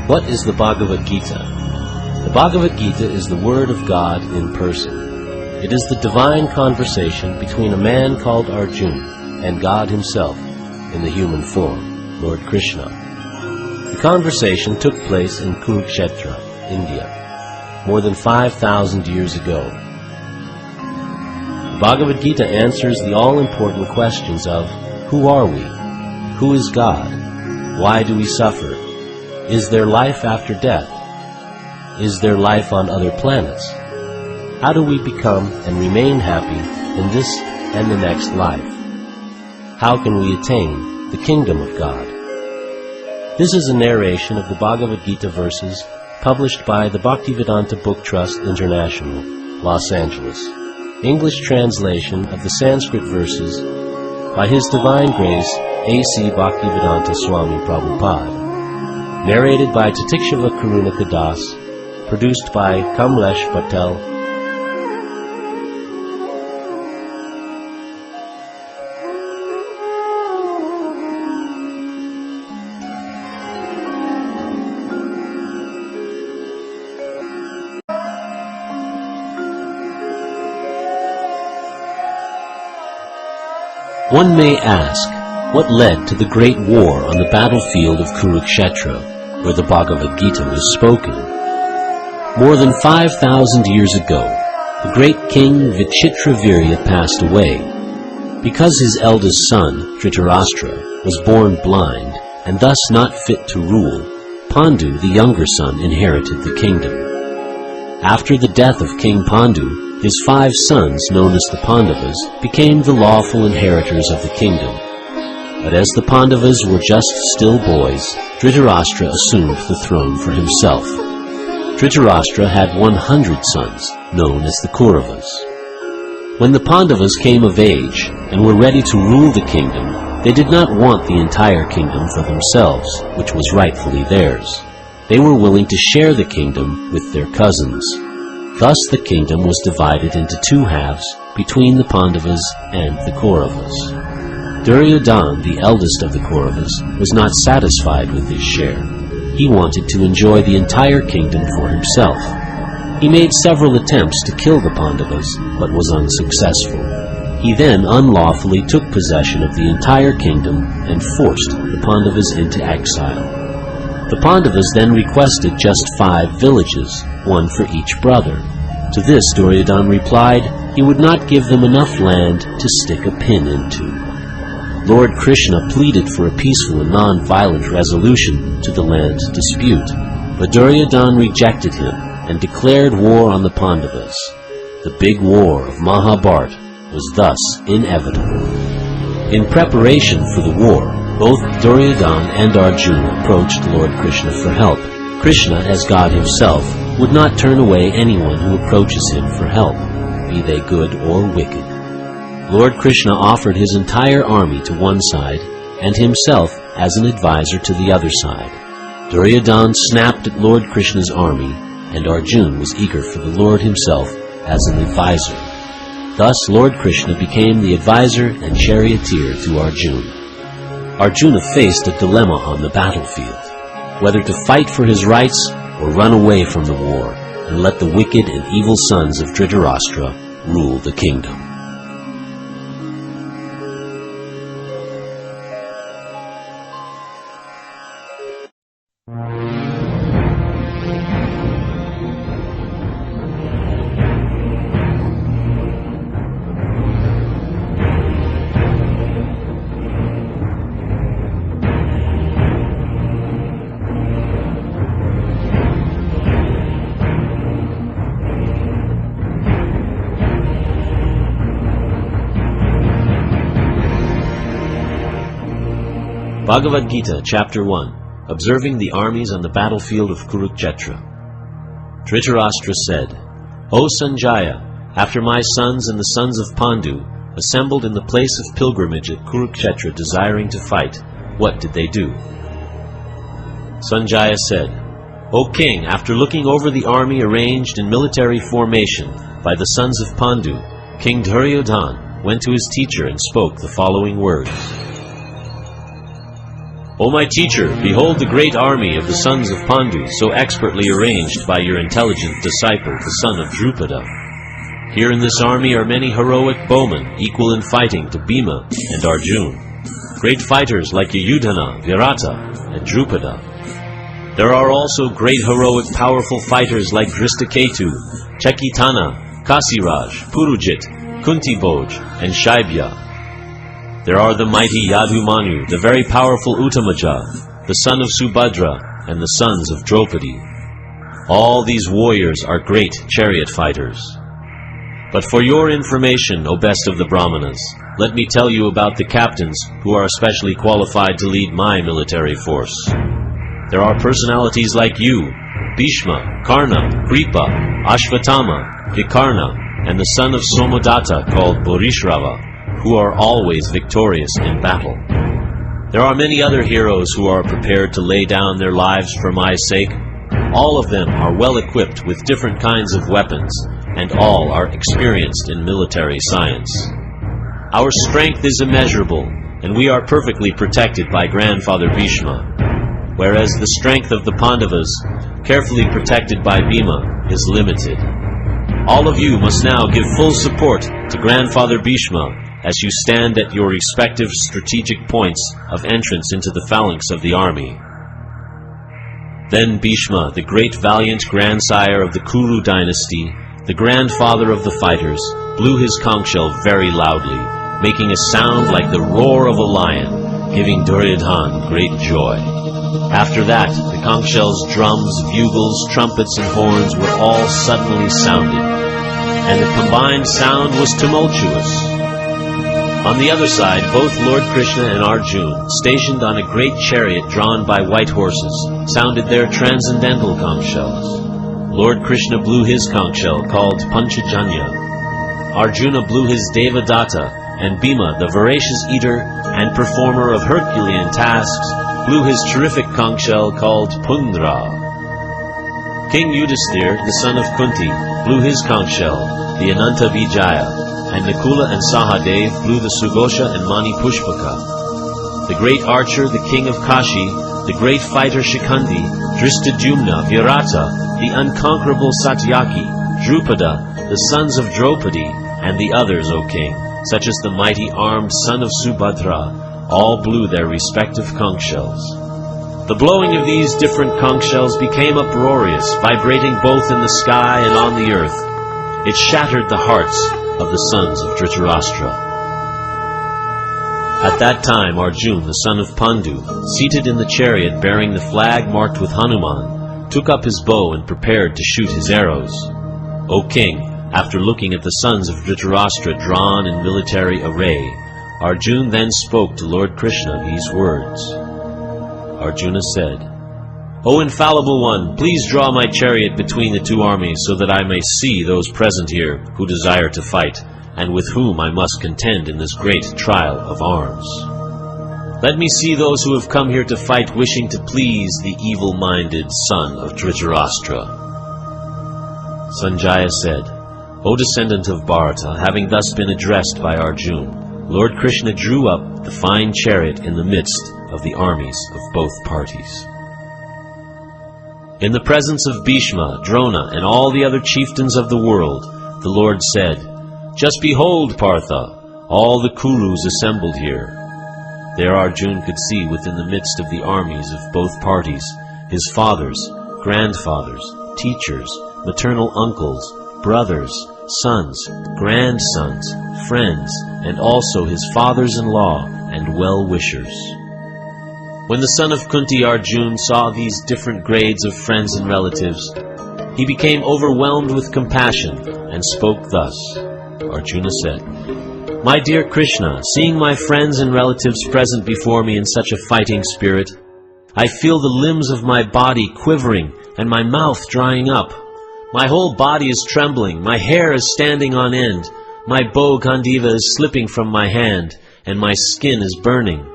What is the Bhagavad Gita? The Bhagavad Gita is the Word of God in person. It is the divine conversation between a man called Arjuna and God himself in the human form, Lord Krishna. The conversation took place in Kurukshetra, India, more than 5,000 years ago. The Bhagavad Gita answers the all-important questions of who are we? Who is God? Why do we suffer? Is there life after death? Is there life on other planets? How do we become and remain happy in this and the next life? How can we attain the kingdom of God? This is a narration of the Bhagavad Gita verses published by the Bhaktivedanta Book Trust International, Los Angeles. English translation of the Sanskrit verses by His Divine Grace A.C. Bhaktivedanta Swami Prabhupada. Narrated by Titikshava Karunaka Das. Produced by Kamlesh Patel. One may ask, what led to the great war on the battlefield of Kurukshetra, where the Bhagavad Gita was spoken? More than 5,000 years ago, the great king Vichitravirya passed away. Because his eldest son, Dhritarashtra, was born blind and thus not fit to rule, Pandu, the younger son, inherited the kingdom. After the death of King Pandu, his 5 sons, known as the Pandavas, became the lawful inheritors of the kingdom. But as the Pandavas were just still boys, Dhritarashtra assumed the throne for himself. Dhritarashtra had 100 sons, known as the Kauravas. When the Pandavas came of age and were ready to rule the kingdom, they did not want the entire kingdom for themselves, which was rightfully theirs. They were willing to share the kingdom with their cousins. Thus the kingdom was divided into 2 halves between the Pandavas and the Kauravas. Duryodhana, the eldest of the Kauravas, was not satisfied with his share. He wanted to enjoy the entire kingdom for himself. He made several attempts to kill the Pandavas, but was unsuccessful. He then unlawfully took possession of the entire kingdom and forced the Pandavas into exile. The Pandavas then requested just 5 villages, 1 for each brother. To this Duryodhana replied he would not give them enough land to stick a pin into. Lord Krishna pleaded for a peaceful and non-violent resolution to the land dispute, but Duryodhana rejected him and declared war on the Pandavas. The big war of Mahabharata was thus inevitable. In preparation for the war, both Duryodhana and Arjuna approached Lord Krishna for help. Krishna, as God himself, would not turn away anyone who approaches him for help, be they good or wicked. Lord Krishna offered his entire army to one side and himself as an advisor to the other side. Duryodhana snapped at Lord Krishna's army, and Arjuna was eager for the Lord himself as an advisor. Thus Lord Krishna became the advisor and charioteer to Arjuna. Arjuna faced a dilemma on the battlefield, whether to fight for his rights or run away from the war and let the wicked and evil sons of Dhritarashtra rule the kingdom. Bhagavad Gita, Chapter 1, Observing the Armies on the Battlefield of Kurukshetra. Dhritarashtra said, O Sanjaya, after my sons and the sons of Pandu assembled in the place of pilgrimage at Kurukshetra desiring to fight, what did they do? Sanjaya said, O king, after looking over the army arranged in military formation by the sons of Pandu, King Duryodhana went to his teacher and spoke the following words. O my teacher, behold the great army of the sons of Pandu, so expertly arranged by your intelligent disciple, the son of Drupada. Here in this army are many heroic bowmen, equal in fighting to Bhima and Arjuna. Great fighters like Yudhana, Virata, and Drupada. There are also great heroic powerful fighters like Drishtaketu, Chekitana, Kasiraj, Purujit, Kuntibhoj, and Shaibya. There are the mighty Yadumanu, the very powerful Uttamaja, the son of Subhadra, and the sons of Draupadi. All these warriors are great chariot fighters. But for your information, O best of the Brahmanas, let me tell you about the captains who are especially qualified to lead my military force. There are personalities like you, Bhishma, Karna, Kripa, Ashvatthama, Vikarna, and the son of Somadatta called Borishrava, who are always victorious in battle. There are many other heroes who are prepared to lay down their lives for my sake. All of them are well equipped with different kinds of weapons, and all are experienced in military science. Our strength is immeasurable, and we are perfectly protected by Grandfather Bhishma, whereas the strength of the Pandavas, carefully protected by Bhima, is limited. All of you must now give full support to Grandfather Bhishma as you stand at your respective strategic points of entrance into the phalanx of the army. Then Bhishma, the great valiant grandsire of the Kuru dynasty, the grandfather of the fighters, blew his conch shell very loudly, making a sound like the roar of a lion, giving Duryodhana great joy. After that, the conch shells, drums, bugles, trumpets, and horns were all suddenly sounded, and the combined sound was tumultuous. On the other side, both Lord Krishna and Arjuna, stationed on a great chariot drawn by white horses, sounded their transcendental conch shells. Lord Krishna blew his conch shell, called Panchajanya. Arjuna blew his Devadatta, and Bhima, the voracious eater and performer of Herculean tasks, blew his terrific conch shell, called Pundra. King Yudhisthira, the son of Kunti, blew his conch shell, the Ananta Vijaya, and Nakula and Sahadev blew the Sugosha and Mani Pushpaka. The great archer, the king of Kashi, the great fighter Shikandi, Drishtadyumna, Virata, the unconquerable Satyaki, Drupada, the sons of Draupadi, and the others, O king, such as the mighty armed son of Subhadra, all blew their respective conch shells. The blowing of these different conch shells became uproarious, vibrating both in the sky and on the earth. It shattered the hearts of the sons of Dhritarashtra. At that time Arjuna, the son of Pandu, seated in the chariot bearing the flag marked with Hanuman, took up his bow and prepared to shoot his arrows. O king, after looking at the sons of Dhritarashtra drawn in military array, Arjuna then spoke to Lord Krishna these words. Arjuna said, O infallible one, please draw my chariot between the two armies so that I may see those present here who desire to fight, and with whom I must contend in this great trial of arms. Let me see those who have come here to fight wishing to please the evil-minded son of Dhritarashtra. Sanjaya said, O descendant of Bharata, having thus been addressed by Arjuna, Lord Krishna drew up the fine chariot in the midst of the armies of both parties. In the presence of Bhishma, Drona, and all the other chieftains of the world, the Lord said, Just behold, Partha, all the Kurus assembled here. There Arjuna could see within the midst of the armies of both parties his fathers, grandfathers, teachers, maternal uncles, brothers, sons, grandsons, friends, and also his fathers-in-law and well-wishers. When the son of Kunti Arjuna saw these different grades of friends and relatives, he became overwhelmed with compassion and spoke thus. Arjuna said, My dear Krishna, seeing my friends and relatives present before me in such a fighting spirit, I feel the limbs of my body quivering and my mouth drying up. My whole body is trembling, my hair is standing on end, my bow Gandiva is slipping from my hand, and my skin is burning.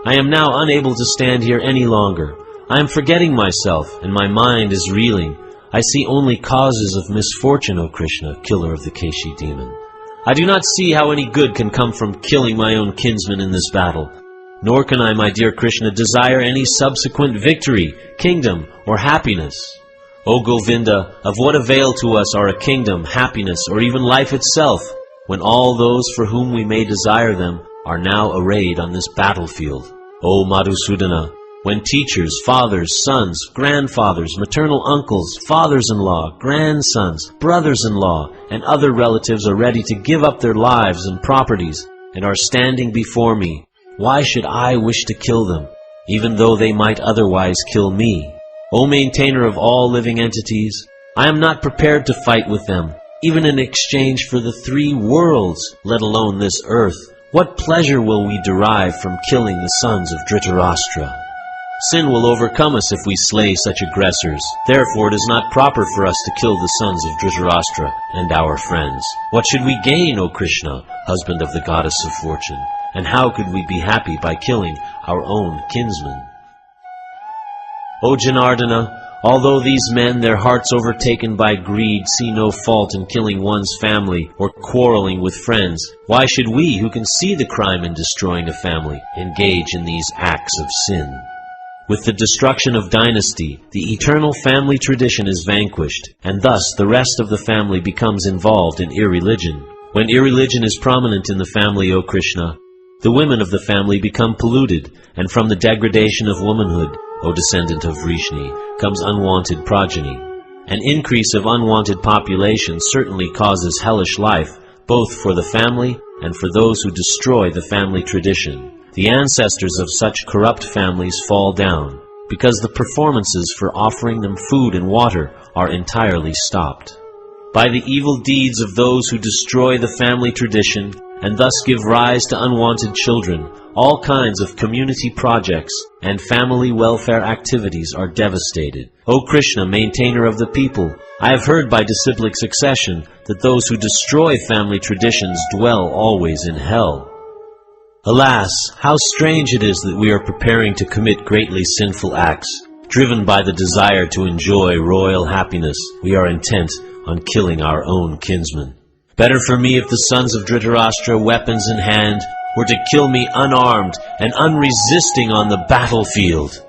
I am now unable to stand here any longer. I am forgetting myself, and my mind is reeling. I see only causes of misfortune, O Krishna, killer of the Keshi demon. I do not see how any good can come from killing my own kinsman in this battle. Nor can I, my dear Krishna, desire any subsequent victory, kingdom, or happiness. O Govinda, of what avail to us are a kingdom, happiness, or even life itself, when all those for whom we may desire them are now arrayed on this battlefield? O Madhusudana, when teachers, fathers, sons, grandfathers, maternal uncles, fathers-in-law, grandsons, brothers-in-law, and other relatives are ready to give up their lives and properties and are standing before me, why should I wish to kill them, even though they might otherwise kill me? O maintainer of all living entities, I am not prepared to fight with them, even in exchange for the 3 worlds, let alone this earth. What pleasure will we derive from killing the sons of Dhritarashtra? Sin will overcome us if we slay such aggressors. Therefore it is not proper for us to kill the sons of Dhritarashtra and our friends. What should we gain, O Krishna, husband of the goddess of fortune? And how could we be happy by killing our own kinsmen? O Janardana, although these men, their hearts overtaken by greed, see no fault in killing one's family or quarreling with friends, why should we, who can see the crime in destroying a family, engage in these acts of sin? With the destruction of dynasty, the eternal family tradition is vanquished, and thus the rest of the family becomes involved in irreligion. When irreligion is prominent in the family, O Krishna, the women of the family become polluted, and from the degradation of womanhood, O descendant of Vrishni, comes unwanted progeny. An increase of unwanted population certainly causes hellish life, both for the family and for those who destroy the family tradition. The ancestors of such corrupt families fall down, because the performances for offering them food and water are entirely stopped. By the evil deeds of those who destroy the family tradition, and thus give rise to unwanted children, all kinds of community projects and family welfare activities are devastated. O Krishna, maintainer of the people, I have heard by disciplic succession that those who destroy family traditions dwell always in hell. Alas, how strange it is that we are preparing to commit greatly sinful acts. Driven by the desire to enjoy royal happiness, we are intent on killing our own kinsmen. Better for me if the sons of Dhritarashtra, weapons in hand, were to kill me unarmed and unresisting on the battlefield.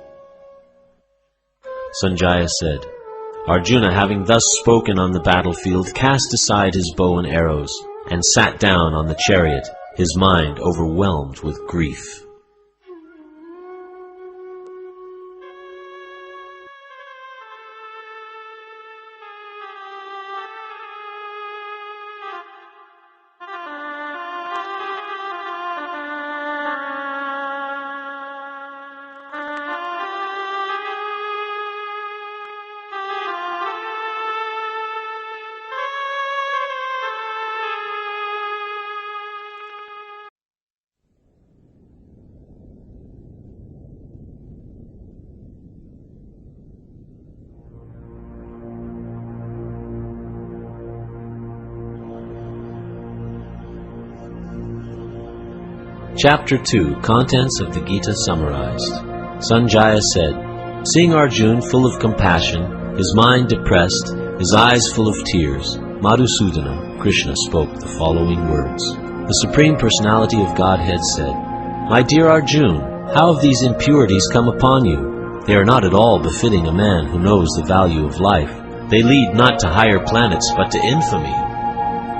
Sanjaya said, Arjuna, having thus spoken on the battlefield, cast aside his bow and arrows, and sat down on the chariot, his mind overwhelmed with grief. Chapter 2, Contents of the Gita Summarized. Sanjaya said, seeing Arjuna full of compassion, his mind depressed, his eyes full of tears, Madhusudana, Krishna, spoke the following words. The Supreme Personality of Godhead said, My dear Arjuna, how have these impurities come upon you? They are not at all befitting a man who knows the value of life. They lead not to higher planets, but to infamy.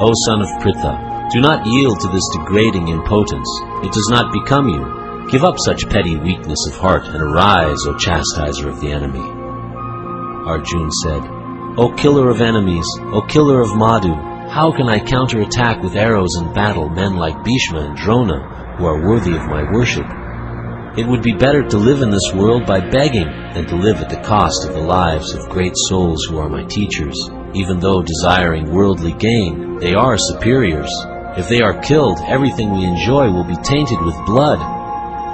O son of Pritha, do not yield to this degrading impotence. It does not become you. Give up such petty weakness of heart, and arise, O chastiser of the enemy. Arjuna said, O killer of enemies, O killer of Madhu, how can I counterattack with arrows in battle men like Bhishma and Drona, who are worthy of my worship? It would be better to live in this world by begging than to live at the cost of the lives of great souls who are my teachers. Even though desiring worldly gain, they are superiors. If they are killed, everything we enjoy will be tainted with blood.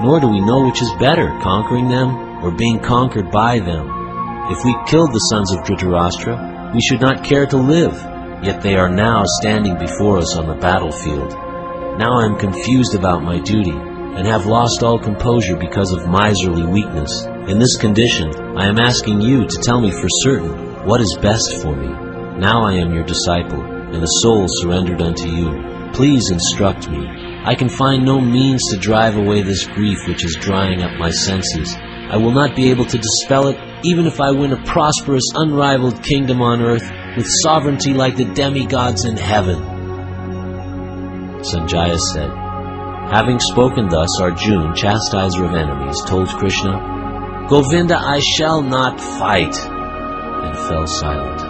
Nor do we know which is better, conquering them or being conquered by them. If we killed the sons of Dhritarashtra, we should not care to live, yet they are now standing before us on the battlefield. Now I am confused about my duty, and have lost all composure because of miserly weakness. In this condition, I am asking you to tell me for certain what is best for me. Now I am your disciple, and a soul surrendered unto you. Please instruct me. I can find no means to drive away this grief which is drying up my senses. I will not be able to dispel it, even if I win a prosperous, unrivaled kingdom on earth, with sovereignty like the demigods in heaven." Sanjaya said, "Having spoken thus, Arjuna, chastiser of enemies, told Krishna, 'Govinda, I shall not fight,' and fell silent."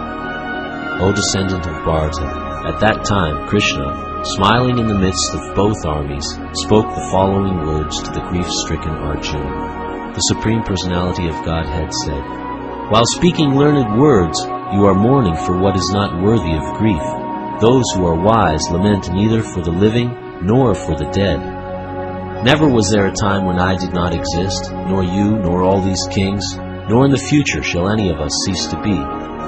O descendant of Bharata, at that time Krishna, smiling in the midst of both armies, spoke the following words to the grief-stricken Arjuna. The Supreme Personality of Godhead said, "While speaking learned words, you are mourning for what is not worthy of grief. Those who are wise lament neither for the living nor for the dead. Never was there a time when I did not exist, nor you, nor all these kings, nor in the future shall any of us cease to be.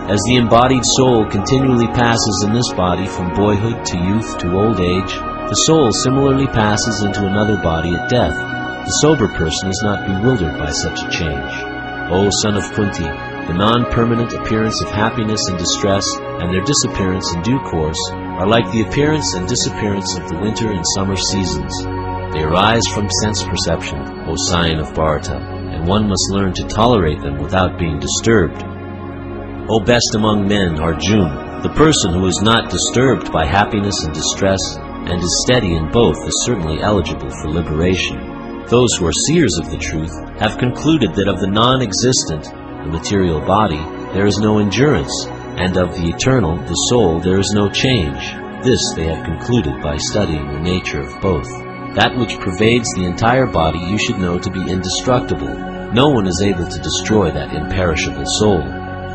As the embodied soul continually passes in this body from boyhood to youth to old age, the soul similarly passes into another body at death. The sober person is not bewildered by such a change. O son of Kunti, the non-permanent appearance of happiness and distress, and their disappearance in due course, are like the appearance and disappearance of the winter and summer seasons. They arise from sense perception, O scion of Bharata, and one must learn to tolerate them without being disturbed. O best among men, Arjuna, the person who is not disturbed by happiness and distress, and is steady in both, is certainly eligible for liberation. Those who are seers of the truth have concluded that of the non-existent, the material body, there is no endurance, and of the eternal, the soul, there is no change. This they have concluded by studying the nature of both. That which pervades the entire body you should know to be indestructible. No one is able to destroy that imperishable soul.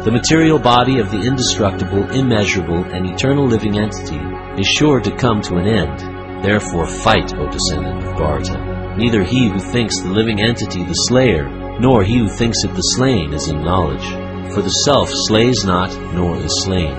The material body of the indestructible, immeasurable, and eternal living entity is sure to come to an end. Therefore fight, O descendant of Bharata. Neither he who thinks the living entity the slayer, nor he who thinks it the slain is in knowledge. For the self slays not, nor is slain.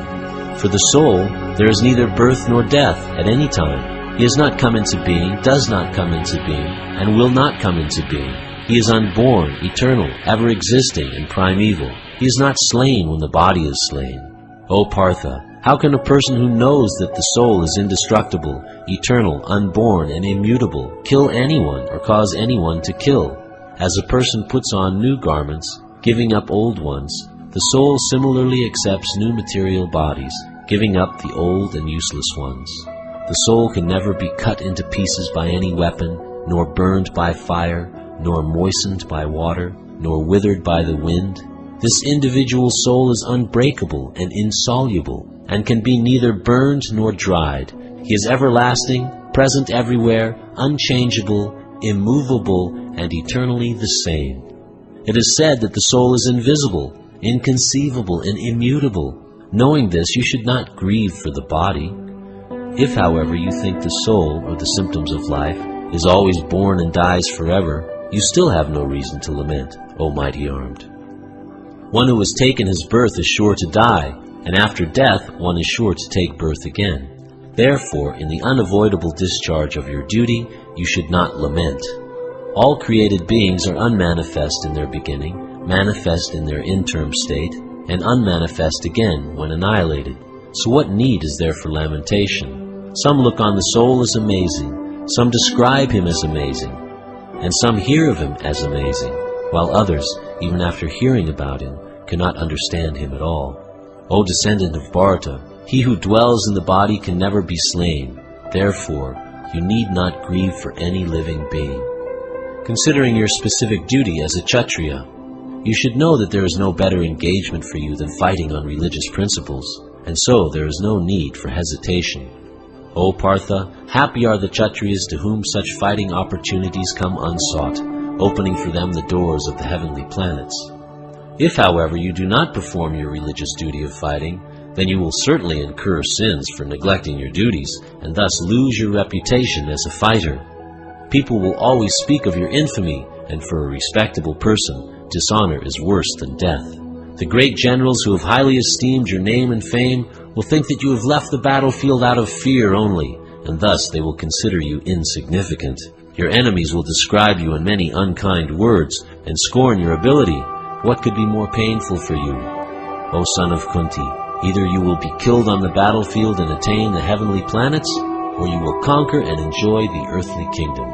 For the soul, there is neither birth nor death at any time. He has not come into being, does not come into being, and will not come into being. He is unborn, eternal, ever-existing, and primeval. He is not slain when the body is slain. O Partha, how can a person who knows that the soul is indestructible, eternal, unborn, and immutable kill anyone or cause anyone to kill? As a person puts on new garments, giving up old ones, the soul similarly accepts new material bodies, giving up the old and useless ones. The soul can never be cut into pieces by any weapon, nor burned by fire, nor moistened by water, nor withered by the wind. This individual soul is unbreakable and insoluble, and can be neither burned nor dried. He is everlasting, present everywhere, unchangeable, immovable, and eternally the same. It is said that the soul is invisible, inconceivable, and immutable. Knowing this, you should not grieve for the body. If, however, you think the soul, or the symptoms of life, is always born and dies forever, you still have no reason to lament, O mighty armed. One who has taken his birth is sure to die, and after death one is sure to take birth again. Therefore, in the unavoidable discharge of your duty, you should not lament. All created beings are unmanifest in their beginning, manifest in their interim state, and unmanifest again when annihilated. So what need is there for lamentation? Some look on the soul as amazing, some describe him as amazing, and some hear of him as amazing, while others, even after hearing about him, cannot understand him at all. O descendant of Bharata, he who dwells in the body can never be slain. Therefore, you need not grieve for any living being. Considering your specific duty as a Kshatriya, you should know that there is no better engagement for you than fighting on religious principles, and so there is no need for hesitation. O Partha, happy are the Kshatriyas to whom such fighting opportunities come unsought, opening for them the doors of the heavenly planets. If, however, you do not perform your religious duty of fighting, then you will certainly incur sins for neglecting your duties, and thus lose your reputation as a fighter. People will always speak of your infamy, and for a respectable person, dishonor is worse than death. The great generals who have highly esteemed your name and fame will think that you have left the battlefield out of fear only, and thus they will consider you insignificant. Your enemies will describe you in many unkind words, and scorn your ability. What could be more painful for you? O son of Kunti, either you will be killed on the battlefield and attain the heavenly planets, or you will conquer and enjoy the earthly kingdom.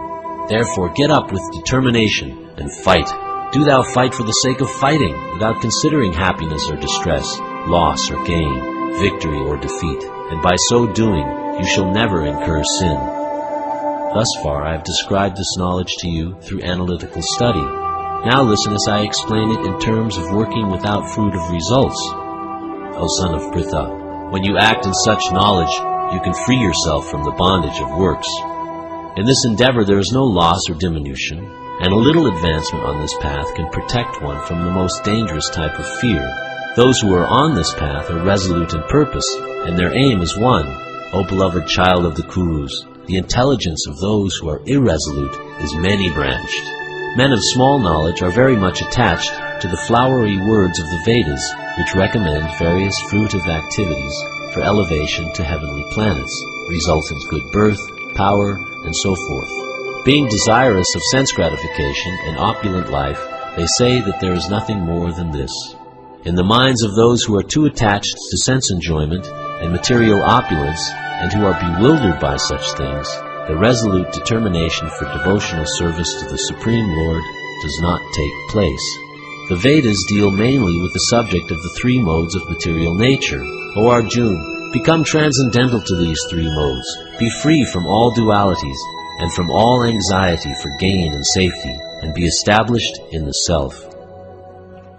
Therefore get up with determination and fight. Do thou fight for the sake of fighting, without considering happiness or distress, loss or gain, victory or defeat, and by so doing you shall never incur sin. Thus far I have described this knowledge to you through analytical study. Now listen as I explain it in terms of working without fruit of results. O son of Pritha, when you act in such knowledge, you can free yourself from the bondage of works. In this endeavor there is no loss or diminution, and a little advancement on this path can protect one from the most dangerous type of fear. Those who are on this path are resolute in purpose, and their aim is one. O beloved child of the Kurus, the intelligence of those who are irresolute is many-branched. Men of small knowledge are very much attached to the flowery words of the Vedas, which recommend various fruitive activities for elevation to heavenly planets, resultant good birth, power, and so forth. Being desirous of sense gratification and opulent life, they say that there is nothing more than this. In the minds of those who are too attached to sense enjoyment and material opulence, and who are bewildered by such things, the resolute determination for devotional service to the Supreme Lord does not take place. The Vedas deal mainly with the subject of the three modes of material nature. O Arjuna, become transcendental to these three modes, be free from all dualities, and from all anxiety for gain and safety, and be established in the Self.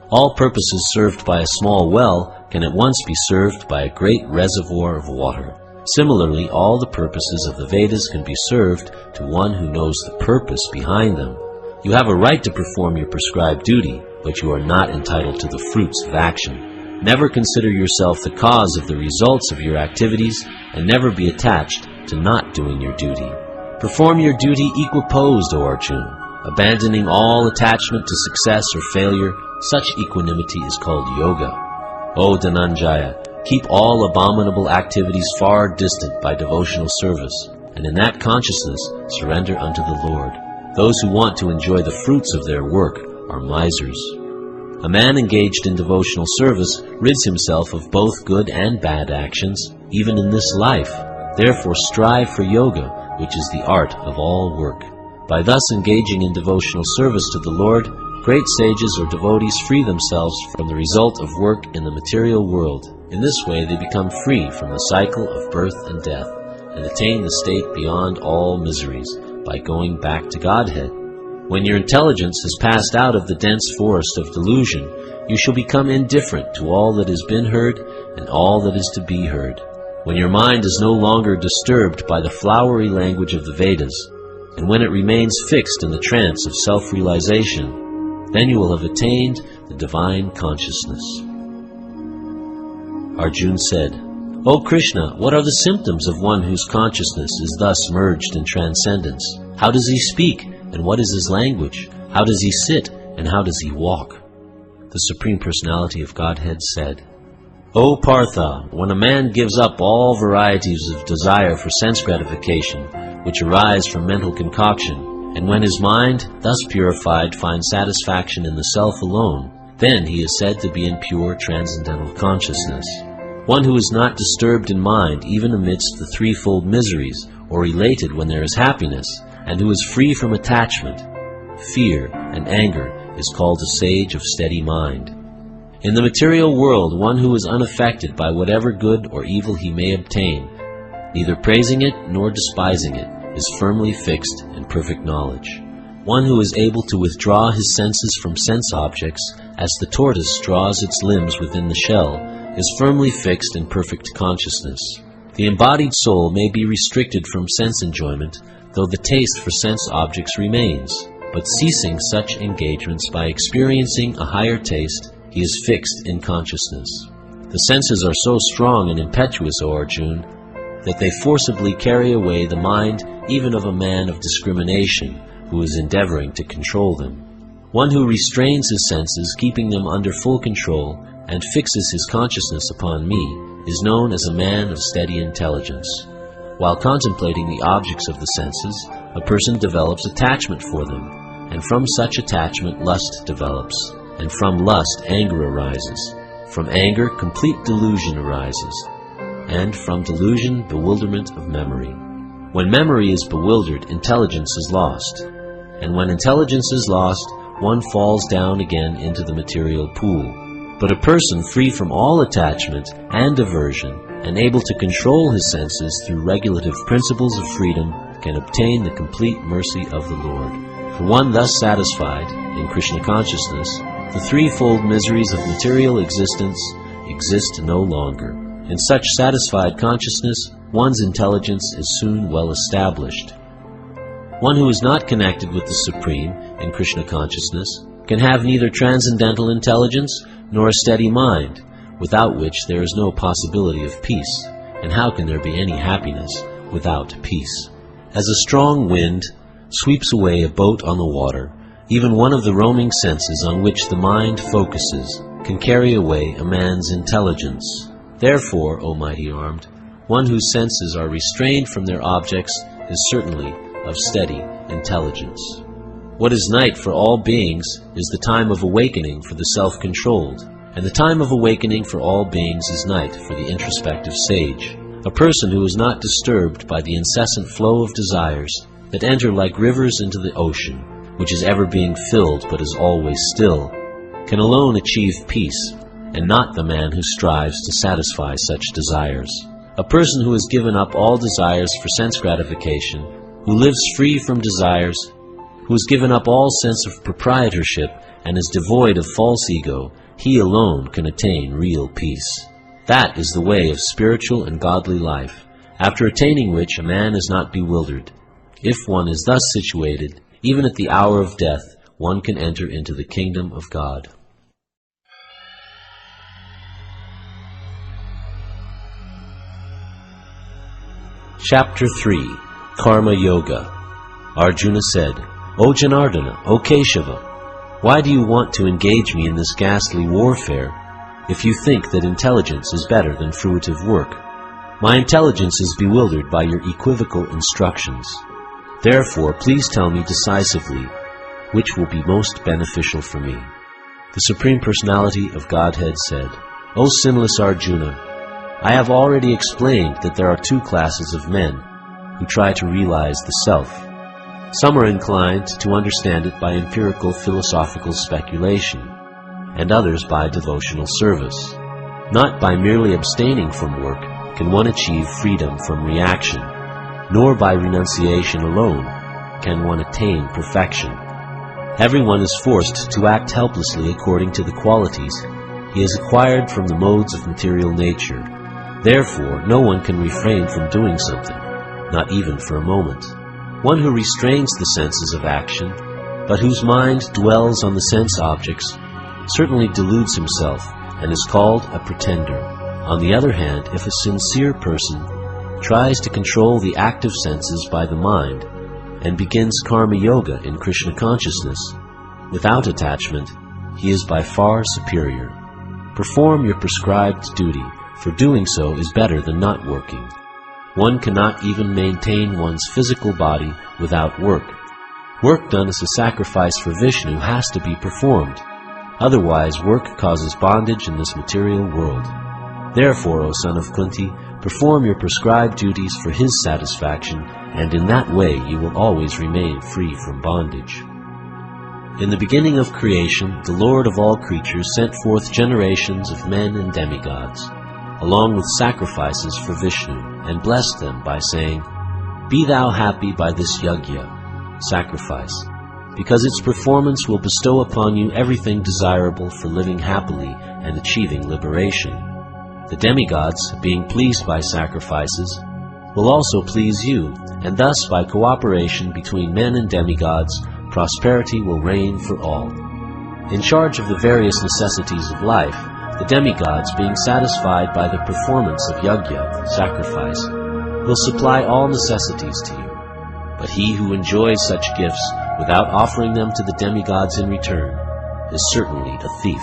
All purposes served by a small well can at once be served by a great reservoir of water. Similarly, all the purposes of the Vedas can be served to one who knows the purpose behind them. You have a right to perform your prescribed duty, but you are not entitled to the fruits of action. Never consider yourself the cause of the results of your activities, and never be attached to not doing your duty. Perform your duty equiposed, O Arjuna, abandoning all attachment to success or failure. Such equanimity is called yoga. O Dhananjaya, keep all abominable activities far distant by devotional service, and in that consciousness surrender unto the Lord. Those who want to enjoy the fruits of their work are misers. A man engaged in devotional service rids himself of both good and bad actions, even in this life. Therefore strive for yoga, which is the art of all work. By thus engaging in devotional service to the Lord, great sages or devotees free themselves from the result of work in the material world. In this way they become free from the cycle of birth and death, and attain the state beyond all miseries by going back to Godhead. When your intelligence has passed out of the dense forest of delusion, you shall become indifferent to all that has been heard and all that is to be heard. When your mind is no longer disturbed by the flowery language of the Vedas, and when it remains fixed in the trance of self-realization, then you will have attained the divine consciousness. Arjuna said, O Krishna, what are the symptoms of one whose consciousness is thus merged in transcendence? How does he speak, and what is his language? How does he sit, and how does he walk? The Supreme Personality of Godhead said, O Partha, when a man gives up all varieties of desire for sense gratification, which arise from mental concoction, and when his mind, thus purified, finds satisfaction in the Self alone, then he is said to be in pure transcendental consciousness. One who is not disturbed in mind even amidst the threefold miseries, or elated when there is happiness, and who is free from attachment, fear, and anger, is called a sage of steady mind. In the material world, one who is unaffected by whatever good or evil he may obtain, neither praising it nor despising it, is firmly fixed in perfect knowledge. One who is able to withdraw his senses from sense objects, as the tortoise draws its limbs within the shell, is firmly fixed in perfect consciousness. The embodied soul may be restricted from sense enjoyment, though the taste for sense objects remains, but ceasing such engagements by experiencing a higher taste, he is fixed in consciousness. The senses are so strong and impetuous, O Arjuna, that they forcibly carry away the mind even of a man of discrimination who is endeavoring to control them. One who restrains his senses, keeping them under full control, and fixes his consciousness upon me, is known as a man of steady intelligence. While contemplating the objects of the senses, a person develops attachment for them, and from such attachment lust develops, and from lust anger arises. From anger complete delusion arises, and from delusion bewilderment of memory. When memory is bewildered, intelligence is lost. And when intelligence is lost, one falls down again into the material pool. But a person free from all attachment and aversion and able to control his senses through regulative principles of freedom can obtain the complete mercy of the Lord. For one thus satisfied, in Krishna consciousness, the threefold miseries of material existence exist no longer. In such satisfied consciousness, one's intelligence is soon well established. One who is not connected with the Supreme in Krishna consciousness can have neither transcendental intelligence nor a steady mind, without which there is no possibility of peace. And how can there be any happiness without peace? As a strong wind sweeps away a boat on the water, even one of the roaming senses on which the mind focuses can carry away a man's intelligence. Therefore, O mighty armed, one whose senses are restrained from their objects is certainly of steady intelligence. What is night for all beings is the time of awakening for the self-controlled, and the time of awakening for all beings is night for the introspective sage. A person who is not disturbed by the incessant flow of desires that enter like rivers into the ocean, which is ever being filled but is always still, can alone achieve peace, and not the man who strives to satisfy such desires. A person who has given up all desires for sense gratification, who lives free from desires, who has given up all sense of proprietorship and is devoid of false ego, he alone can attain real peace. That is the way of spiritual and godly life, after attaining which a man is not bewildered. If one is thus situated, even at the hour of death, one can enter into the kingdom of God. Chapter 3. Karma Yoga. Arjuna said, O Janardana, O Keshava, why do you want to engage me in this ghastly warfare if you think that intelligence is better than fruitive work? My intelligence is bewildered by your equivocal instructions. Therefore, please tell me decisively which will be most beneficial for me. The Supreme Personality of Godhead said, O sinless Arjuna, I have already explained that there are two classes of men who try to realize the self. Some are inclined to understand it by empirical philosophical speculation, and others by devotional service. Not by merely abstaining from work can one achieve freedom from reaction, nor by renunciation alone can one attain perfection. Everyone is forced to act helplessly according to the qualities he has acquired from the modes of material nature. Therefore, no one can refrain from doing something, not even for a moment. One who restrains the senses of action, but whose mind dwells on the sense objects, certainly deludes himself and is called a pretender. On the other hand, if a sincere person tries to control the active senses by the mind and begins karma yoga in Krishna consciousness without attachment, he is by far superior. Perform your prescribed duty, for doing so is better than not working. One cannot even maintain one's physical body without work. Work done as a sacrifice for Vishnu has to be performed. Otherwise, work causes bondage in this material world. Therefore, O son of Kunti, perform your prescribed duties for his satisfaction, and in that way you will always remain free from bondage. In the beginning of creation, the Lord of all creatures sent forth generations of men and demigods, along with sacrifices for Vishnu, and blessed them by saying, Be thou happy by this yajna, sacrifice, because its performance will bestow upon you everything desirable for living happily and achieving liberation. The demigods, being pleased by sacrifices, will also please you, and thus by cooperation between men and demigods, prosperity will reign for all. In charge of the various necessities of life, the demigods, being satisfied by the performance of yajna, sacrifice, will supply all necessities to you. But he who enjoys such gifts without offering them to the demigods in return is certainly a thief.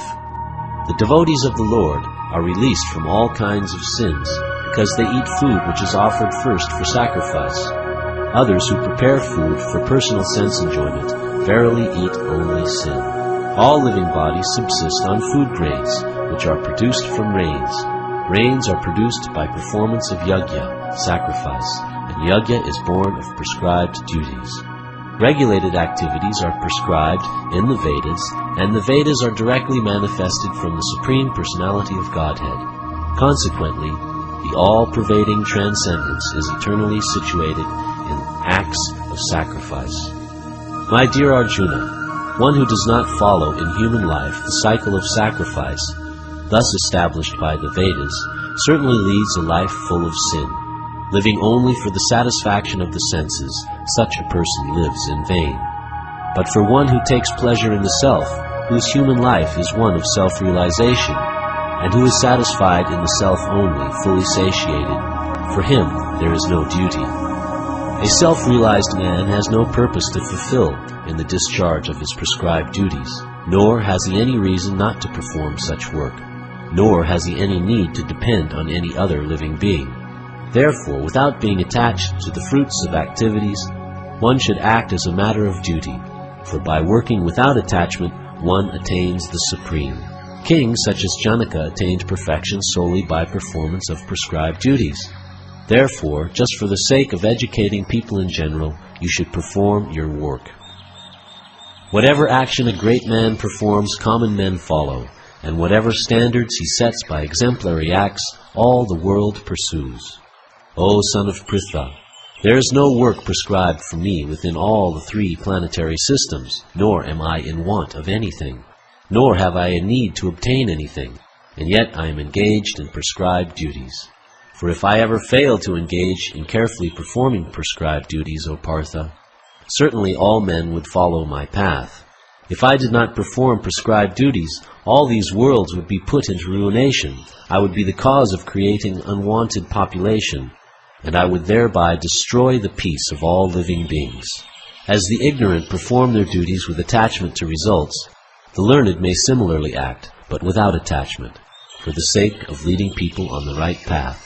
The devotees of the Lord are released from all kinds of sins because they eat food which is offered first for sacrifice. Others who prepare food for personal sense enjoyment verily eat only sin. All living bodies subsist on food grains, which are produced from rains. Rains are produced by performance of yajna, sacrifice, and yajna is born of prescribed duties. Regulated activities are prescribed in the Vedas, and the Vedas are directly manifested from the Supreme Personality of Godhead. Consequently, the all-pervading transcendence is eternally situated in acts of sacrifice. My dear Arjuna, one who does not follow in human life the cycle of sacrifice, thus established by the Vedas, certainly leads a life full of sin. Living only for the satisfaction of the senses, such a person lives in vain. But for one who takes pleasure in the self, whose human life is one of self-realization, and who is satisfied in the self only, fully satiated, for him there is no duty. A self-realized man has no purpose to fulfill in the discharge of his prescribed duties, nor has he any reason not to perform such work, nor has he any need to depend on any other living being. Therefore, without being attached to the fruits of activities, one should act as a matter of duty, for by working without attachment, one attains the supreme. Kings such as Janaka attained perfection solely by performance of prescribed duties. Therefore, just for the sake of educating people in general, you should perform your work. Whatever action a great man performs, common men follow, and whatever standards he sets by exemplary acts, all the world pursues. O son of Pritha, there is no work prescribed for me within all the 3 planetary systems, nor am I in want of anything, nor have I a need to obtain anything, and yet I am engaged in prescribed duties. For if I ever fail to engage in carefully performing prescribed duties, O Partha, certainly all men would follow my path. If I did not perform prescribed duties, all these worlds would be put into ruination. I would be the cause of creating unwanted population, and I would thereby destroy the peace of all living beings. As the ignorant perform their duties with attachment to results, the learned may similarly act, but without attachment, for the sake of leading people on the right path,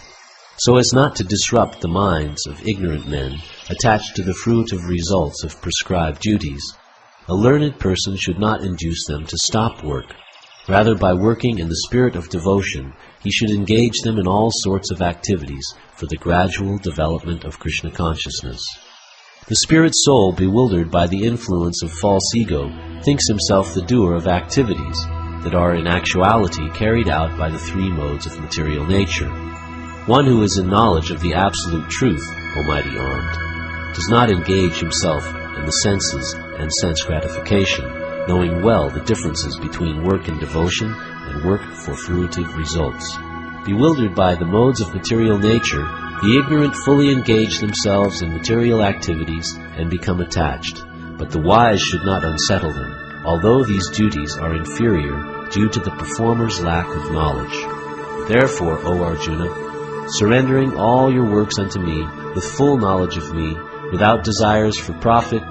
so as not to disrupt the minds of ignorant men attached to the fruit of results of prescribed duties. A learned person should not induce them to stop work. Rather, by working in the spirit of devotion, he should engage them in all sorts of activities for the gradual development of Krishna consciousness. The spirit soul, bewildered by the influence of false ego, thinks himself the doer of activities that are in actuality carried out by the 3 modes of material nature. One who is in knowledge of the absolute truth, Almighty Armed, does not engage himself in the senses and sense gratification, knowing well the differences between work in devotion and work for fruitive results. Bewildered by the modes of material nature, the ignorant fully engage themselves in material activities and become attached, but the wise should not unsettle them, although these duties are inferior due to the performer's lack of knowledge. Therefore, O Arjuna, surrendering all your works unto me, with full knowledge of me, without desires for profit,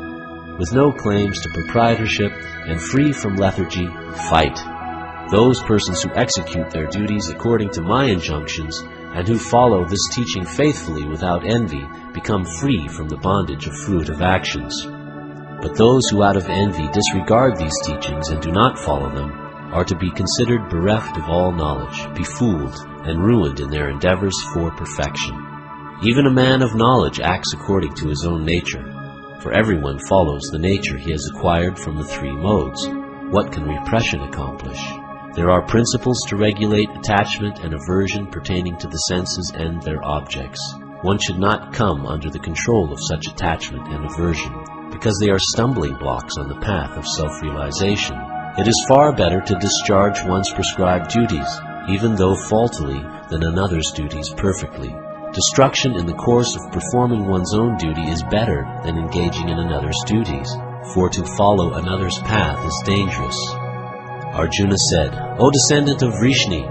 with no claims to proprietorship, and free from lethargy, fight. Those persons who execute their duties according to my injunctions, and who follow this teaching faithfully without envy, become free from the bondage of fruit of actions. But those who out of envy disregard these teachings and do not follow them, are to be considered bereft of all knowledge, befooled, and ruined in their endeavors for perfection. Even a man of knowledge acts according to his own nature, for everyone follows the nature he has acquired from the 3 modes. What can repression accomplish? There are principles to regulate attachment and aversion pertaining to the senses and their objects. One should not come under the control of such attachment and aversion, because they are stumbling blocks on the path of self-realization. It is far better to discharge one's prescribed duties, even though faultily, than another's duties perfectly. Destruction in the course of performing one's own duty is better than engaging in another's duties, for to follow another's path is dangerous. Arjuna said, O descendant of Vrishni,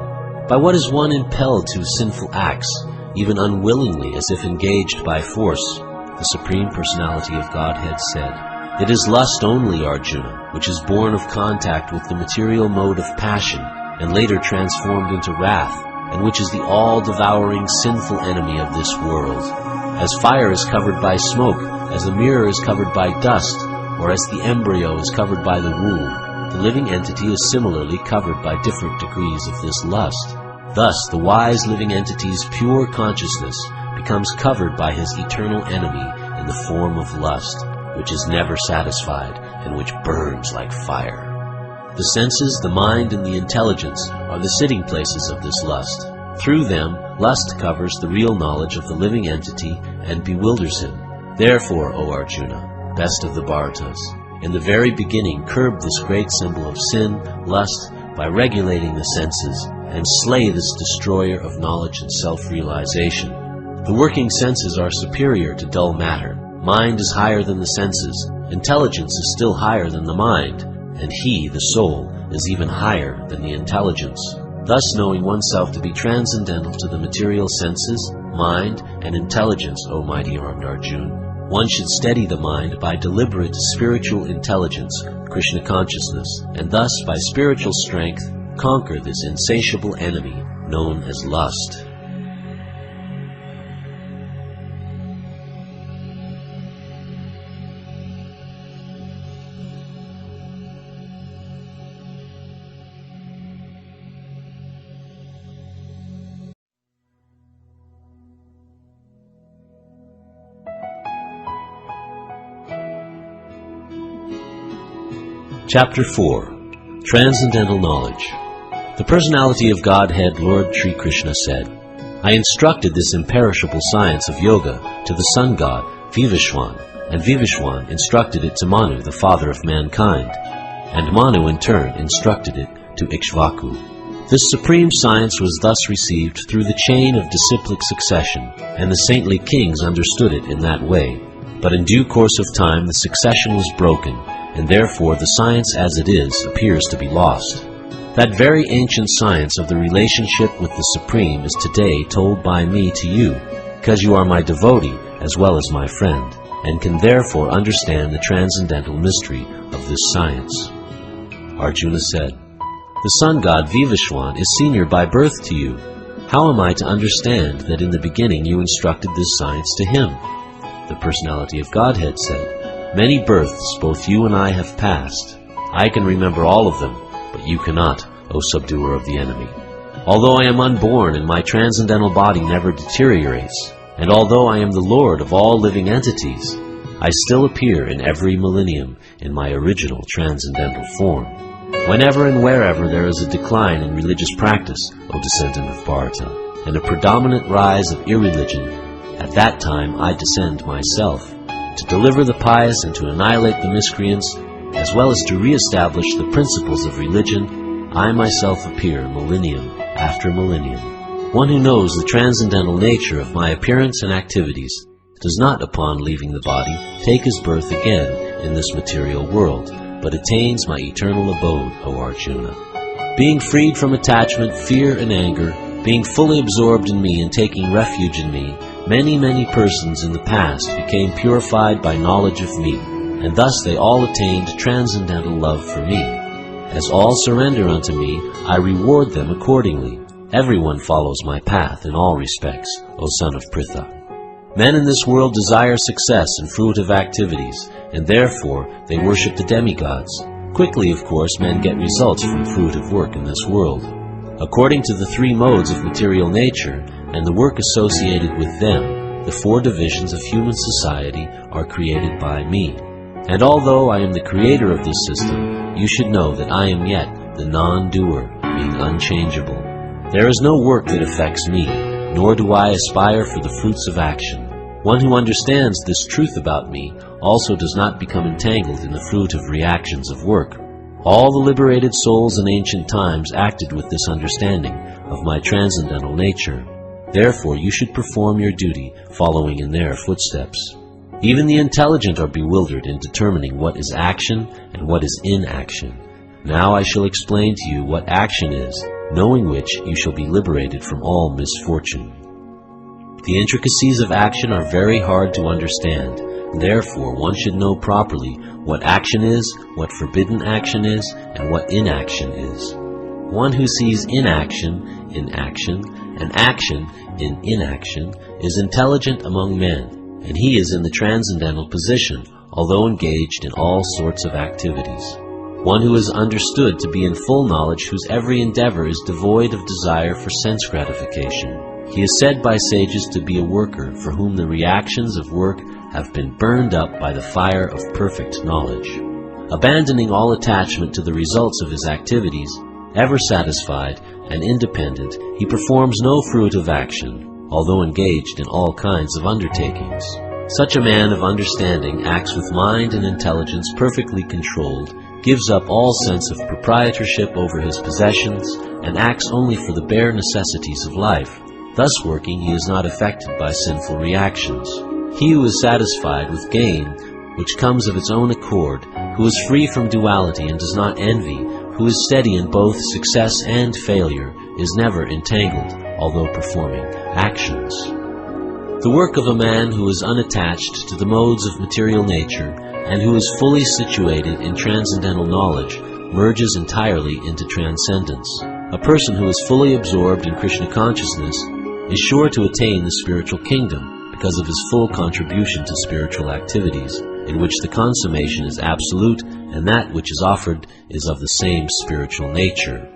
by what is one impelled to sinful acts, even unwillingly as if engaged by force? The Supreme Personality of Godhead said, It is lust only, Arjuna, which is born of contact with the material mode of passion, and later transformed into wrath, and which is the all-devouring sinful enemy of this world. As fire is covered by smoke, as a mirror is covered by dust, or as the embryo is covered by the womb, the living entity is similarly covered by different degrees of this lust. Thus, the wise living entity's pure consciousness, becomes covered by his eternal enemy in the form of lust, which is never satisfied and which burns like fire. The senses, the mind, and the intelligence are the sitting places of this lust. Through them, lust covers the real knowledge of the living entity and bewilders him. Therefore, O Arjuna, best of the Bharatas, in the very beginning curb this great symbol of sin, lust, by regulating the senses, and slay this destroyer of knowledge and self-realization. The working senses are superior to dull matter. Mind is higher than the senses. Intelligence is still higher than the mind. And he, the soul, is even higher than the intelligence. Thus, knowing oneself to be transcendental to the material senses, mind, and intelligence, O mighty armed Arjuna, one should steady the mind by deliberate spiritual intelligence, Krishna consciousness, and thus, by spiritual strength, conquer this insatiable enemy known as lust. Chapter 4. Transcendental Knowledge. The personality of Godhead, Lord Sri Krishna, said, I instructed this imperishable science of yoga to the sun god, Vivishwan, and Vivishwan instructed it to Manu, the father of mankind, and Manu in turn instructed it to Ikshvaku. This supreme science was thus received through the chain of disciplic succession, and the saintly kings understood it in that way. But in due course of time the succession was broken, and therefore the science as it is appears to be lost. That very ancient science of the relationship with the Supreme is today told by me to you, because you are my devotee as well as my friend, and can therefore understand the transcendental mystery of this science. Arjuna said, The sun god Vivishwan is senior by birth to you. How am I to understand that in the beginning you instructed this science to him? The personality of Godhead said, Many births both you and I have passed. I can remember all of them, but you cannot, O subduer of the enemy. Although I am unborn and my transcendental body never deteriorates, and although I am the Lord of all living entities, I still appear in every millennium in my original transcendental form. Whenever and wherever there is a decline in religious practice, O descendant of Bharata, and a predominant rise of irreligion, at that time I descend myself, to deliver the pious and to annihilate the miscreants, as well as to re-establish the principles of religion. I myself appear millennium after millennium. One who knows the transcendental nature of my appearance and activities does not, upon leaving the body, take his birth again in this material world, but attains my eternal abode, O Arjuna. Being freed from attachment, fear, and anger, being fully absorbed in me and taking refuge in me, many persons in the past became purified by knowledge of me, and thus they all attained transcendental love for me. As all surrender unto me, I reward them accordingly. Everyone follows my path in all respects, O son of Pritha. Men in this world desire success and fruitive activities, and therefore they worship the demigods. Quickly, of course, men get results from fruitive work in this world. According to the three modes of material nature, and the work associated with them, the four divisions of human society are created by me. And although I am the creator of this system, you should know that I am yet the non-doer, being unchangeable. There is no work that affects me, nor do I aspire for the fruits of action. One who understands this truth about me also does not become entangled in the fruit of reactions of work. All the liberated souls in ancient times acted with this understanding of my transcendental nature. Therefore you should perform your duty following in their footsteps. Even the intelligent are bewildered in determining what is action and what is inaction. Now I shall explain to you what action is, knowing which you shall be liberated from all misfortune. The intricacies of action are very hard to understand. Therefore one should know properly what action is, what forbidden action is, and what inaction is. One who sees inaction in action and action in inaction is intelligent among men, and he is in the transcendental position, although engaged in all sorts of activities. One who is understood to be in full knowledge, whose every endeavor is devoid of desire for sense gratification, He is said by sages to be a worker for whom the reactions of work have been burned up by the fire of perfect knowledge. Abandoning all attachment to the results of his activities, ever satisfied and independent, he performs no fruitive action, although engaged in all kinds of undertakings. Such a man of understanding acts with mind and intelligence perfectly controlled, gives up all sense of proprietorship over his possessions, and acts only for the bare necessities of life. Thus working, he is not affected by sinful reactions. He who is satisfied with gain, which comes of its own accord, who is free from duality and does not envy, who is steady in both success and failure, is never entangled, although performing actions. The work of a man who is unattached to the modes of material nature and who is fully situated in transcendental knowledge merges entirely into transcendence. A person who is fully absorbed in Krishna consciousness is sure to attain the spiritual kingdom because of his full contribution to spiritual activities, in which the consummation is absolute and that which is offered is of the same spiritual nature.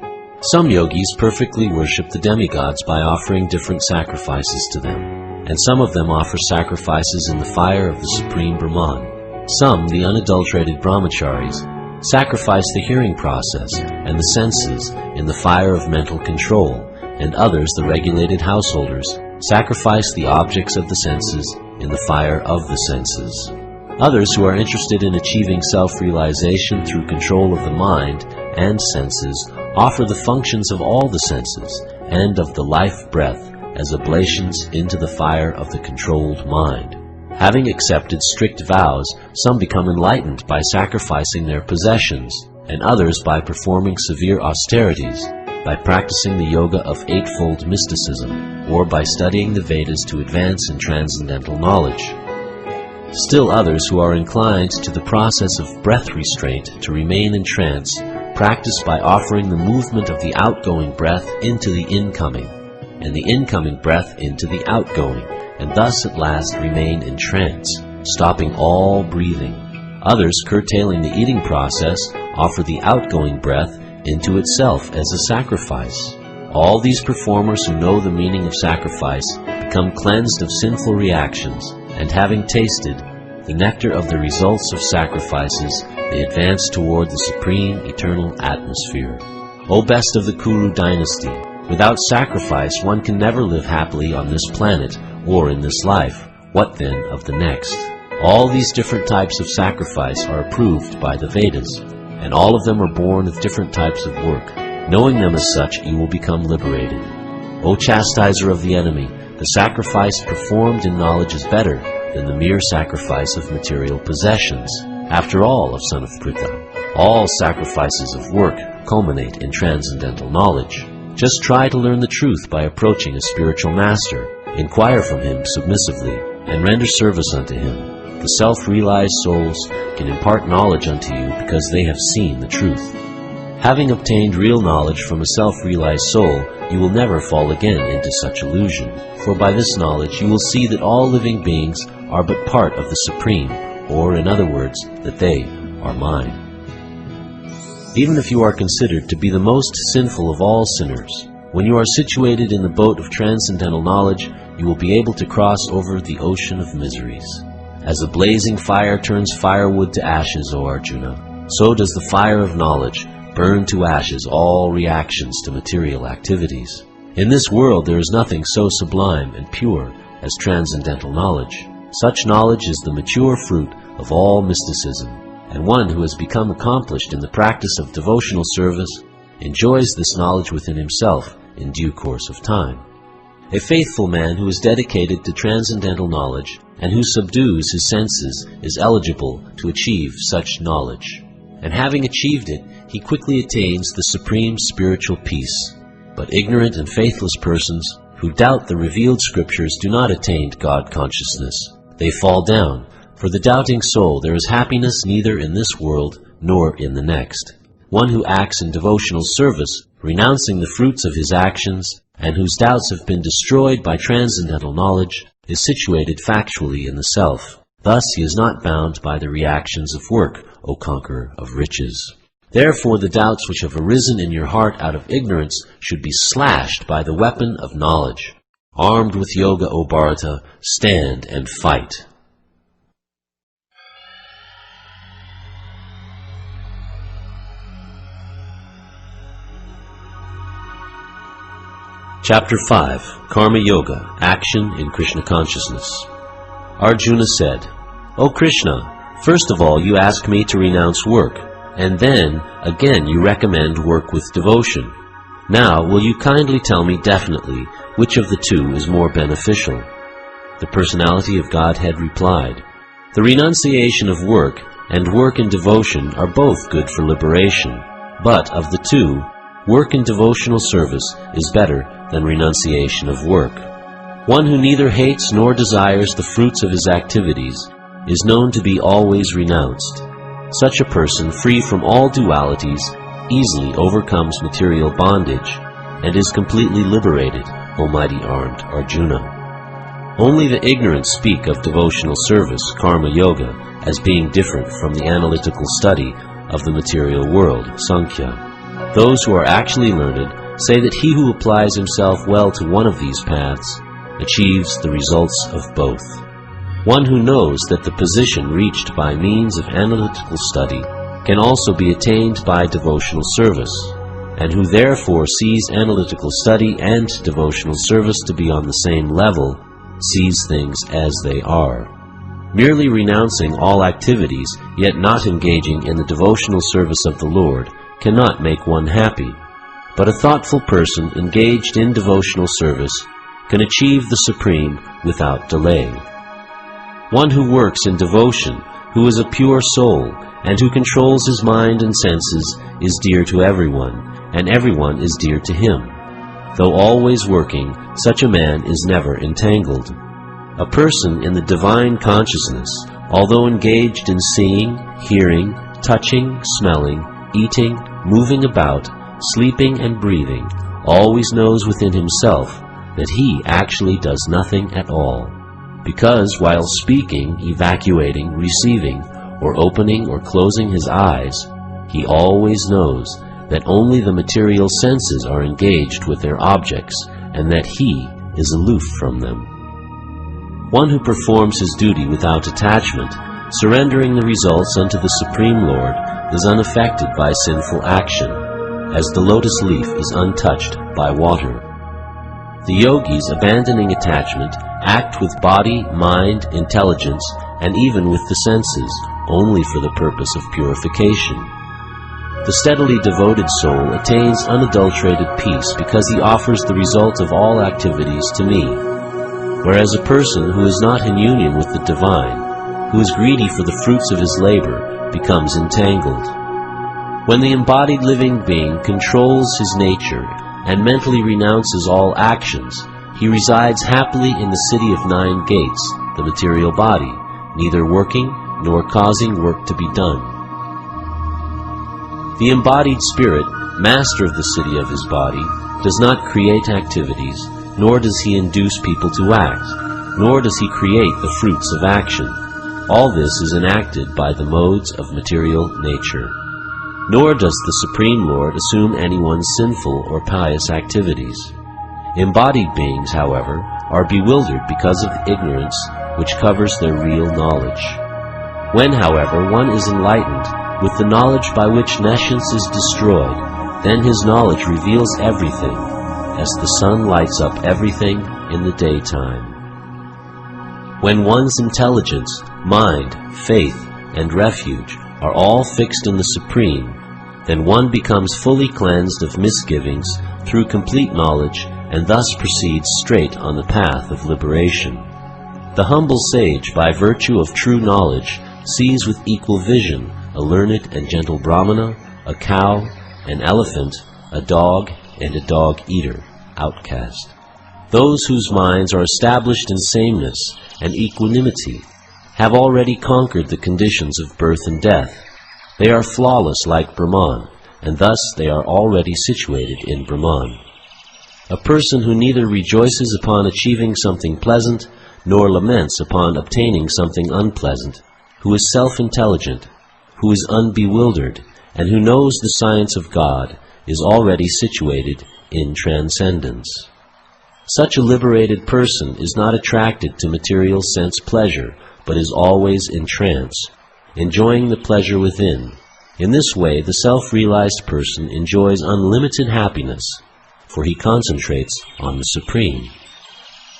Some yogis perfectly worship the demigods by offering different sacrifices to them, and some of them offer sacrifices in the fire of the Supreme Brahman. Some, the unadulterated brahmacharis, sacrifice the hearing process and the senses in the fire of mental control, and others, the regulated householders, sacrifice the objects of the senses in the fire of the senses. Others who are interested in achieving self-realization through control of the mind and senses offer the functions of all the senses and of the life breath as oblations into the fire of the controlled mind. Having accepted strict vows, some become enlightened by sacrificing their possessions, and others by performing severe austerities, by practicing the yoga of eightfold mysticism, or by studying the Vedas to advance in transcendental knowledge. Still others who are inclined to the process of breath restraint to remain in trance practice by offering the movement of the outgoing breath into the incoming, and the incoming breath into the outgoing, and thus at last remain in trance, stopping all breathing. Others, curtailing the eating process, offer the outgoing breath into itself as a sacrifice. All these performers who know the meaning of sacrifice become cleansed of sinful reactions, and having tasted the nectar of the results of sacrifices, they advance toward the supreme eternal atmosphere. O best of the Kuru dynasty, without sacrifice one can never live happily on this planet or in this life. What then of the next? All these different types of sacrifice are approved by the Vedas, and all of them are born of different types of work. Knowing them as such, you will become liberated. O chastiser of the enemy, the sacrifice performed in knowledge is better than the mere sacrifice of material possessions. After all, O son of Pritha, all sacrifices of work culminate in transcendental knowledge. Just try to learn the truth by approaching a spiritual master. Inquire from him submissively, and render service unto him. The self-realized souls can impart knowledge unto you because they have seen the truth. Having obtained real knowledge from a self-realized soul, you will never fall again into such illusion, for by this knowledge you will see that all living beings are but part of the Supreme, or in other words, that they are mine. Even if you are considered to be the most sinful of all sinners, when you are situated in the boat of transcendental knowledge, you will be able to cross over the ocean of miseries. As a blazing fire turns firewood to ashes, O Arjuna, so does the fire of knowledge burn to ashes all reactions to material activities. In this world there is nothing so sublime and pure as transcendental knowledge. Such knowledge is the mature fruit of all mysticism, and one who has become accomplished in the practice of devotional service enjoys this knowledge within himself in due course of time. A faithful man who is dedicated to transcendental knowledge and who subdues his senses is eligible to achieve such knowledge. And having achieved it, he quickly attains the supreme spiritual peace. But ignorant and faithless persons who doubt the revealed scriptures do not attain God consciousness. They fall down. For the doubting soul there is happiness neither in this world nor in the next. One who acts in devotional service, renouncing the fruits of his actions, and whose doubts have been destroyed by transcendental knowledge, is situated factually in the self. Thus he is not bound by the reactions of work, O conqueror of riches. Therefore the doubts which have arisen in your heart out of ignorance should be slashed by the weapon of knowledge. Armed with yoga, O Bharata, stand and fight. Chapter 5, Karma Yoga, Action in Krishna Consciousness. Arjuna said, O Krishna, first of all you ask me to renounce work, and then again you recommend work with devotion. Now will you kindly tell me definitely which of the two is more beneficial? The personality of Godhead replied, the renunciation of work and work in devotion are both good for liberation, but of the two, work in devotional service is better than renunciation of work. One who neither hates nor desires the fruits of his activities is known to be always renounced. Such a person, free from all dualities, easily overcomes material bondage and is completely liberated, O mighty armed Arjuna. Only the ignorant speak of devotional service, karma yoga, as being different from the analytical study of the material world, Sankhya. Those who are actually learned say that he who applies himself well to one of these paths achieves the results of both. One who knows that the position reached by means of analytical study can also be attained by devotional service, and who therefore sees analytical study and devotional service to be on the same level, sees things as they are. Merely renouncing all activities, yet not engaging in the devotional service of the Lord, cannot make one happy, but a thoughtful person engaged in devotional service can achieve the supreme without delay. One who works in devotion, who is a pure soul, and who controls his mind and senses, is dear to everyone, and everyone is dear to him. Though always working, such a man is never entangled. A person in the divine consciousness, although engaged in seeing, hearing, touching, smelling, eating, moving about, sleeping and breathing, always knows within himself that he actually does nothing at all, because while speaking, evacuating, receiving, or opening or closing his eyes, he always knows that only the material senses are engaged with their objects, and that he is aloof from them. One who performs his duty without attachment, surrendering the results unto the Supreme Lord, is unaffected by sinful action, as the lotus leaf is untouched by water. The yogis, abandoning attachment, act with body, mind, intelligence, and even with the senses, only for the purpose of purification. The steadily devoted soul attains unadulterated peace because he offers the result of all activities to me, whereas a person who is not in union with the divine, who is greedy for the fruits of his labor, becomes entangled. When the embodied living being controls his nature and mentally renounces all actions, he resides happily in the city of 9 gates, the material body, neither working nor causing work to be done. The embodied spirit, master of the city of his body, does not create activities, nor does he induce people to act, nor does he create the fruits of action. All this is enacted by the modes of material nature. Nor does the Supreme Lord assume anyone's sinful or pious activities. Embodied beings, however, are bewildered because of the ignorance which covers their real knowledge. When, however, one is enlightened with the knowledge by which nescience is destroyed, then his knowledge reveals everything, as the sun lights up everything in the daytime. When one's intelligence, mind, faith, and refuge are all fixed in the Supreme, then one becomes fully cleansed of misgivings through complete knowledge and thus proceeds straight on the path of liberation. The humble sage, by virtue of true knowledge, sees with equal vision a learned and gentle Brahmana, a cow, an elephant, a dog, and a dog-eater, outcast. Those whose minds are established in sameness and equanimity have already conquered the conditions of birth and death. They are flawless like Brahman, and thus they are already situated in Brahman. A person who neither rejoices upon achieving something pleasant, nor laments upon obtaining something unpleasant, who is self-intelligent, who is unbewildered, and who knows the science of God, is already situated in transcendence. Such a liberated person is not attracted to material sense pleasure, but is always in trance, enjoying the pleasure within. In this way, the self-realized person enjoys unlimited happiness, for he concentrates on the Supreme.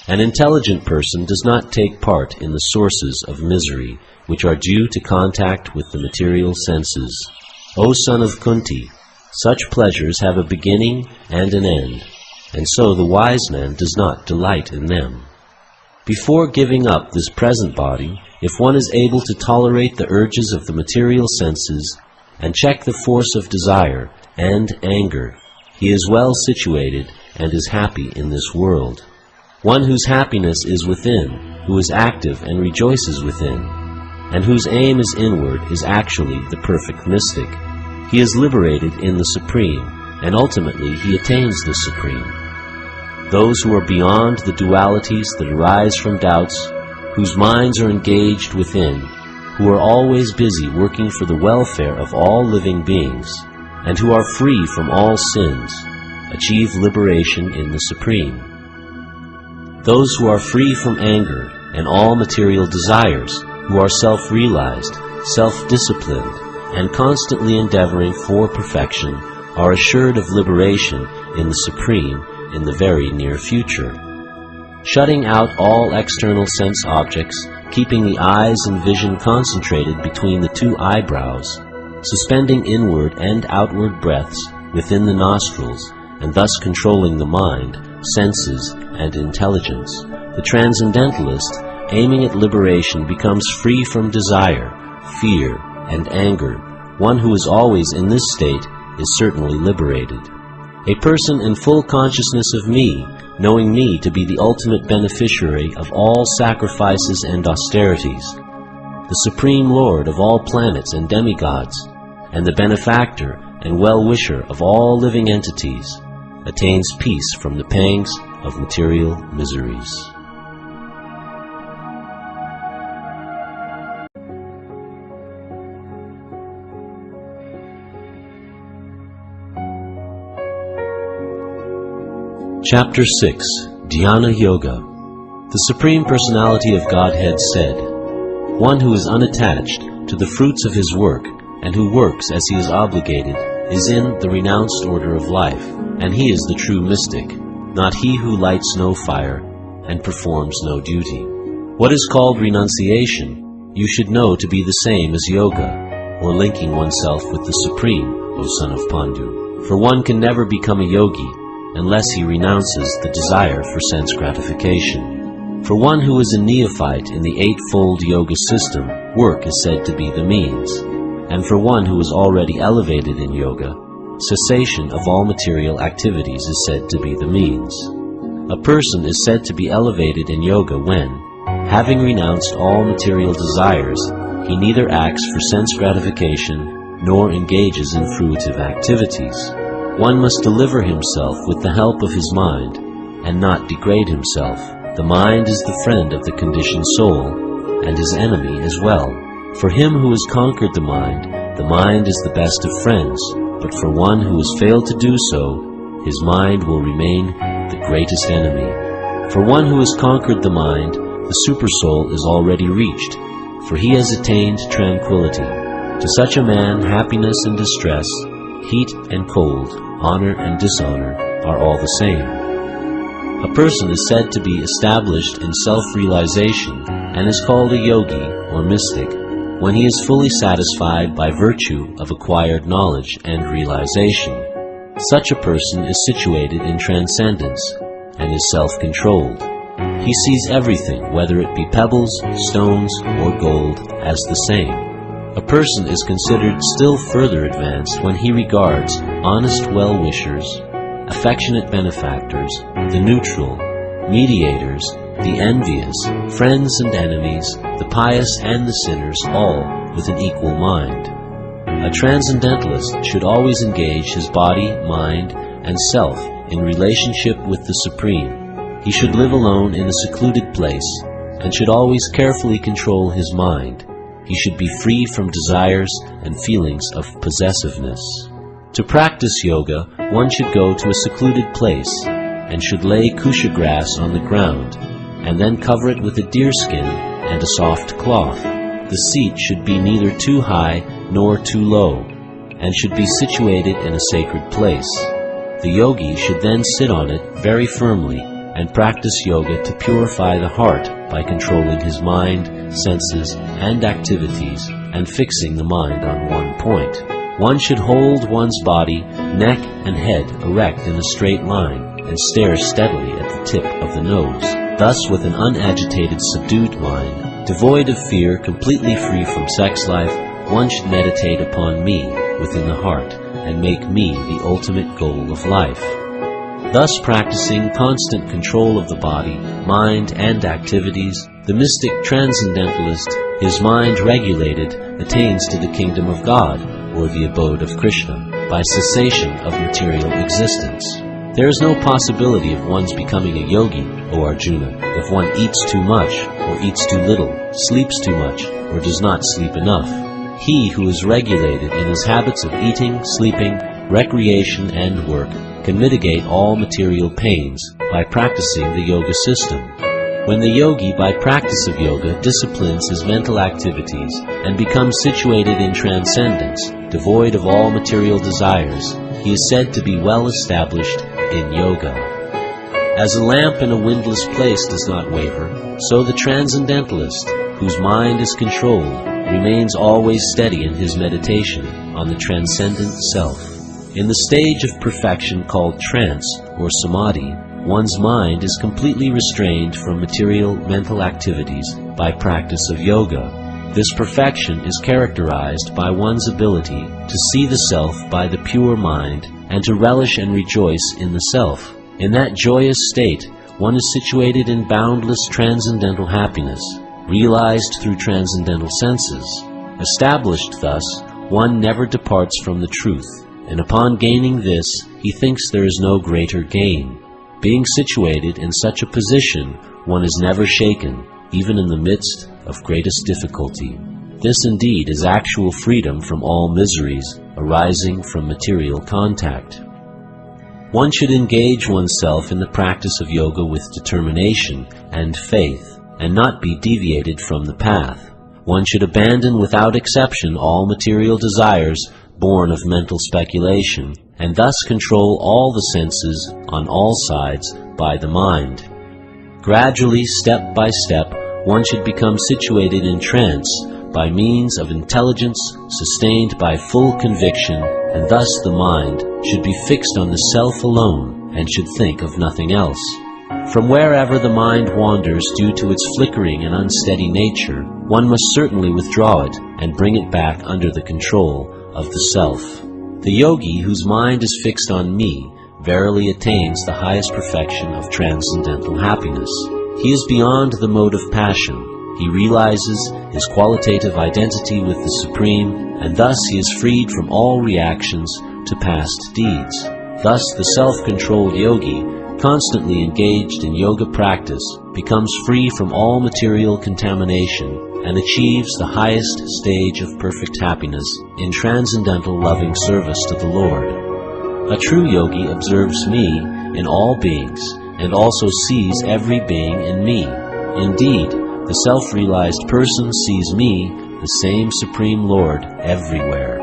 An intelligent person does not take part in the sources of misery, which are due to contact with the material senses. O son of Kunti, such pleasures have a beginning and an end, and so the wise man does not delight in them. Before giving up this present body, if one is able to tolerate the urges of the material senses and check the force of desire and anger, he is well situated and is happy in this world. One whose happiness is within, who is active and rejoices within, and whose aim is inward, is actually the perfect mystic. He is liberated in the Supreme, and ultimately he attains the Supreme. Those who are beyond the dualities that arise from doubts, whose minds are engaged within, who are always busy working for the welfare of all living beings, and who are free from all sins, achieve liberation in the Supreme. Those who are free from anger and all material desires, who are self-realized, self-disciplined, and constantly endeavoring for perfection, are assured of liberation in the Supreme in the very near future. Shutting out all external sense objects, keeping the eyes and vision concentrated between the two eyebrows, suspending inward and outward breaths within the nostrils, and thus controlling the mind, senses, and intelligence, the transcendentalist, aiming at liberation, becomes free from desire, fear, and anger. One who is always in this state is certainly liberated. A person in full consciousness of me, knowing me to be the ultimate beneficiary of all sacrifices and austerities, the Supreme Lord of all planets and demigods, and the benefactor and well-wisher of all living entities, attains peace from the pangs of material miseries. Chapter 6, Dhyana Yoga. The Supreme Personality of Godhead said, "One who is unattached to the fruits of his work and who works as he is obligated is in the renounced order of life, and he is the true mystic, not he who lights no fire and performs no duty." What is called renunciation, you should know to be the same as yoga, or linking oneself with the Supreme, O son of Pandu. For one can never become a yogi unless he renounces the desire for sense gratification. For one who is a neophyte in the eightfold yoga system, work is said to be the means, and for one who is already elevated in yoga, cessation of all material activities is said to be the means. A person is said to be elevated in yoga when, having renounced all material desires, he neither acts for sense gratification nor engages in fruitive activities. One must deliver himself with the help of his mind, and not degrade himself. The mind is the friend of the conditioned soul, and his enemy as well. For him who has conquered the mind is the best of friends, but for one who has failed to do so, his mind will remain the greatest enemy. For one who has conquered the mind, the supersoul is already reached, for he has attained tranquility. To such a man, happiness and distress, heat and cold, honor and dishonor are all the same. A person is said to be established in self-realization and is called a yogi or mystic when he is fully satisfied by virtue of acquired knowledge and realization. Such a person is situated in transcendence and is self-controlled. He sees everything, whether it be pebbles, stones, or gold, as the same. A person is considered still further advanced when he regards honest well-wishers, affectionate benefactors, the neutral, mediators, the envious, friends and enemies, the pious and the sinners, all with an equal mind. A transcendentalist should always engage his body, mind, and self in relationship with the Supreme. He should live alone in a secluded place, and should always carefully control his mind. He should be free from desires and feelings of possessiveness. To practice yoga, one should go to a secluded place and should lay kusha grass on the ground, and then cover it with a deerskin and a soft cloth. The seat should be neither too high nor too low, and should be situated in a sacred place. The yogi should then sit on it very firmly and practice yoga to purify the heart by controlling his mind, senses, and activities, and fixing the mind on one point. One should hold one's body, neck, and head erect in a straight line and stare steadily at the tip of the nose. Thus, with an unagitated, subdued mind, devoid of fear, completely free from sex life, one should meditate upon me within the heart and make me the ultimate goal of life. Thus, practicing constant control of the body, mind, and activities, the mystic transcendentalist, his mind regulated, attains to the kingdom of God, or the abode of Krishna, by cessation of material existence. There is no possibility of one's becoming a yogi, O Arjuna, if one eats too much, or eats too little, sleeps too much, or does not sleep enough. He who is regulated in his habits of eating, sleeping, recreation, and work can mitigate all material pains by practicing the yoga system. When the yogi, by practice of yoga, disciplines his mental activities and becomes situated in transcendence, devoid of all material desires, he is said to be well established in yoga. As a lamp in a windless place does not waver, so the transcendentalist, whose mind is controlled, remains always steady in his meditation on the transcendent self. In the stage of perfection called trance or samadhi, one's mind is completely restrained from material mental activities by practice of yoga. This perfection is characterized by one's ability to see the self by the pure mind and to relish and rejoice in the self. In that joyous state, one is situated in boundless transcendental happiness, realized through transcendental senses. Established thus, one never departs from the truth, and upon gaining this, he thinks there is no greater gain. Being situated in such a position, one is never shaken, even in the midst of greatest difficulty. This indeed is actual freedom from all miseries arising from material contact. One should engage oneself in the practice of yoga with determination and faith, and not be deviated from the path. One should abandon without exception all material desires born of mental speculation, and thus control all the senses on all sides by the mind. Gradually, step by step, one should become situated in trance by means of intelligence sustained by full conviction, and thus the mind should be fixed on the self alone and should think of nothing else. From wherever the mind wanders due to its flickering and unsteady nature, one must certainly withdraw it and bring it back under the control of the self. The yogi whose mind is fixed on me verily attains the highest perfection of transcendental happiness. He is beyond the mode of passion. He realizes his qualitative identity with the Supreme, and thus he is freed from all reactions to past deeds. Thus the self-controlled yogi, constantly engaged in yoga practice, becomes free from all material contamination and achieves the highest stage of perfect happiness in transcendental loving service to the Lord. A true yogi observes me in all beings and also sees every being in me. Indeed, the self-realized person sees me, the same Supreme Lord, everywhere.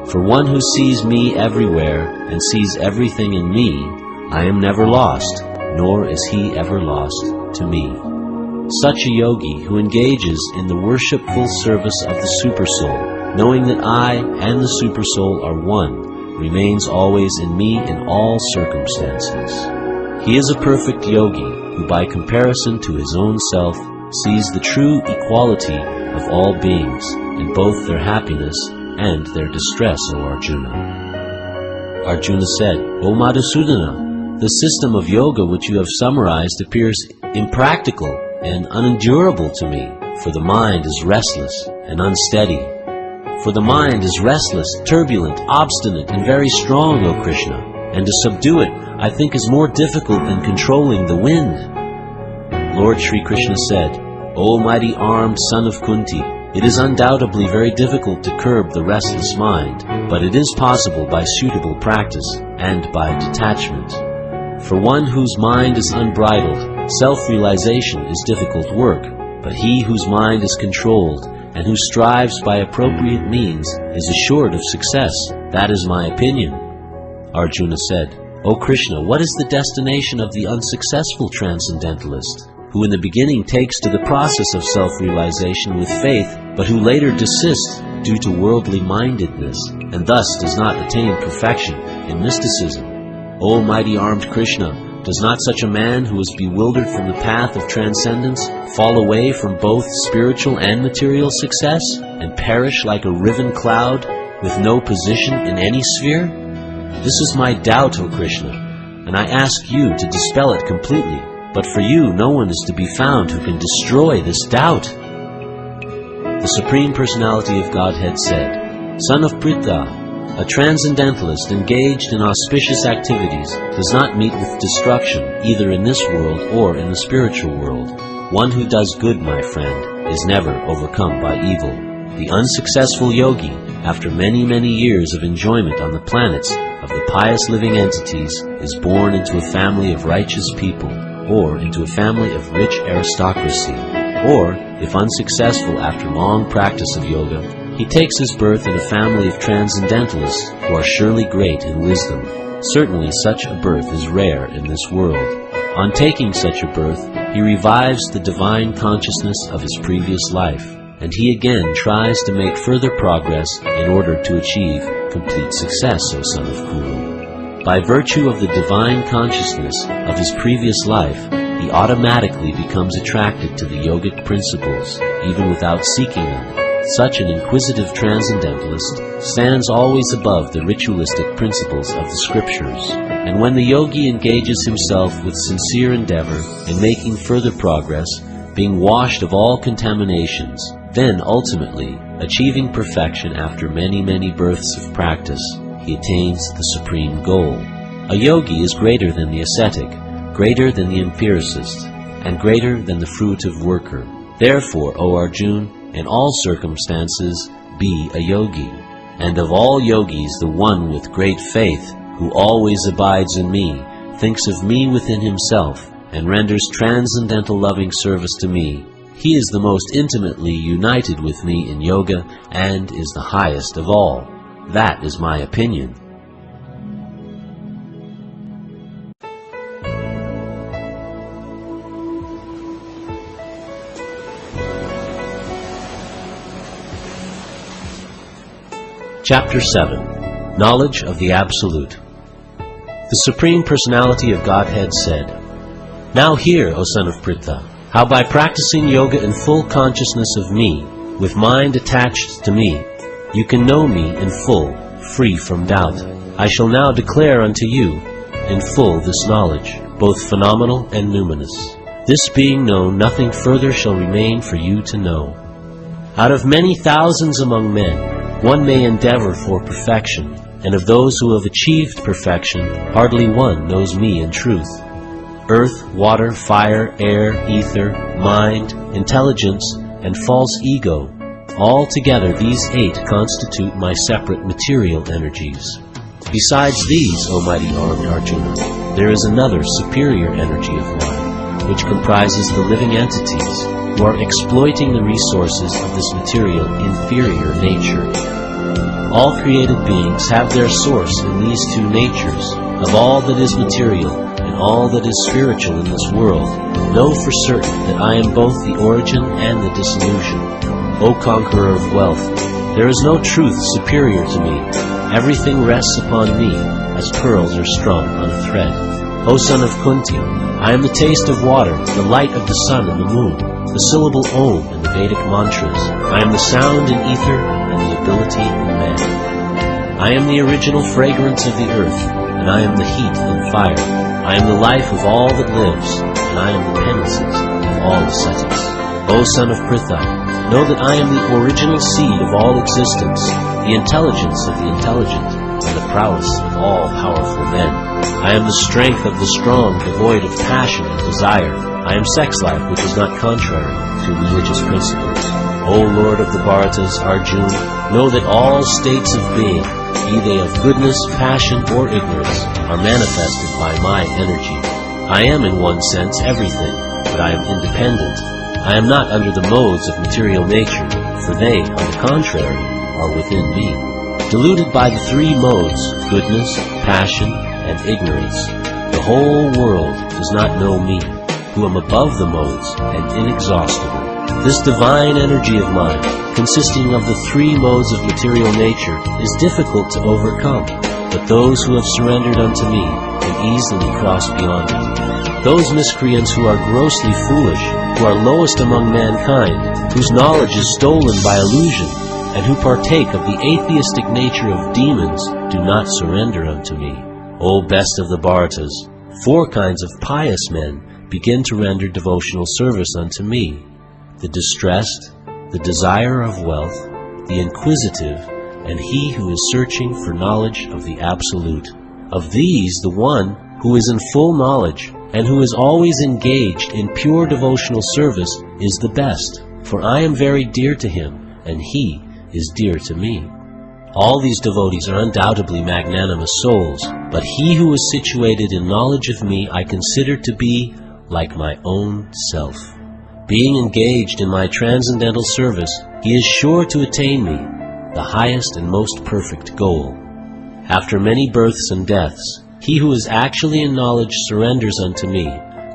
For one who sees me everywhere and sees everything in me, I am never lost, nor is he ever lost to me. Such a yogi who engages in the worshipful service of the Supersoul, knowing that I and the Supersoul are one, remains always in me in all circumstances. He is a perfect yogi who, by comparison to his own self, sees the true equality of all beings in both their happiness and their distress, O Arjuna. Arjuna said, O Madhusudana, the system of yoga which you have summarized appears impractical and unendurable to me, for the mind is restless and unsteady. For the mind is restless, turbulent, obstinate, and very strong, O Krishna, and to subdue it, I think, is more difficult than controlling the wind. Lord Shri Krishna said, O mighty armed son of Kunti, it is undoubtedly very difficult to curb the restless mind, but it is possible by suitable practice and by detachment. For one whose mind is unbridled, self-realization is difficult work, but he whose mind is controlled and who strives by appropriate means is assured of success. That is my opinion. Arjuna said, O Krishna, what is the destination of the unsuccessful transcendentalist, who in the beginning takes to the process of self-realization with faith, but who later desists due to worldly mindedness, and thus does not attain perfection in mysticism? O mighty armed Krishna, does not such a man who is bewildered from the path of transcendence fall away from both spiritual and material success, and perish like a riven cloud with no position in any sphere? This is my doubt, O Krishna, and I ask you to dispel it completely. But for you, no one is to be found who can destroy this doubt. The Supreme Personality of Godhead said, Son of Pritha, a transcendentalist engaged in auspicious activities does not meet with destruction either in this world or in the spiritual world. One who does good, my friend, is never overcome by evil. The unsuccessful yogi, after many, many years of enjoyment on the planets of the pious living entities, is born into a family of righteous people, or into a family of rich aristocracy, or, if unsuccessful after long practice of yoga, he takes his birth in a family of transcendentalists who are surely great in wisdom. Certainly such a birth is rare in this world. On taking such a birth, he revives the divine consciousness of his previous life, and he again tries to make further progress in order to achieve complete success, O son of Kuru. By virtue of the divine consciousness of his previous life, he automatically becomes attracted to the yogic principles, even without seeking them. Such an inquisitive transcendentalist stands always above the ritualistic principles of the scriptures, and when the yogi engages himself with sincere endeavor in making further progress, being washed of all contaminations, then ultimately, achieving perfection after many, many births of practice, he attains the supreme goal. A yogi is greater than the ascetic, greater than the empiricist, and greater than the fruitive worker. Therefore, O Arjuna, in all circumstances, be a yogi. And of all yogis, the one with great faith, who always abides in me, thinks of me within himself, and renders transcendental loving service to me, he is the most intimately united with me in yoga, and is the highest of all. That is my opinion. Chapter 7. Knowledge of the Absolute. The Supreme Personality of Godhead said, Now hear, O son of Pritha, how by practicing yoga in full consciousness of me, with mind attached to me, you can know me in full, free from doubt. I shall now declare unto you in full this knowledge, both phenomenal and numinous. This being known, nothing further shall remain for you to know. Out of many thousands among men, one may endeavor for perfection, and of those who have achieved perfection, hardly one knows me in truth. Earth, water, fire, air, ether, mind, intelligence, and false ego, all together these 8 constitute my separate material energies. Besides these, O mighty armed Arjuna, there is another superior energy of mine, which comprises the living entities who are exploiting the resources of this material inferior nature. All created beings have their source in these 2 natures. Of all that is material and all that is spiritual in this world, know for certain that I am both the origin and the dissolution. O conqueror of wealth, there is no truth superior to me. Everything rests upon me, as pearls are strung on a thread. O son of Kunti, I am the taste of water, the light of the sun and the moon, the syllable Om in the Vedic mantras. I am the sound in ether and the ability in man. I am the original fragrance of the earth, and I am the heat and fire. I am the life of all that lives, and I am the penances of all ascetics. O son of Pritha, know that I am the original seed of all existence, the intelligence of the intelligent, and the prowess of all powerful men. I am the strength of the strong, devoid of passion and desire. I am sex life which is not contrary to religious principles. O Lord of the Bharatas, Arjuna, know that all states of being, be they of goodness, passion, or ignorance, are manifested by my energy. I am in one sense everything, but I am independent. I am not under the modes of material nature, for they, on the contrary, are within me. Deluded by the three modes, goodness, passion, and ignorance, the whole world does not know me, who am above the modes and inexhaustible. This divine energy of mine, consisting of the three modes of material nature, is difficult to overcome, but those who have surrendered unto me can easily cross beyond it. Those miscreants who are grossly foolish, who are lowest among mankind, whose knowledge is stolen by illusion, and who partake of the atheistic nature of demons, do not surrender unto me. O best of the Bharatas, 4 kinds of pious men begin to render devotional service unto me: the distressed, the desire of wealth, the inquisitive, and he who is searching for knowledge of the Absolute. Of these, the one who is in full knowledge and who is always engaged in pure devotional service is the best, for I am very dear to him, and he is dear to me. All these devotees are undoubtedly magnanimous souls, but he who is situated in knowledge of me I consider to be like my own self. Being engaged in my transcendental service, he is sure to attain me, the highest and most perfect goal. After many births and deaths, he who is actually in knowledge surrenders unto me,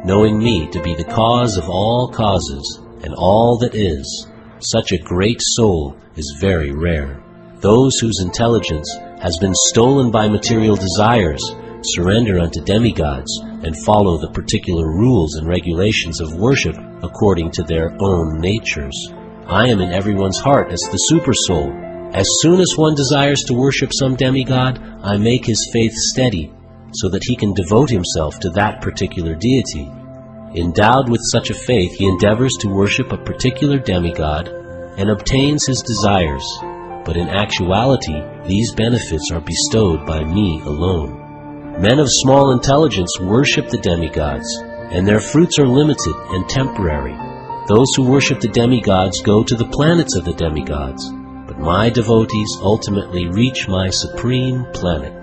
knowing me to be the cause of all causes and all that is. Such a great soul is very rare. Those whose intelligence has been stolen by material desires surrender unto demigods and follow the particular rules and regulations of worship according to their own natures. I am in everyone's heart as the super-soul. As soon as one desires to worship some demigod, I make his faith steady, so that he can devote himself to that particular deity. Endowed with such a faith, he endeavors to worship a particular demigod and obtains his desires, but in actuality, these benefits are bestowed by me alone. Men of small intelligence worship the demigods, and their fruits are limited and temporary. Those who worship the demigods go to the planets of the demigods, but my devotees ultimately reach my supreme planet.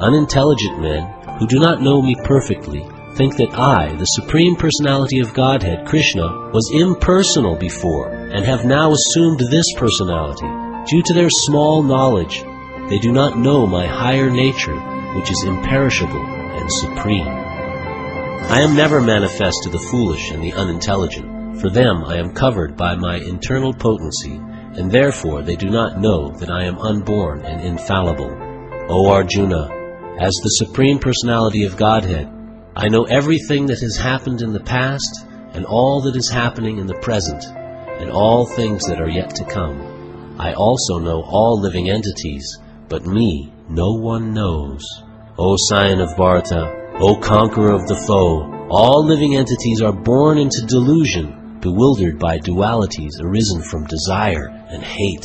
Unintelligent men, who do not know me perfectly, think that I, the Supreme Personality of Godhead, Krishna, was impersonal before, and have now assumed this personality. Due to their small knowledge, they do not know my higher nature, which is imperishable and supreme. I am never manifest to the foolish and the unintelligent. For them I am covered by my internal potency, and therefore they do not know that I am unborn and infallible. O Arjuna, as the Supreme Personality of Godhead, I know everything that has happened in the past, and all that is happening in the present, and all things that are yet to come. I also know all living entities, but me no one knows. O scion of Bharata, O conqueror of the foe, all living entities are born into delusion, bewildered by dualities arisen from desire and hate.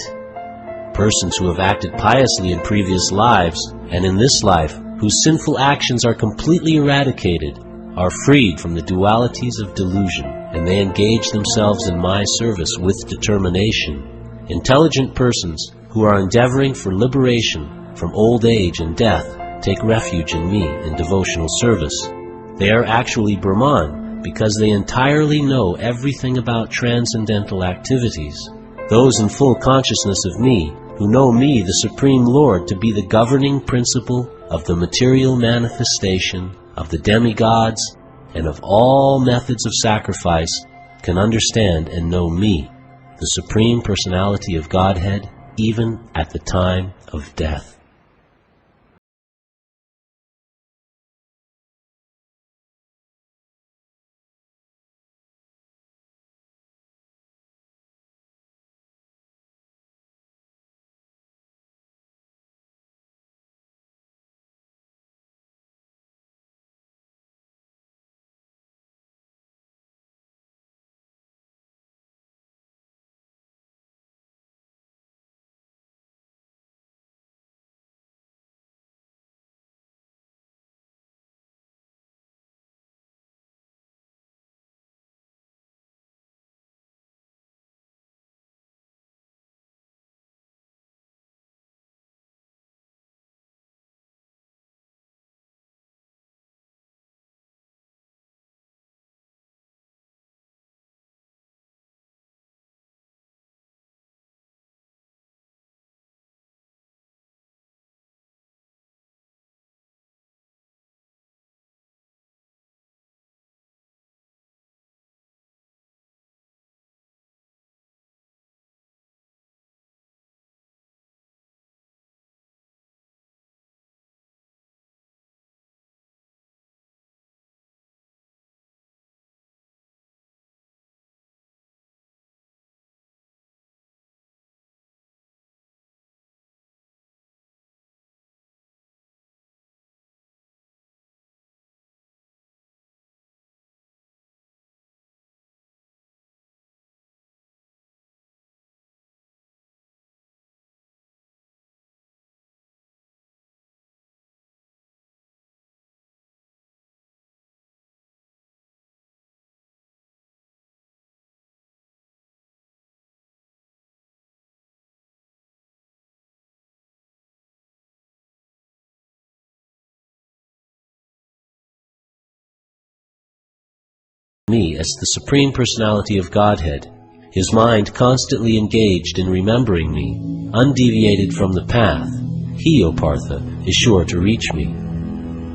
Persons who have acted piously in previous lives, and in this life, whose sinful actions are completely eradicated, are freed from the dualities of delusion, and they engage themselves in my service with determination. Intelligent persons who are endeavoring for liberation from old age and death take refuge in me in devotional service. They are actually Brahman because they entirely know everything about transcendental activities. Those in full consciousness of me, who know me, the Supreme Lord, to be the governing principle of the material manifestation, of the demigods, and of all methods of sacrifice, can understand and know me, the Supreme Personality of Godhead, even at the time of death. me as the Supreme Personality of Godhead, his mind constantly engaged in remembering me, undeviated from the path, he, O Partha, is sure to reach me.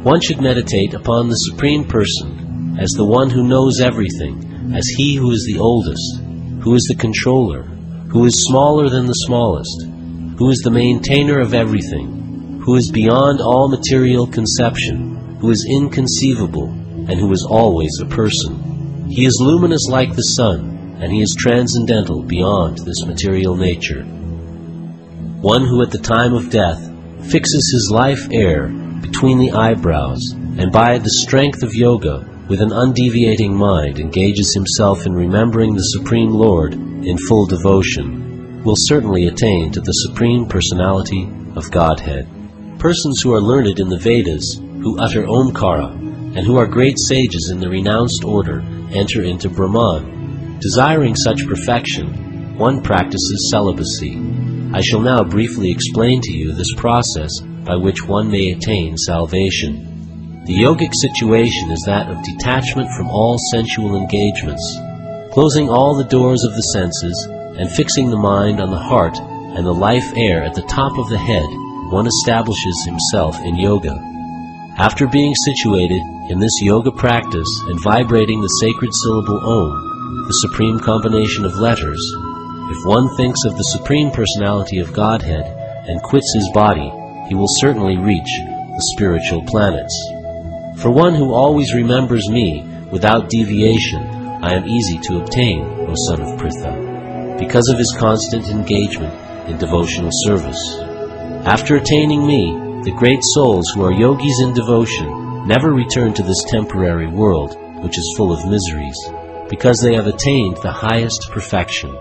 One should meditate upon the Supreme Person as the one who knows everything, as he who is the oldest, who is the controller, who is smaller than the smallest, who is the maintainer of everything, who is beyond all material conception, who is inconceivable, and who is always a person. He is luminous like the sun, and he is transcendental beyond this material nature. One who at the time of death fixes his life air between the eyebrows, and by the strength of yoga, with an undeviating mind, engages himself in remembering the Supreme Lord in full devotion, will certainly attain to the Supreme Personality of Godhead. Persons who are learned in the Vedas, who utter Omkara, and who are great sages in the renounced order, enter into Brahman. Desiring such perfection, one practices celibacy. I shall now briefly explain to you this process by which one may attain salvation. The yogic situation is that of detachment from all sensual engagements, closing all the doors of the senses and fixing the mind on the heart and the life air at the top of the head. One establishes himself in yoga. After being situated in this yoga practice and vibrating the sacred syllable Om, the supreme combination of letters, if one thinks of the Supreme Personality of Godhead and quits his body, he will certainly reach the spiritual planets. For one who always remembers me without deviation, I am easy to obtain, O son of Pritha, because of his constant engagement in devotional service. After attaining me, the great souls who are yogis in devotion never return to this temporary world, which is full of miseries, because they have attained the highest perfection.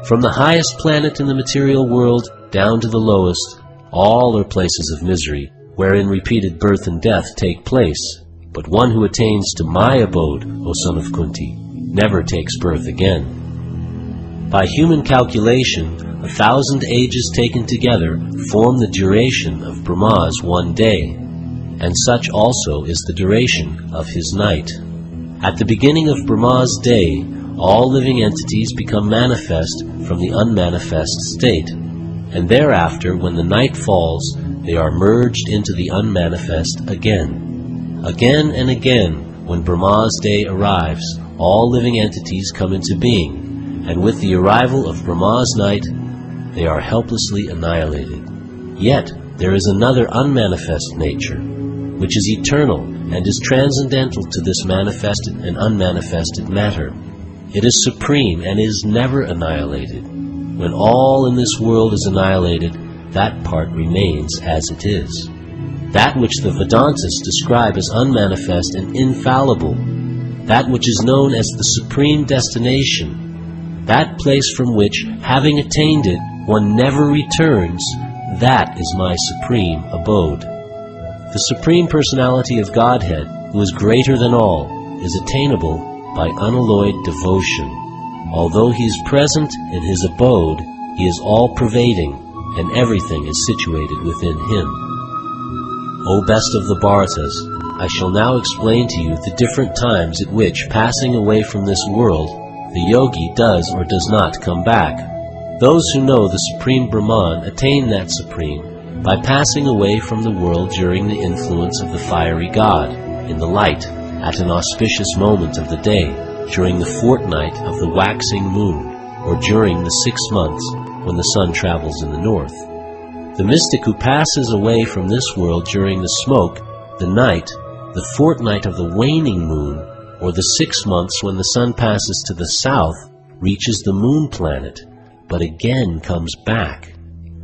From the highest planet in the material world down to the lowest, all are places of misery, wherein repeated birth and death take place. But one who attains to my abode, O son of Kunti, never takes birth again. By human calculation, 1,000 ages taken together form the duration of Brahma's one day, and such also is the duration of his night. At the beginning of Brahma's day, all living entities become manifest from the unmanifest state, and thereafter, when the night falls, they are merged into the unmanifest again. Again and again, when Brahma's day arrives, all living entities come into being, and with the arrival of Brahma's night, they are helplessly annihilated. Yet, there is another unmanifest nature, which is eternal and is transcendental to this manifested and unmanifested matter. It is supreme and is never annihilated. When all in this world is annihilated, that part remains as it is. That which the Vedantas describe as unmanifest and infallible, that which is known as the supreme destination, that place from which, having attained it, one never returns, that is my supreme abode. The Supreme Personality of Godhead, who is greater than all, is attainable by unalloyed devotion. Although he is present in his abode, he is all-pervading, and everything is situated within him. O best of the Bharatas, I shall now explain to you the different times at which, passing away from this world, the yogi does or does not come back. Those who know the Supreme Brahman attain that Supreme by passing away from the world during the influence of the fiery god, in the light, at an auspicious moment of the day, during the fortnight of the waxing moon, or during the 6 months when the sun travels in the north. The mystic who passes away from this world during the smoke, the night, the fortnight of the waning moon, or the 6 months when the sun passes to the south, reaches the moon planet, but again comes back.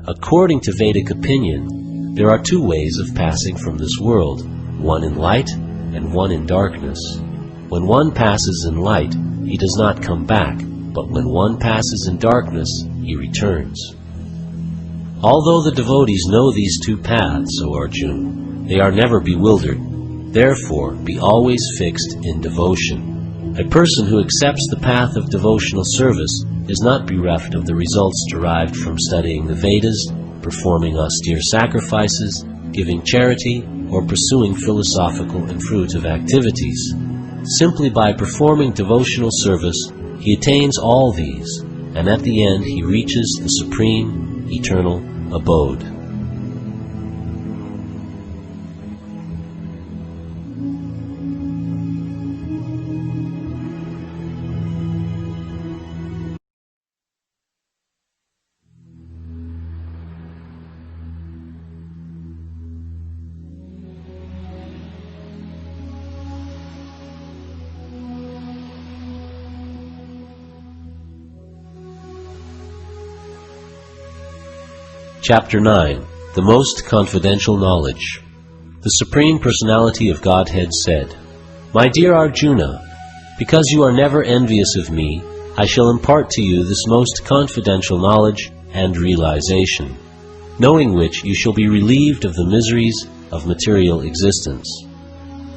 According to Vedic opinion, there are 2 ways of passing from this world, one in light and one in darkness. When one passes in light, he does not come back, but when one passes in darkness, he returns. Although the devotees know these 2 paths, O Arjuna, they are never bewildered. Therefore, be always fixed in devotion. A person who accepts the path of devotional service is not bereft of the results derived from studying the Vedas, performing austere sacrifices, giving charity, or pursuing philosophical and fruitive activities. Simply by performing devotional service, he attains all these, and at the end he reaches the supreme, eternal abode. Chapter 9. The Most Confidential Knowledge. The Supreme Personality of Godhead said, "My dear Arjuna, because you are never envious of me, I shall impart to you this most confidential knowledge and realization, knowing which you shall be relieved of the miseries of material existence.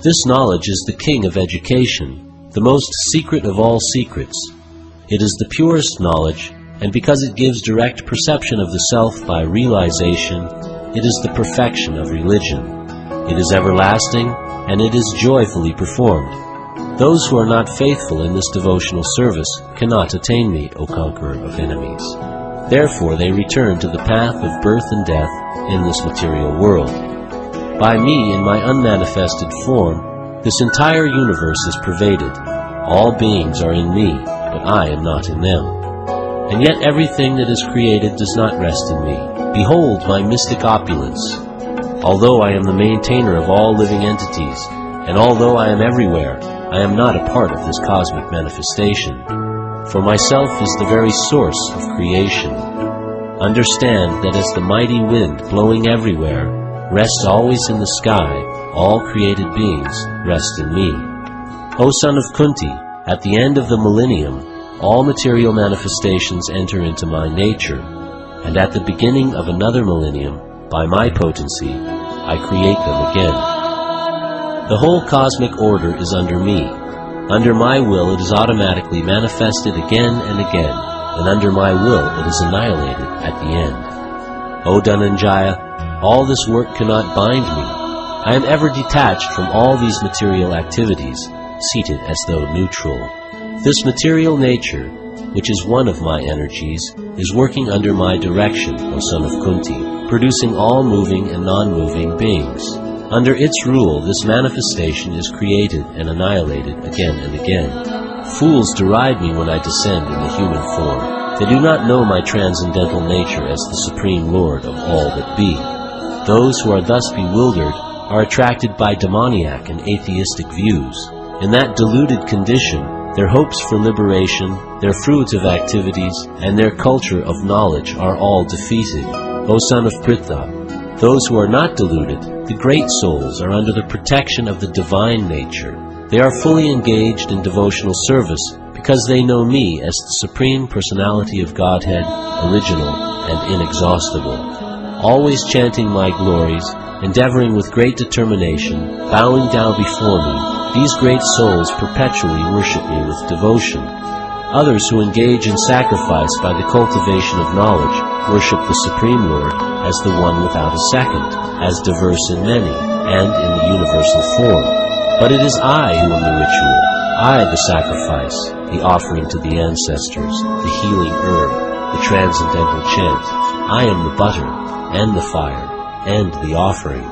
This knowledge is the king of education, the most secret of all secrets. It is the purest knowledge, and because it gives direct perception of the self by realization, it is the perfection of religion. It is everlasting, and it is joyfully performed. Those who are not faithful in this devotional service cannot attain me, O conqueror of enemies. Therefore they return to the path of birth and death in this material world. By me, in my unmanifested form, this entire universe is pervaded. All beings are in me, but I am not in them. And yet everything that is created does not rest in me. Behold my mystic opulence. Although I am the maintainer of all living entities, and although I am everywhere, I am not a part of this cosmic manifestation. For myself is the very source of creation. Understand that as the mighty wind blowing everywhere rests always in the sky, all created beings rest in me. O son of Kunti, at the end of the millennium, all material manifestations enter into my nature, and at the beginning of another millennium, by my potency, I create them again. The whole cosmic order is under me. Under my will it is automatically manifested again and again, and under my will it is annihilated at the end. O Dhananjaya, all this work cannot bind me. I am ever detached from all these material activities, seated as though neutral. This material nature, which is one of my energies, is working under my direction, O son of Kunti, producing all moving and non-moving beings. Under its rule, this manifestation is created and annihilated again and again. Fools deride me when I descend in the human form. They do not know my transcendental nature as the Supreme Lord of all that be. Those who are thus bewildered are attracted by demoniac and atheistic views. In that deluded condition, their hopes for liberation, their fruitive activities, and their culture of knowledge are all defeated. O son of Pritha, those who are not deluded, the great souls, are under the protection of the divine nature. They are fully engaged in devotional service because they know me as the Supreme Personality of Godhead, original and inexhaustible. Always chanting my glories, endeavoring with great determination, bowing down before me, these great souls perpetually worship me with devotion. Others who engage in sacrifice by the cultivation of knowledge worship the Supreme Lord as the one without a second, as diverse in many, and in the universal form. But it is I who am the ritual, I the sacrifice, the offering to the ancestors, the healing herb, the transcendental chant. I am the butter, and the fire, and the offering.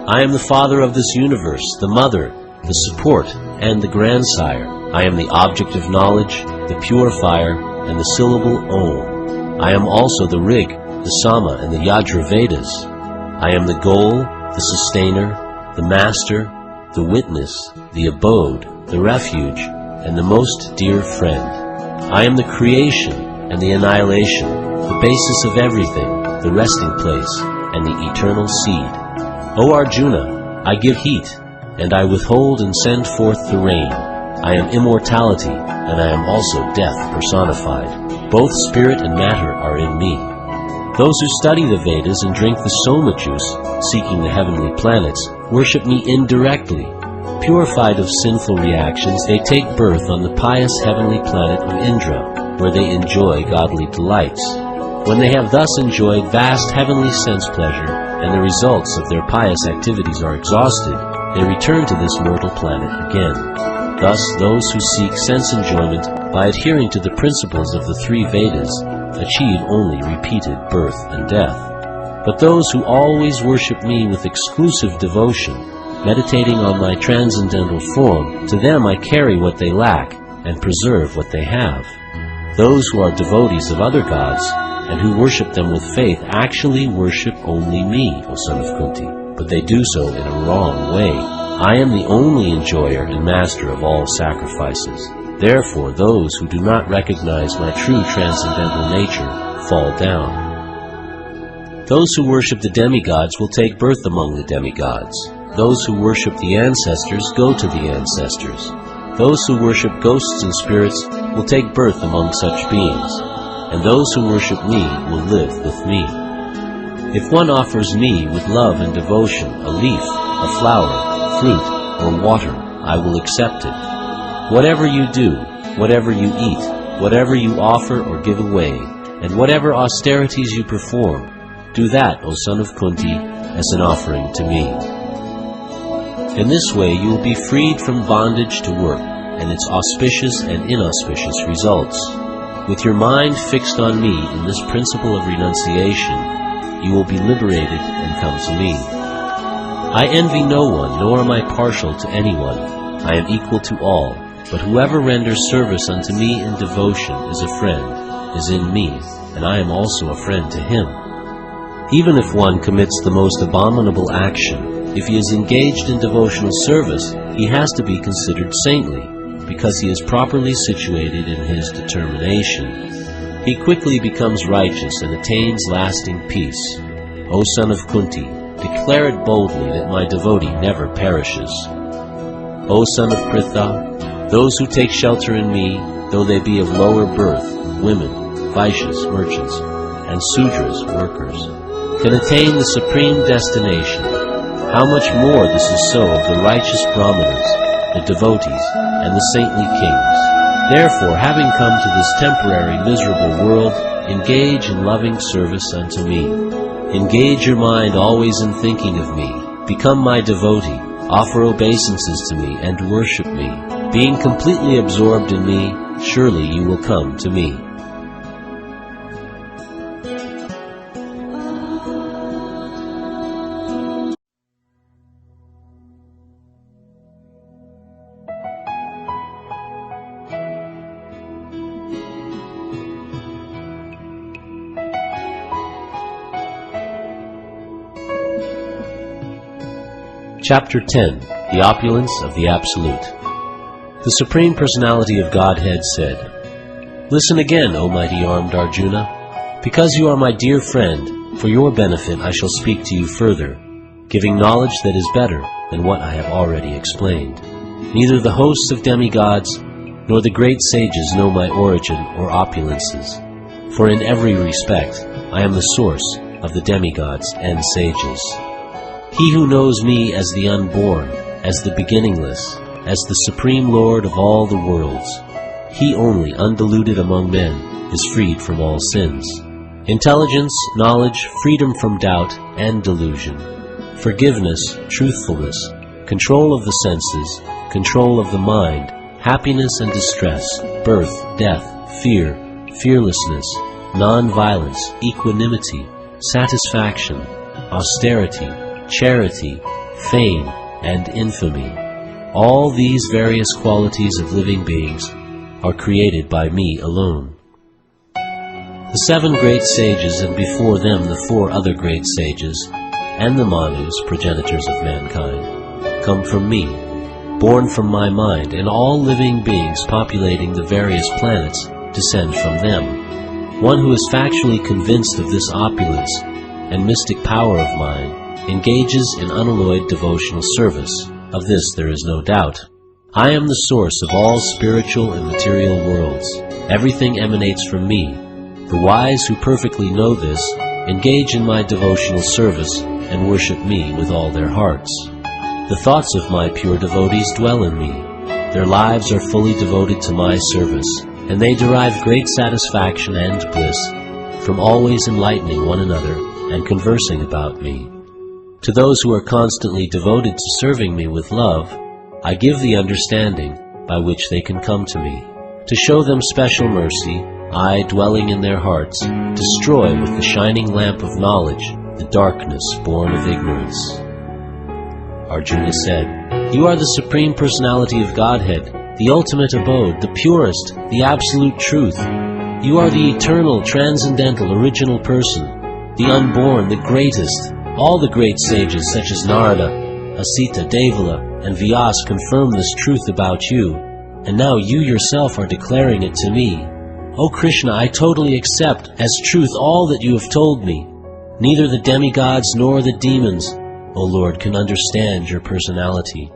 I am the father of this universe, the mother, the support, and the grandsire. I am the object of knowledge, the purifier, and the syllable Om. I am also the Rig, the Sama, and the Yajur Vedas. I am the goal, the sustainer, the master, the witness, the abode, the refuge, and the most dear friend. I am the creation and the annihilation, the basis of everything, the resting place, and the eternal seed. O Arjuna, I give heat, and I withhold and send forth the rain. I am immortality, and I am also death personified. Both spirit and matter are in me. Those who study the Vedas and drink the soma juice, seeking the heavenly planets, worship me indirectly. Purified of sinful reactions, they take birth on the pious heavenly planet of Indra, where they enjoy godly delights. When they have thus enjoyed vast heavenly sense pleasure, and the results of their pious activities are exhausted, they return to this mortal planet again. Thus, those who seek sense enjoyment by adhering to the principles of the three Vedas achieve only repeated birth and death. But those who always worship me with exclusive devotion, meditating on my transcendental form, to them I carry what they lack and preserve what they have. Those who are devotees of other gods and who worship them with faith actually worship only me, O son of Kunti, but they do so in a wrong way. I am the only enjoyer and master of all sacrifices. Therefore, those who do not recognize my true transcendental nature fall down. Those who worship the demigods will take birth among the demigods. Those who worship the ancestors go to the ancestors. Those who worship ghosts and spirits will take birth among such beings, and those who worship me will live with me. If one offers me with love and devotion a leaf, a flower, fruit, or water, I will accept it. Whatever you do, whatever you eat, whatever you offer or give away, and whatever austerities you perform, do that, O son of Kunti, as an offering to me. In this way you will be freed from bondage to work and its auspicious and inauspicious results. With your mind fixed on me in this principle of renunciation, you will be liberated and come to me. I envy no one, nor am I partial to anyone. I am equal to all, but whoever renders service unto me in devotion is a friend, is in me, and I am also a friend to him. Even if one commits the most abominable action, if he is engaged in devotional service, he has to be considered saintly, because he is properly situated in his determination. He quickly becomes righteous and attains lasting peace. O son of Kunti, declare it boldly that my devotee never perishes. O son of Pritha, those who take shelter in me, though they be of lower birth, women, Vaishyas, merchants, and Sudras, workers, can attain the supreme destination. How much more this is so of the righteous Brahmanas, the devotees, and the saintly kings. Therefore, having come to this temporary miserable world, engage in loving service unto me. Engage your mind always in thinking of me. Become my devotee, offer obeisances to me, and worship me. Being completely absorbed in me, surely you will come to me. Chapter 10. The Opulence of the Absolute. The Supreme Personality of Godhead said, Listen again, O mighty armed Arjuna. Because you are my dear friend, for your benefit I shall speak to you further, giving knowledge that is better than what I have already explained. Neither the hosts of demigods nor the great sages know my origin or opulences, for in every respect I am the source of the demigods and sages. He who knows me as the unborn, as the beginningless, as the supreme Lord of all the worlds, he only, undiluted among men, is freed from all sins. Intelligence, knowledge, freedom from doubt and delusion, forgiveness, truthfulness, control of the senses, control of the mind, happiness and distress, birth, death, fear, fearlessness, non-violence, equanimity, satisfaction, austerity, charity, fame, and infamy. All these various qualities of living beings are created by me alone. The 7 great sages, and before them the 4 other great sages, and the Manus, progenitors of mankind, come from me, born from my mind, and all living beings populating the various planets descend from them. One who is factually convinced of this opulence and mystic power of mine engages in unalloyed devotional service. Of this there is no doubt. I am the source of all spiritual and material worlds. Everything emanates from me. The wise who perfectly know this engage in my devotional service and worship me with all their hearts. The thoughts of my pure devotees dwell in me. Their lives are fully devoted to my service, and they derive great satisfaction and bliss from always enlightening one another and conversing about me. To those who are constantly devoted to serving me with love, I give the understanding by which they can come to me. To show them special mercy, I, dwelling in their hearts, destroy with the shining lamp of knowledge the darkness born of ignorance. Arjuna said, "You are the Supreme Personality of Godhead, the ultimate abode, the purest, the absolute truth. You are the eternal, transcendental, original person, the unborn, the greatest. All the great sages such as Narada, Asita, Devala, and Vyas confirm this truth about you, and now you yourself are declaring it to me. O Krishna, I totally accept as truth all that you have told me. Neither the demigods nor the demons, O Lord, can understand your personality.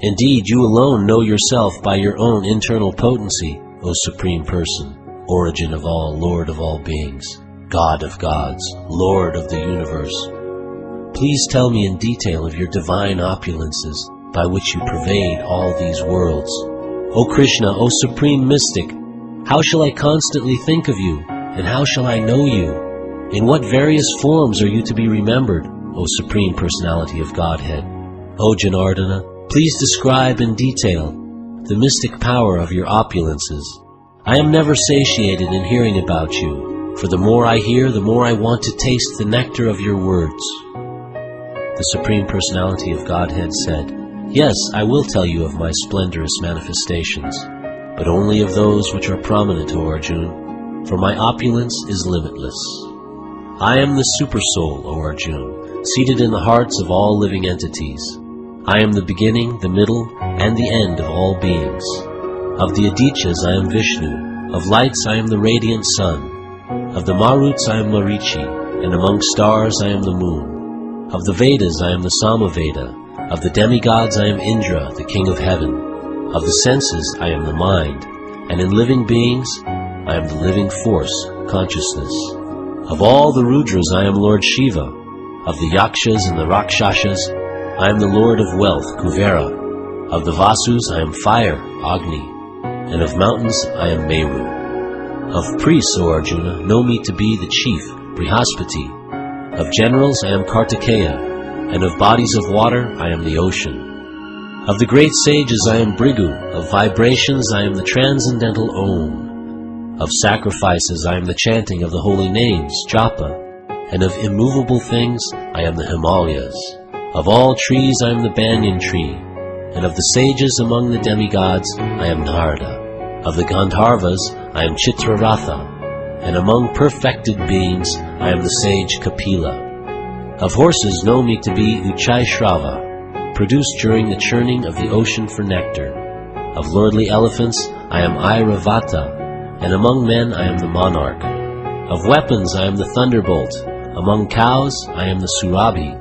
Indeed, you alone know yourself by your own internal potency, O Supreme Person, origin of all, Lord of all beings, God of gods, Lord of the universe. Please tell me in detail of your divine opulences by which you pervade all these worlds. O Krishna, O Supreme Mystic, how shall I constantly think of you, and how shall I know you? In what various forms are you to be remembered, O Supreme Personality of Godhead? O Janardana, please describe in detail the mystic power of your opulences. I am never satiated in hearing about you, for the more I hear, the more I want to taste the nectar of your words." The Supreme Personality of Godhead said, "Yes, I will tell you of my splendorous manifestations, but only of those which are prominent, O Arjuna, for my opulence is limitless. I am the Supersoul, O Arjuna, seated in the hearts of all living entities. I am the beginning, the middle, and the end of all beings. Of the Adityas I am Vishnu, of lights I am the radiant sun, of the Maruts I am Marichi, and among stars I am the moon. Of the Vedas I am the Samaveda, of the demigods I am Indra, the king of heaven. Of the senses I am the mind, and in living beings I am the living force, consciousness. Of all the Rudras I am Lord Shiva, of the Yakshas and the Rakshasas I am the Lord of wealth, Kuvera. Of the Vasus I am fire, Agni, and of mountains I am Meru. Of priests, O Arjuna, know me to be the chief, Brihaspati. Of generals I am Kartikeya, and of bodies of water I am the ocean. Of the great sages I am Brigu, of vibrations I am the transcendental Om. Of sacrifices I am the chanting of the holy names, Japa, and of immovable things I am the Himalayas. Of all trees I am the banyan tree, and of the sages among the demigods I am Narada. Of the Gandharvas I am Chitraratha, and among perfected beings I am the sage Kapila. Of horses know me to be Uchaishrava, produced during the churning of the ocean for nectar. Of lordly elephants I am Airavata, and among men I am the monarch. Of weapons I am the thunderbolt, among cows I am the Surabhi.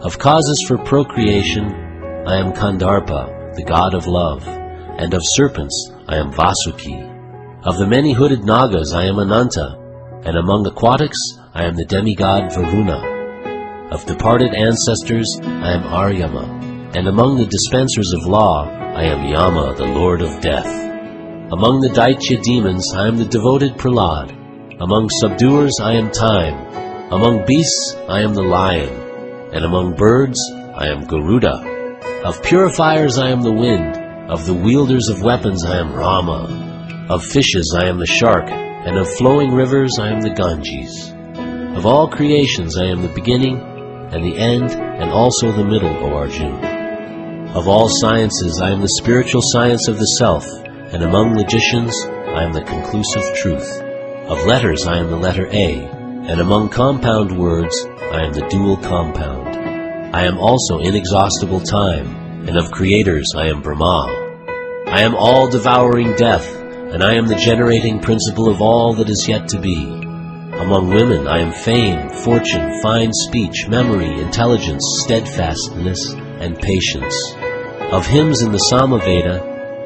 Of causes for procreation I am Kandarpa, the god of love, and of serpents I am Vasuki. Of the many-hooded Nagas I am Ananta, and among aquatics I am the demigod Varuna. Of departed ancestors I am Aryama, and among the dispensers of law I am Yama, the lord of death. Among the Daitya demons I am the devoted Prahlad. Among subduers I am Time. Among beasts I am the lion, and among birds I am Garuda. Of purifiers I am the wind. Of the wielders of weapons I am Rama. Of fishes I am the shark, and of flowing rivers I am the Ganges. Of all creations I am the beginning and the end, and also the middle, O Arjuna. Of all sciences I am the spiritual science of the self, and among logicians I am the conclusive truth. Of letters I am the letter A, and among compound words I am the dual compound. I am also inexhaustible time, and of creators I am Brahma. I am all-devouring death, and I am the generating principle of all that is yet to be. Among women I am fame, fortune, fine speech, memory, intelligence, steadfastness, and patience. Of hymns in the Samaveda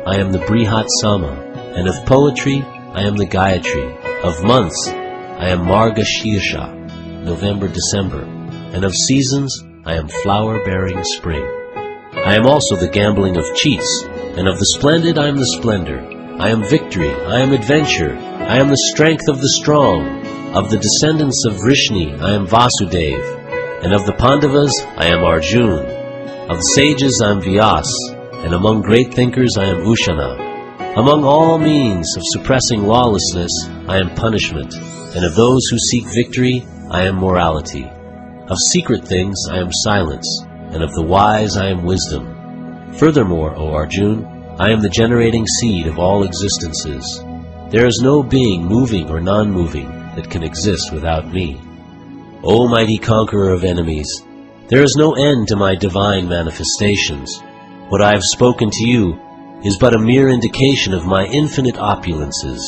I am the Brihat Sama, and of poetry I am the Gayatri. Of months I am Margashirsha, November, December, and of seasons I am flower-bearing spring. I am also the gambling of cheats, and of the splendid I am the splendor. I am victory, I am adventure, I am the strength of the strong. Of the descendants of Vrishni I am Vasudev, and of the Pandavas I am Arjun. Of the sages I am Vyas, and among great thinkers I am Ushana. Among all means of suppressing lawlessness I am punishment, and of those who seek victory I am morality. Of secret things I am silence, and of the wise I am wisdom. Furthermore, O Arjun, I am the generating seed of all existences. There is no being moving or non-moving that can exist without me. O mighty conqueror of enemies, there is no end to my divine manifestations. What I have spoken to you is but a mere indication of my infinite opulences.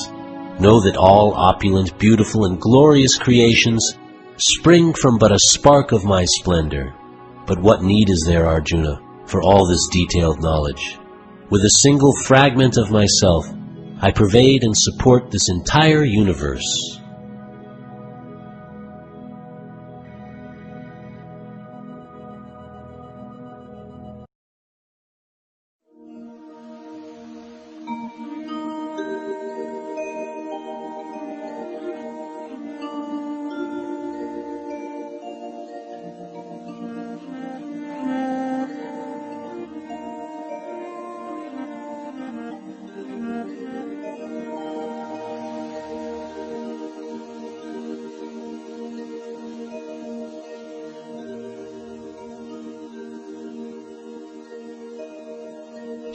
Know that all opulent, beautiful, and glorious creations spring from but a spark of my splendor. But what need is there, Arjuna, for all this detailed knowledge? With a single fragment of myself, I pervade and support this entire universe.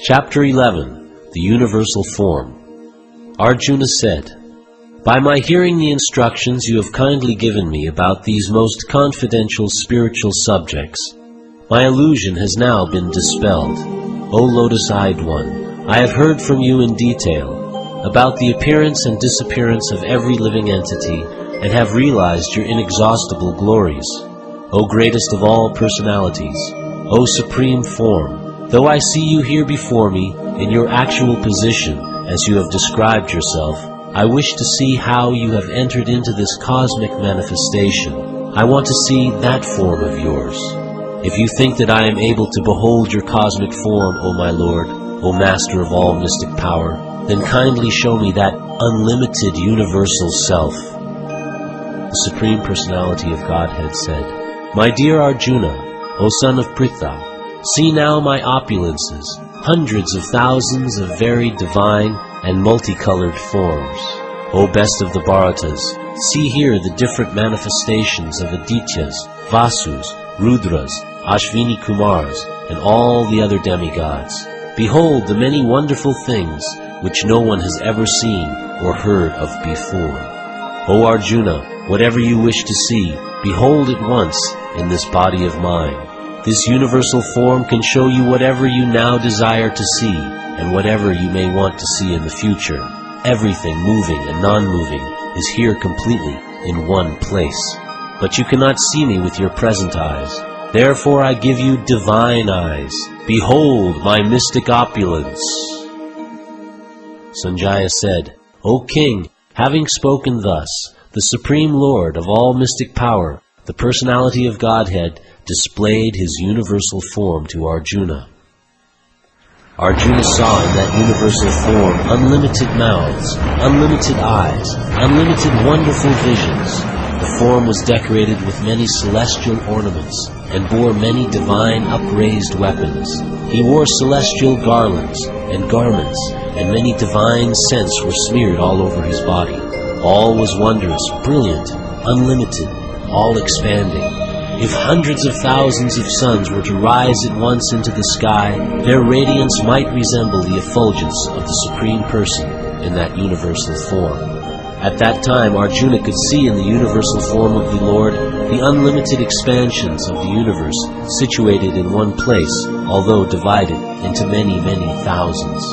Chapter 11. The Universal Form. Arjuna said, By my hearing the instructions you have kindly given me about these most confidential spiritual subjects, my illusion has now been dispelled. O lotus-eyed one, I have heard from you in detail about the appearance and disappearance of every living entity and have realized your inexhaustible glories. O greatest of all personalities, O supreme form, though I see you here before me in your actual position as you have described yourself, I wish to see how you have entered into this cosmic manifestation. I want to see that form of yours. If you think that I am able to behold your cosmic form, O my Lord, O Master of all mystic power, then kindly show me that unlimited universal self. The Supreme Personality of Godhead said, My dear Arjuna, O son of Pritha, see now my opulences, hundreds of thousands of very divine and multicolored forms. O best of the Bharatas, see here the different manifestations of Adityas, Vasus, Rudras, Ashvini Kumars, and all the other demigods. Behold the many wonderful things which no one has ever seen or heard of before. O Arjuna, whatever you wish to see, behold at once in this body of mine. This universal form can show you whatever you now desire to see, and whatever you may want to see in the future. Everything moving and non-moving is here completely in one place. But you cannot see me with your present eyes. Therefore I give you divine eyes. Behold my mystic opulence. Sanjaya said, O king, having spoken thus, the Supreme Lord of all mystic power, the Personality of Godhead, displayed his universal form to Arjuna. Arjuna saw in that universal form unlimited mouths, unlimited eyes, unlimited wonderful visions. The form was decorated with many celestial ornaments and bore many divine upraised weapons. He wore celestial garlands and garments, and many divine scents were smeared all over his body. All was wondrous, brilliant, unlimited, all expanding. If hundreds of thousands of suns were to rise at once into the sky, their radiance might resemble the effulgence of the Supreme Person in that universal form. At that time, Arjuna could see in the universal form of the Lord the unlimited expansions of the universe situated in one place, although divided into many, many thousands.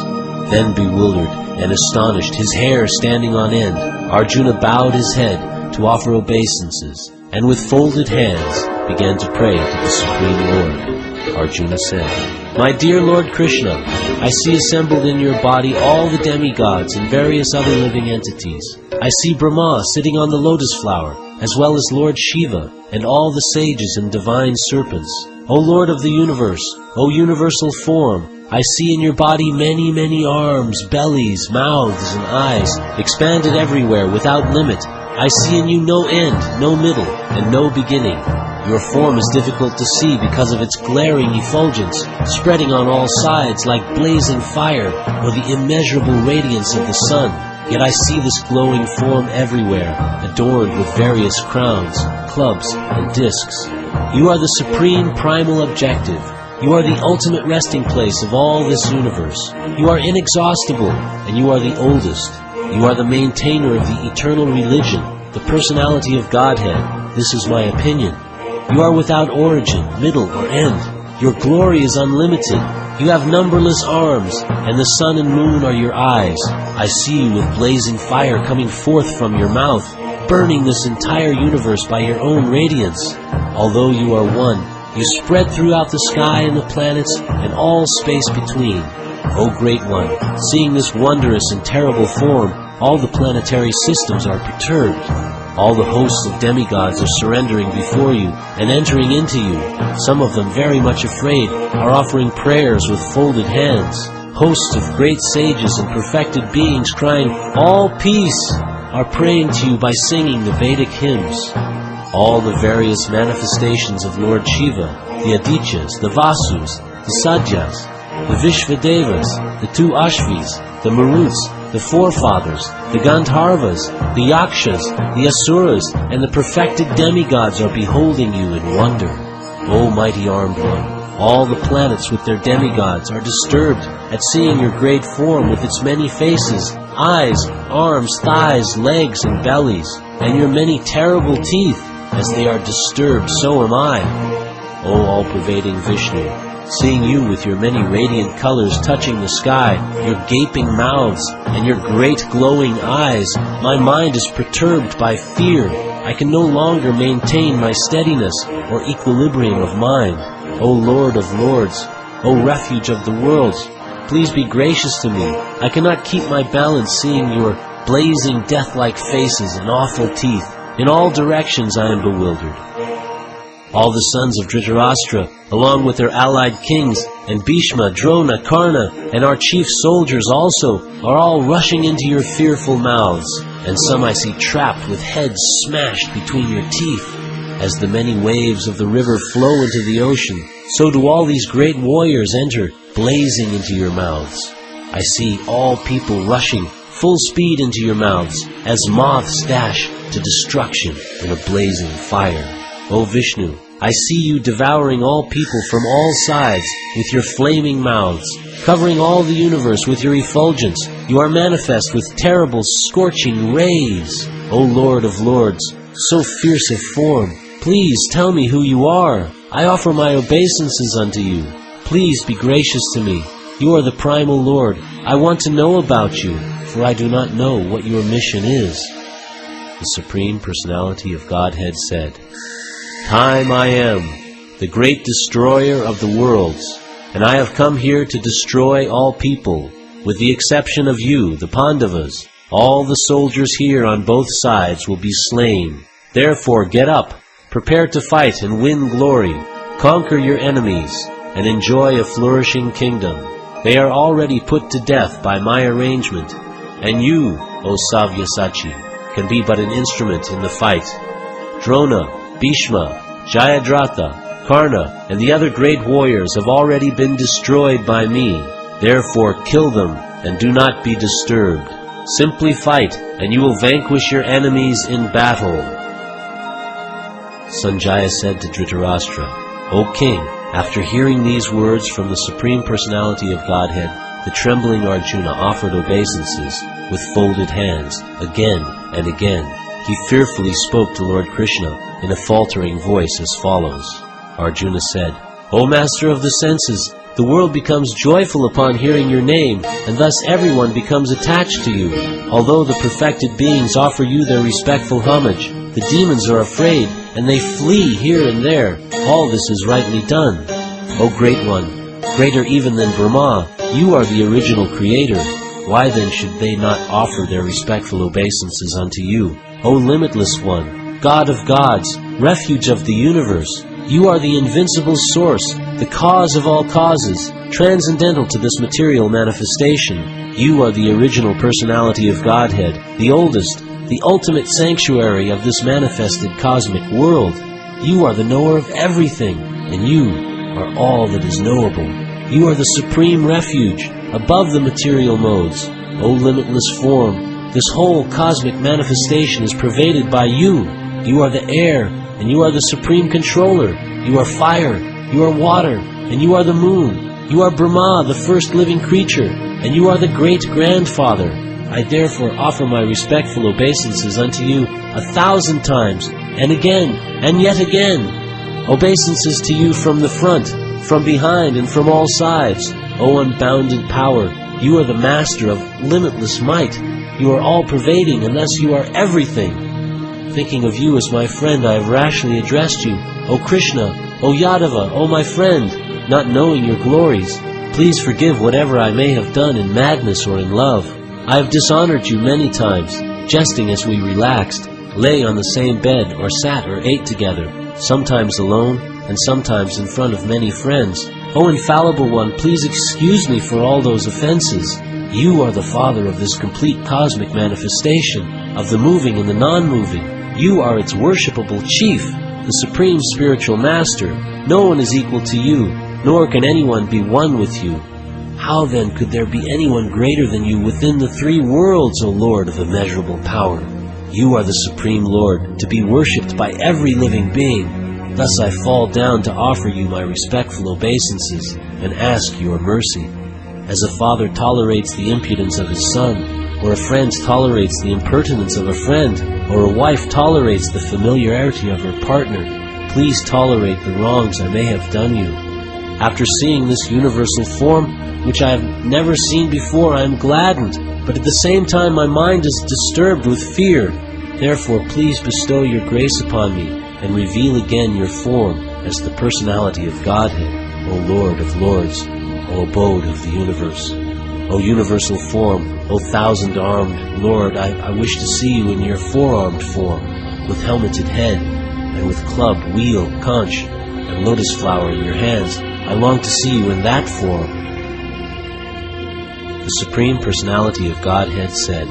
Then, bewildered and astonished, his hair standing on end, Arjuna bowed his head to offer obeisances, and with folded hands began to pray to the Supreme Lord. Arjuna said, My dear Lord Krishna, I see assembled in your body all the demigods and various other living entities. I see Brahma sitting on the lotus flower, as well as Lord Shiva, and all the sages and divine serpents. O Lord of the universe, O universal form, I see in your body many, many arms, bellies, mouths, and eyes, expanded everywhere without limit, I see in you no end, no middle, and no beginning. Your form is difficult to see because of its glaring effulgence, spreading on all sides like blazing fire or the immeasurable radiance of the sun. Yet I see this glowing form everywhere, adorned with various crowns, clubs, and discs. You are the supreme primal objective. You are the ultimate resting place of all this universe. You are inexhaustible, and you are the oldest. You are the maintainer of the eternal religion, the personality of Godhead. This is my opinion. You are without origin, middle, or end. Your glory is unlimited. You have numberless arms, and the sun and moon are your eyes. I see you with blazing fire coming forth from your mouth, burning this entire universe by your own radiance. Although you are one, you spread throughout the sky and the planets and all space between. O Great One, seeing this wondrous and terrible form, all the planetary systems are perturbed. All the hosts of demigods are surrendering before you and entering into you. Some of them, very much afraid, are offering prayers with folded hands. Hosts of great sages and perfected beings crying, "All peace!" are praying to you by singing the Vedic hymns. All the various manifestations of Lord Shiva, the Adityas, the Vasus, the Sadyas, the Vishvadevas, the two Ashvis, the Maruts, the forefathers, the Gandharvas, the Yakshas, the Asuras, and the perfected demigods are beholding you in wonder. O mighty armed one, all the planets with their demigods are disturbed at seeing your great form with its many faces, eyes, arms, thighs, legs, and bellies, and your many terrible teeth. As they are disturbed, so am I. O all-pervading Vishnu, seeing you with your many radiant colors touching the sky, your gaping mouths, and your great glowing eyes, my mind is perturbed by fear. I can no longer maintain my steadiness or equilibrium of mind. O Lord of Lords, O refuge of the worlds, please be gracious to me. I cannot keep my balance seeing your blazing death-like faces and awful teeth. In all directions I am bewildered. All the sons of Dhritarashtra, along with their allied kings, and Bhishma, Drona, Karna, and our chief soldiers also, are all rushing into your fearful mouths, and some I see trapped with heads smashed between your teeth. As the many waves of the river flow into the ocean, so do all these great warriors enter, blazing into your mouths. I see all people rushing full speed into your mouths, as moths dash to destruction in a blazing fire. O Vishnu, I see you devouring all people from all sides with your flaming mouths, covering all the universe with your effulgence. You are manifest with terrible scorching rays. O Lord of Lords, so fierce of form, please tell me who you are. I offer my obeisances unto you. Please be gracious to me. You are the primal Lord. I want to know about you, for I do not know what your mission is. The Supreme Personality of Godhead said, Time I am, the great destroyer of the worlds, and I have come here to destroy all people, with the exception of you, the Pandavas. All the soldiers here on both sides will be slain. Therefore get up, prepare to fight and win glory, conquer your enemies, and enjoy a flourishing kingdom. They are already put to death by my arrangement, and you, O Savyasachi, can be but an instrument in the fight. Drona, Bhishma, Jayadratha, Karna, and the other great warriors have already been destroyed by me. Therefore kill them, and do not be disturbed. Simply fight, and you will vanquish your enemies in battle. Sanjaya said to Dhritarashtra, O king, after hearing these words from the Supreme Personality of Godhead, the trembling Arjuna offered obeisances with folded hands again and again. He fearfully spoke to Lord Krishna in a faltering voice as follows. Arjuna said, O Master of the senses, the world becomes joyful upon hearing your name, and thus everyone becomes attached to you. Although the perfected beings offer you their respectful homage, the demons are afraid, and they flee here and there. All this is rightly done. O Great One, greater even than Brahma, you are the original creator. Why then should they not offer their respectful obeisances unto you? O Limitless One, God of gods, refuge of the universe, you are the invincible source, the cause of all causes, transcendental to this material manifestation. You are the original personality of Godhead, the oldest, the ultimate sanctuary of this manifested cosmic world. You are the knower of everything, and you are all that is knowable. You are the supreme refuge above the material modes. O limitless form, this whole cosmic manifestation is pervaded by you. You are the air, and you are the supreme controller. You are fire, you are water, and you are the moon. You are Brahma, the first living creature, and you are the great-grandfather. I therefore offer my respectful obeisances unto you 1,000 times, and again, and yet again. Obeisances to you from the front, from behind, and from all sides. O unbounded power, you are the master of limitless might. You are all-pervading, and thus you are everything. Thinking of you as my friend, I have rashly addressed you. O Krishna, O Yadava, O my friend, not knowing your glories. Please forgive whatever I may have done in madness or in love. I have dishonored you many times, jesting as we relaxed, lay on the same bed, or sat or ate together, sometimes alone, and sometimes in front of many friends. O infallible one, please excuse me for all those offenses. You are the Father of this complete cosmic manifestation, of the moving and the non-moving. You are its worshipable chief, the supreme spiritual master. No one is equal to you, nor can anyone be one with you. How then could there be anyone greater than you within the three worlds, O Lord of immeasurable power? You are the Supreme Lord, to be worshipped by every living being. Thus I fall down to offer you my respectful obeisances and ask your mercy. As a father tolerates the impudence of his son, or a friend tolerates the impertinence of a friend, or a wife tolerates the familiarity of her partner, please tolerate the wrongs I may have done you. After seeing this universal form, which I have never seen before, I am gladdened, but at the same time my mind is disturbed with fear. Therefore, please bestow your grace upon me, and reveal again your form as the personality of Godhead, O Lord of Lords, O abode of the universe. O universal form, O thousand-armed Lord, I wish to see you in your four-armed form, with helmeted head, and with club, wheel, conch, and lotus flower in your hands. I long to see you in that form. The Supreme Personality of Godhead said,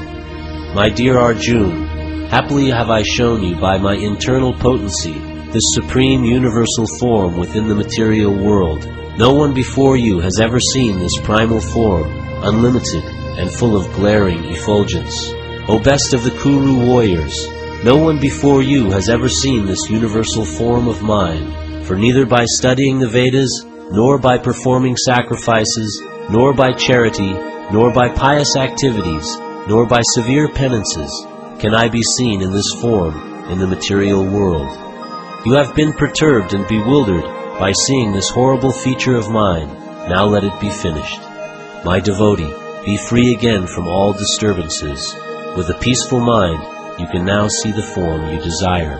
My dear Arjuna, happily have I shown you by my internal potency this supreme universal form within the material world. No one before you has ever seen this primal form, unlimited and full of glaring effulgence. O best of the Kuru warriors, no one before you has ever seen this universal form of mine, for neither by studying the Vedas, nor by performing sacrifices, nor by charity, nor by pious activities, nor by severe penances, can I be seen in this form in the material world. You have been perturbed and bewildered by seeing this horrible feature of mine. Now let it be finished. My devotee, be free again from all disturbances. With a peaceful mind, you can now see the form you desire.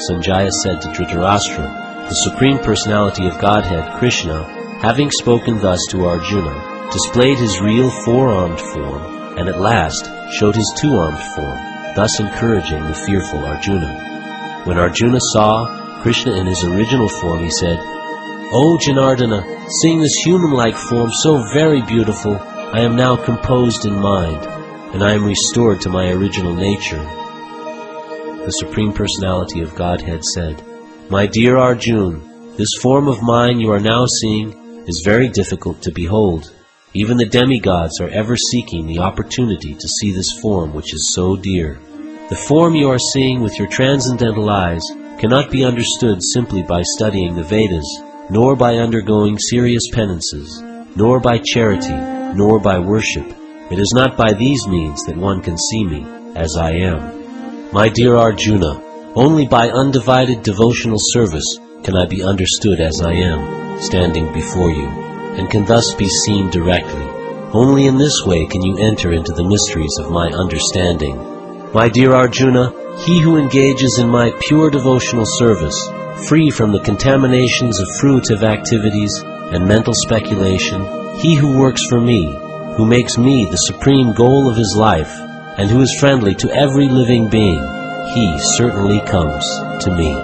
Sanjaya said to Dhritarashtra, the Supreme Personality of Godhead, Krishna, having spoken thus to Arjuna, displayed his real four-armed form, and at last showed his two-armed form, thus encouraging the fearful Arjuna. When Arjuna saw Krishna in his original form, he said, O Janardana, seeing this human-like form so very beautiful, I am now composed in mind, and I am restored to my original nature. The Supreme Personality of Godhead said, My dear Arjuna, this form of mine you are now seeing is very difficult to behold. Even the demigods are ever seeking the opportunity to see this form which is so dear. The form you are seeing with your transcendental eyes cannot be understood simply by studying the Vedas, nor by undergoing serious penances, nor by charity, nor by worship. It is not by these means that one can see me as I am. My dear Arjuna, only by undivided devotional service can I be understood as I am, standing before you, and can thus be seen directly. Only in this way can you enter into the mysteries of my understanding. My dear Arjuna, he who engages in my pure devotional service, free from the contaminations of fruitive activities and mental speculation, he who works for me, who makes me the supreme goal of his life, and who is friendly to every living being, he certainly comes to me.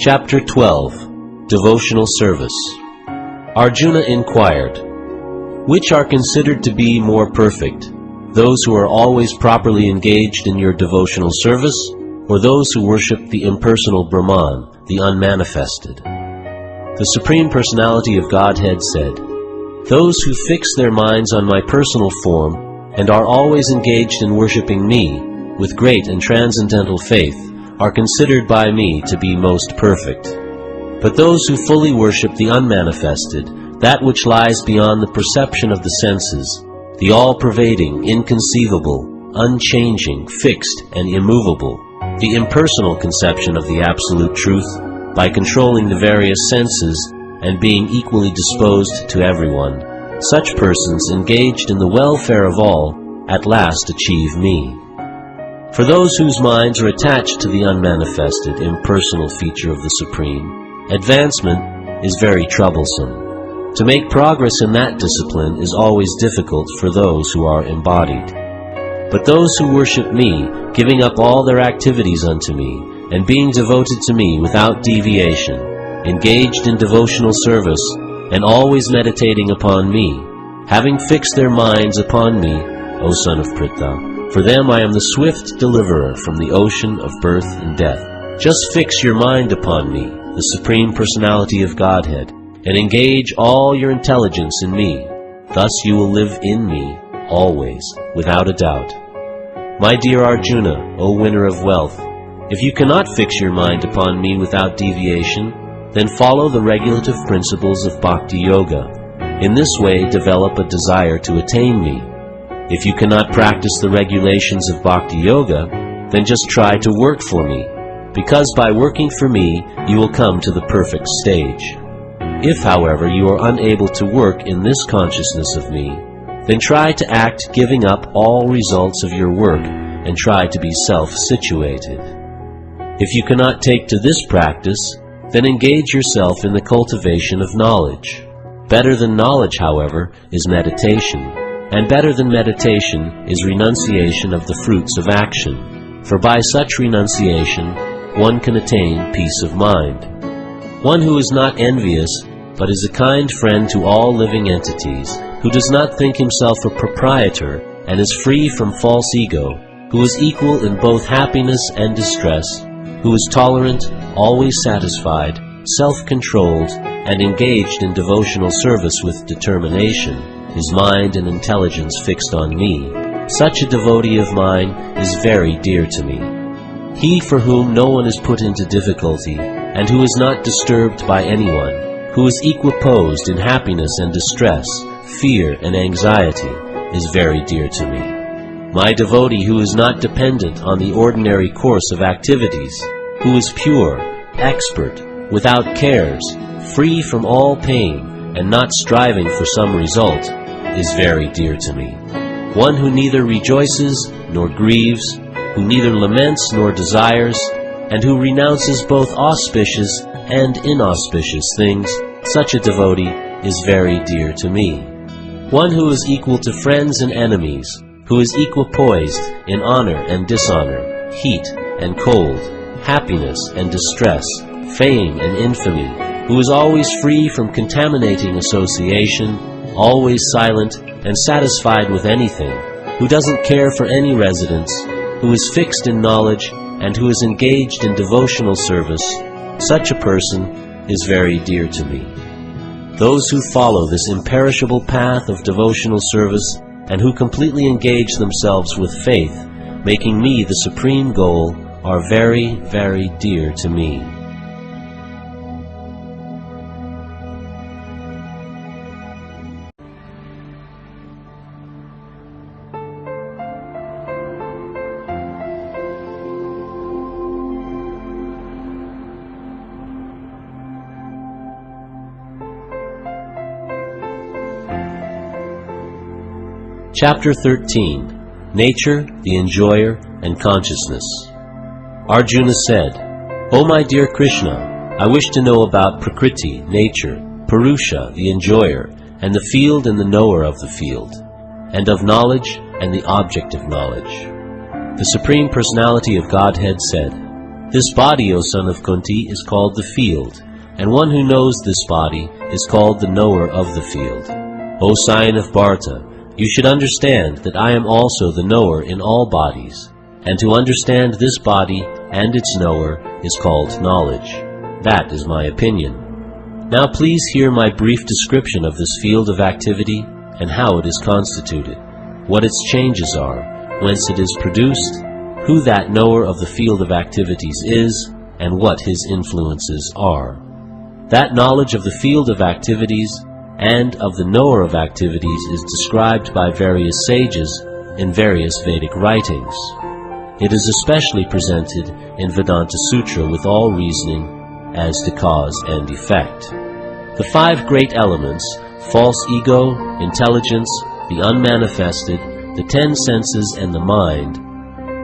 Chapter 12. Devotional Service. Arjuna inquired, "Which are considered to be more perfect, those who are always properly engaged in your devotional service, or those who worship the impersonal Brahman, the unmanifested?" The Supreme Personality of Godhead said, "Those who fix their minds on my personal form and are always engaged in worshiping me with great and transcendental faith are considered by me to be most perfect. But those who fully worship the unmanifested, that which lies beyond the perception of the senses, the all-pervading, inconceivable, unchanging, fixed, and immovable, the impersonal conception of the absolute truth, by controlling the various senses and being equally disposed to everyone, such persons engaged in the welfare of all at last achieve me. For those whose minds are attached to the unmanifested, impersonal feature of the Supreme, advancement is very troublesome. To make progress in that discipline is always difficult for those who are embodied. But those who worship me, giving up all their activities unto me, and being devoted to me without deviation, engaged in devotional service, and always meditating upon me, having fixed their minds upon me, O son of Pritha, for them I am the swift deliverer from the ocean of birth and death. Just fix your mind upon me, the Supreme Personality of Godhead, and engage all your intelligence in me. Thus you will live in me, always, without a doubt. My dear Arjuna, O winner of wealth, if you cannot fix your mind upon me without deviation, then follow the regulative principles of Bhakti Yoga. In this way develop a desire to attain me. If you cannot practice the regulations of Bhakti Yoga, then just try to work for me, because by working for me you will come to the perfect stage. If, however, you are unable to work in this consciousness of me, then try to act giving up all results of your work and try to be self-situated. If you cannot take to this practice, then engage yourself in the cultivation of knowledge. Better than knowledge, however, is meditation, and better than meditation is renunciation of the fruits of action, for by such renunciation one can attain peace of mind. One who is not envious, but is a kind friend to all living entities, who does not think himself a proprietor and is free from false ego, who is equal in both happiness and distress, who is tolerant, always satisfied, self-controlled, and engaged in devotional service with determination, his mind and intelligence fixed on me, such a devotee of mine is very dear to me. He for whom no one is put into difficulty, and who is not disturbed by anyone, who is equiposed in happiness and distress, fear and anxiety, is very dear to me. My devotee who is not dependent on the ordinary course of activities, who is pure, expert, without cares, free from all pain, and not striving for some result, is very dear to me. One who neither rejoices nor grieves, who neither laments nor desires, and who renounces both auspicious and inauspicious things, such a devotee is very dear to me. One who is equal to friends and enemies, who is equipoised in honor and dishonor, heat and cold, happiness and distress, fame and infamy, who is always free from contaminating association, always silent and satisfied with anything, who doesn't care for any residence, who is fixed in knowledge, and who is engaged in devotional service, such a person is very dear to me. Those who follow this imperishable path of devotional service and who completely engage themselves with faith, making me the supreme goal, are very, very dear to me. Chapter 13. Nature, the Enjoyer, and Consciousness. Arjuna said, "O my dear Krishna, I wish to know about Prakriti, nature, Purusha, the Enjoyer, and the field and the knower of the field, and of knowledge and the object of knowledge." The Supreme Personality of Godhead said, This body, O son of Kunti, is called the field, and one who knows this body is called the knower of the field. O scion of Bharata, you should understand that I am also the knower in all bodies, and to understand this body and its knower is called knowledge. That is my opinion. Now please hear my brief description of this field of activity and how it is constituted, what its changes are, whence it is produced, who that knower of the field of activities is, and what his influences are. That knowledge of the field of activities and of the knower of activities is described by various sages in various Vedic writings. It is especially presented in Vedanta Sutra with all reasoning as to cause and effect. The 5 great elements, false ego, intelligence, the unmanifested, the 10 senses and the mind,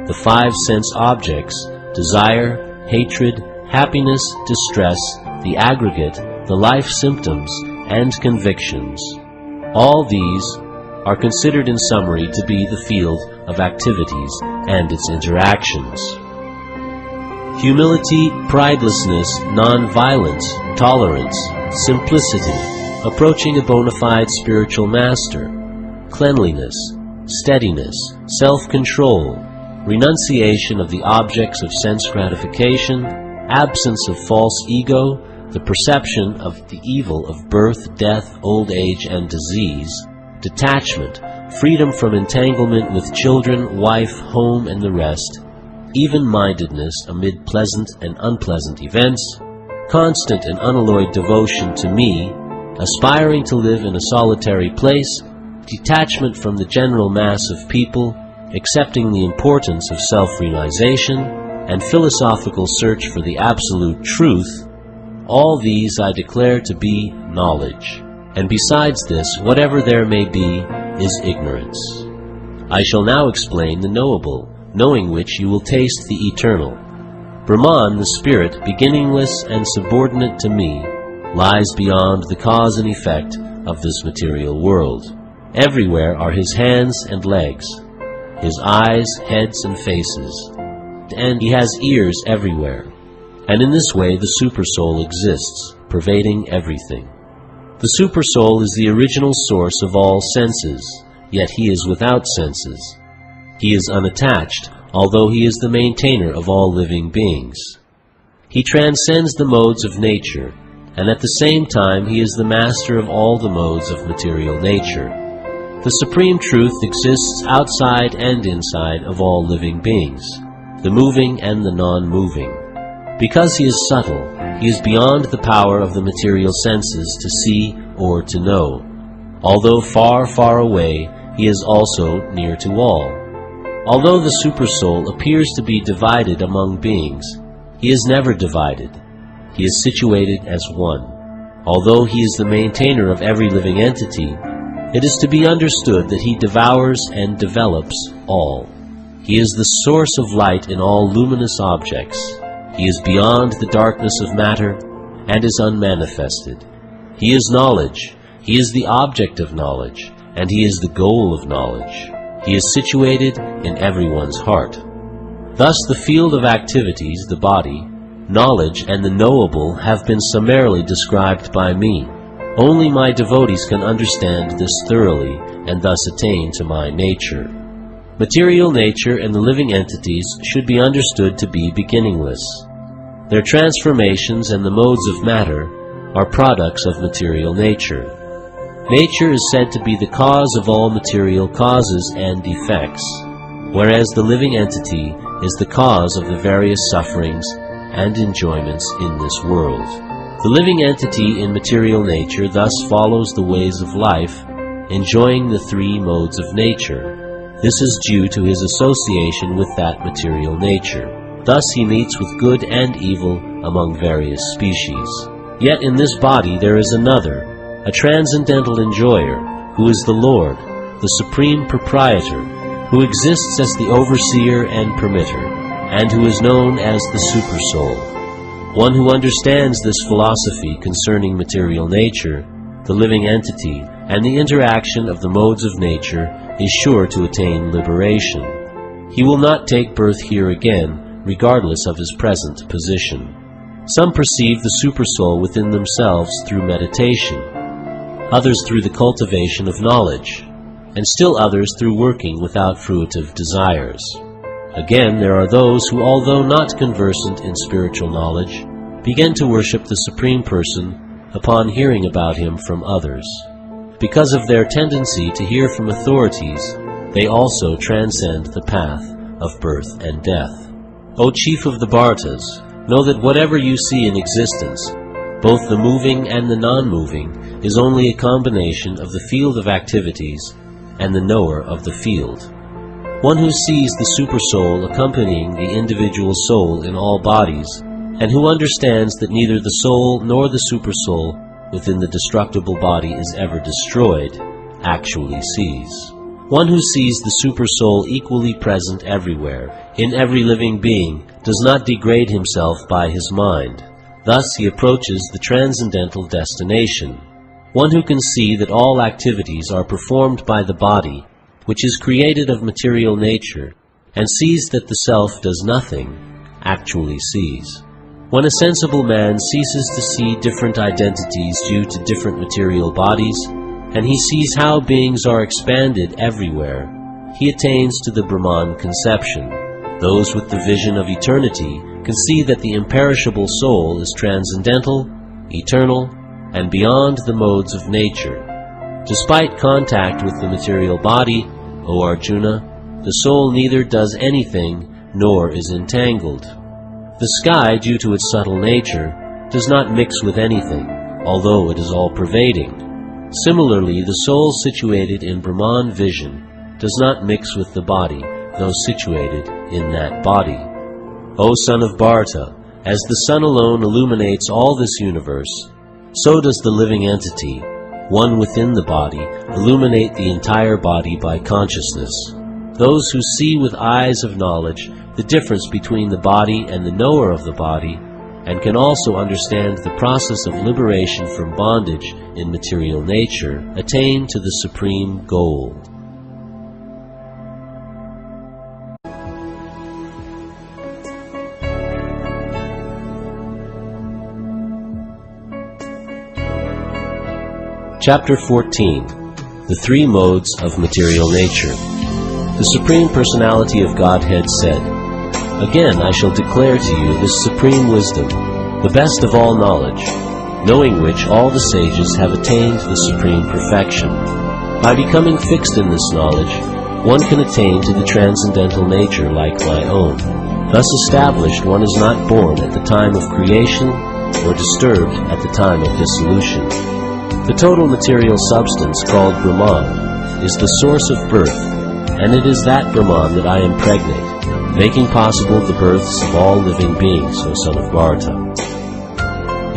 the 5 sense objects, desire, hatred, happiness, distress, the aggregate, the life symptoms, and convictions. All these are considered in summary to be the field of activities and its interactions. Humility, pridelessness, non-violence, tolerance, simplicity, approaching a bona fide spiritual master, cleanliness, steadiness, self-control, renunciation of the objects of sense gratification, absence of false ego, the perception of the evil of birth, death, old age, and disease, detachment, freedom from entanglement with children, wife, home, and the rest, even-mindedness amid pleasant and unpleasant events, constant and unalloyed devotion to me, aspiring to live in a solitary place, detachment from the general mass of people, accepting the importance of self-realization, and philosophical search for the absolute truth, all these I declare to be knowledge. And besides this, whatever there may be is ignorance. I shall now explain the knowable, knowing which you will taste the eternal. Brahman, the spirit, beginningless and subordinate to me, lies beyond the cause and effect of this material world. Everywhere are his hands and legs, his eyes, heads, and faces, and he has ears everywhere. And in this way the Supersoul exists, pervading everything. The Supersoul is the original source of all senses, yet he is without senses. He is unattached, although he is the maintainer of all living beings. He transcends the modes of nature, and at the same time he is the master of all the modes of material nature. The Supreme Truth exists outside and inside of all living beings, the moving and the non-moving. Because he is subtle, he is beyond the power of the material senses to see or to know. Although far, far away, he is also near to all. Although the Supersoul appears to be divided among beings, he is never divided. He is situated as one. Although he is the maintainer of every living entity, it is to be understood that he devours and develops all. He is the source of light in all luminous objects. He is beyond the darkness of matter and is unmanifested. He is knowledge. He is the object of knowledge, and he is the goal of knowledge. He is situated in everyone's heart. Thus the field of activities, the body, knowledge, and the knowable have been summarily described by me. Only my devotees can understand this thoroughly and thus attain to my nature. Material nature and the living entities should be understood to be beginningless. Their transformations and the modes of matter are products of material nature. Nature is said to be the cause of all material causes and effects, whereas the living entity is the cause of the various sufferings and enjoyments in this world. The living entity in material nature thus follows the ways of life, enjoying the 3 modes of nature. This is due to his association with that material nature. Thus he meets with good and evil among various species. Yet in this body there is another, a transcendental enjoyer, who is the Lord, the Supreme Proprietor, who exists as the overseer and permitter, and who is known as the Supersoul. One who understands this philosophy concerning material nature, the living entity, and the interaction of the modes of nature is sure to attain liberation. He will not take birth here again, regardless of his present position. Some perceive the Supersoul within themselves through meditation, others through the cultivation of knowledge, and still others through working without fruitive desires. Again, there are those who, although not conversant in spiritual knowledge, begin to worship the Supreme Person upon hearing about him from others. Because of their tendency to hear from authorities, they also transcend the path of birth and death. O Chief of the Bhartas, know that whatever you see in existence, both the moving and the non-moving, is only a combination of the field of activities and the knower of the field. One who sees the Supersoul accompanying the individual soul in all bodies, and who understands that neither the soul nor the Supersoul within the destructible body is ever destroyed, actually sees. One who sees the Supersoul equally present everywhere, in every living being, does not degrade himself by his mind. Thus he approaches the transcendental destination. One who can see that all activities are performed by the body, which is created of material nature, and sees that the self does nothing, actually sees. When a sensible man ceases to see different identities due to different material bodies, and he sees how beings are expanded everywhere, he attains to the Brahman conception. Those with the vision of eternity can see that the imperishable soul is transcendental, eternal, and beyond the modes of nature. Despite contact with the material body, O Arjuna, the soul neither does anything nor is entangled. The sky, due to its subtle nature, does not mix with anything, although it is all-pervading. Similarly, the soul situated in Brahman vision does not mix with the body, though situated in that body. O son of Bharata, as the sun alone illuminates all this universe, so does the living entity, one within the body, illuminate the entire body by consciousness. Those who see with eyes of knowledge the difference between the body and the knower of the body, and can also understand the process of liberation from bondage in material nature, attain to the supreme goal. Chapter 14. The Three Modes of Material Nature. The Supreme Personality of Godhead said, "Again I shall declare to you this supreme wisdom, the best of all knowledge, knowing which all the sages have attained the supreme perfection. By becoming fixed in this knowledge, one can attain to the transcendental nature like my own. Thus established, one is not born at the time of creation or disturbed at the time of dissolution. The total material substance called Brahman is the source of birth, and it is that Brahman that I impregnate, making possible the births of all living beings, O son of Bharata.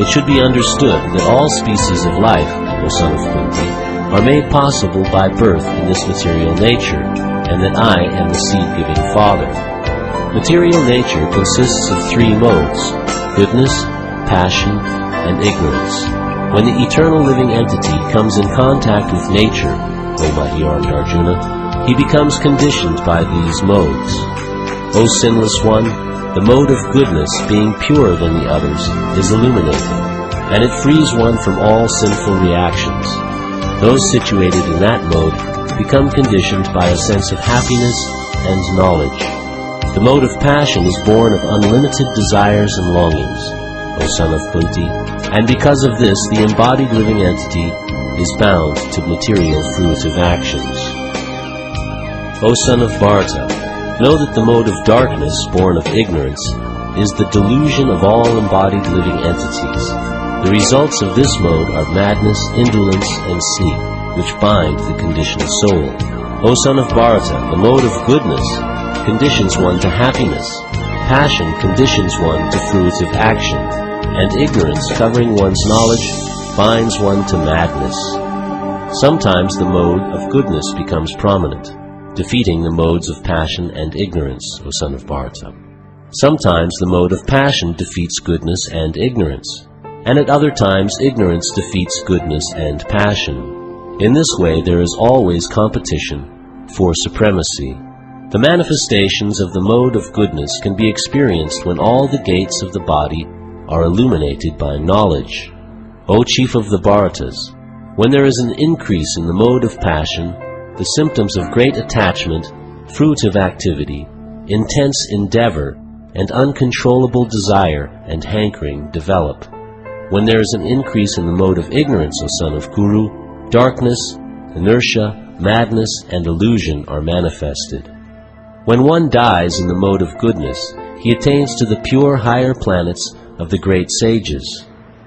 It should be understood that all species of life, O son of Kunti, are made possible by birth in this material nature, and that I am the seed-giving father. Material nature consists of three modes: goodness, passion, and ignorance. When the eternal living entity comes in contact with nature, O mighty armed Arjuna, he becomes conditioned by these modes. O sinless one, the mode of goodness, being purer than the others, is illuminated, and it frees one from all sinful reactions. Those situated in that mode become conditioned by a sense of happiness and knowledge. The mode of passion is born of unlimited desires and longings, O son of Kunti, and because of this the embodied living entity is bound to material fruitive actions. O son of Bharata, know that the mode of darkness, born of ignorance, is the delusion of all embodied living entities. The results of this mode are madness, indolence, and sleep, which bind the conditioned soul. O son of Bharata, the mode of goodness conditions one to happiness, passion conditions one to fruitive action, and ignorance, covering one's knowledge, binds one to madness. Sometimes the mode of goodness becomes prominent, defeating the modes of passion and ignorance, O son of Bharata. Sometimes the mode of passion defeats goodness and ignorance, and at other times ignorance defeats goodness and passion. In this way there is always competition for supremacy. The manifestations of the mode of goodness can be experienced when all the gates of the body are illuminated by knowledge. O chief of the Bharatas, when there is an increase in the mode of passion, the symptoms of great attachment, fruitive activity, intense endeavor, and uncontrollable desire and hankering develop. When there is an increase in the mode of ignorance, O son of Kuru, darkness, inertia, madness, and illusion are manifested. When one dies in the mode of goodness, he attains to the pure higher planets of the great sages.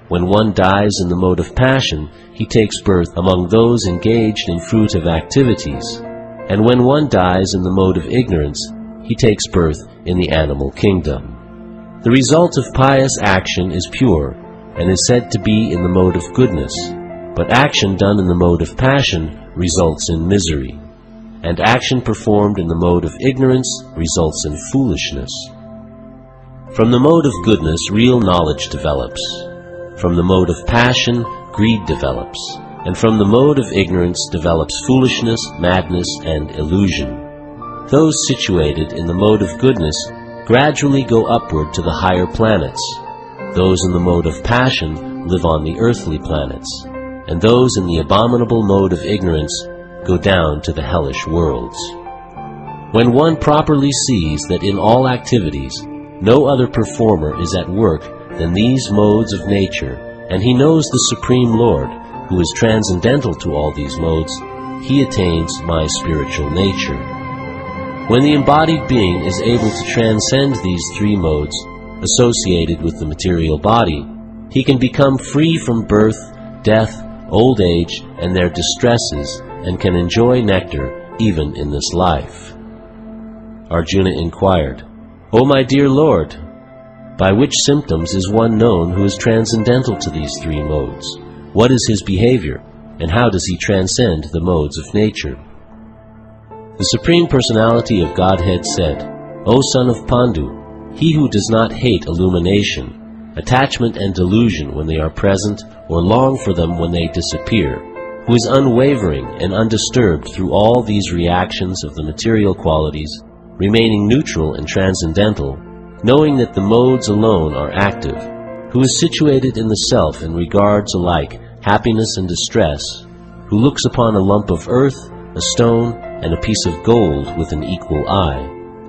When one dies in the mode of passion, he takes birth among those engaged in fruitive activities. And when one dies in the mode of ignorance, he takes birth in the animal kingdom. The result of pious action is pure, and is said to be in the mode of goodness, but action done in the mode of passion results in misery, and action performed in the mode of ignorance results in foolishness. From the mode of goodness, real knowledge develops. From the mode of passion, greed develops, and from the mode of ignorance develops foolishness, madness, and illusion. Those situated in the mode of goodness gradually go upward to the higher planets. Those in the mode of passion live on the earthly planets, and those in the abominable mode of ignorance go down to the hellish worlds. When one properly sees that in all activities no other performer is at work than these modes of nature, and he knows the Supreme Lord, who is transcendental to all these modes, he attains my spiritual nature. When the embodied being is able to transcend these three modes associated with the material body, he can become free from birth, death, old age, and their distresses, and can enjoy nectar even in this life. Arjuna inquired, O my dear Lord, by which symptoms is one known who is transcendental to these three modes? What is his behavior, and how does he transcend the modes of nature? The Supreme Personality of Godhead said, O son of Pandu, he who does not hate illumination, attachment and delusion when they are present, or long for them when they disappear, who is unwavering and undisturbed through all these reactions of the material qualities, remaining neutral and transcendental, knowing that the modes alone are active, who is situated in the self and regards alike happiness and distress, who looks upon a lump of earth, a stone, and a piece of gold with an equal eye,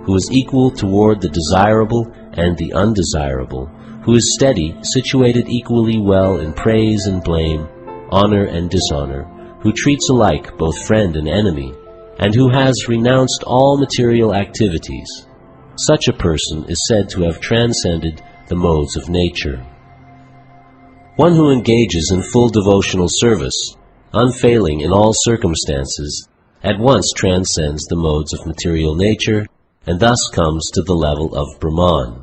who is equal toward the desirable and the undesirable, who is steady, situated equally well in praise and blame, honor and dishonor, who treats alike both friend and enemy, and who has renounced all material activities. Such a person is said to have transcended the modes of nature. One who engages in full devotional service, unfailing in all circumstances, at once transcends the modes of material nature, and thus comes to the level of Brahman.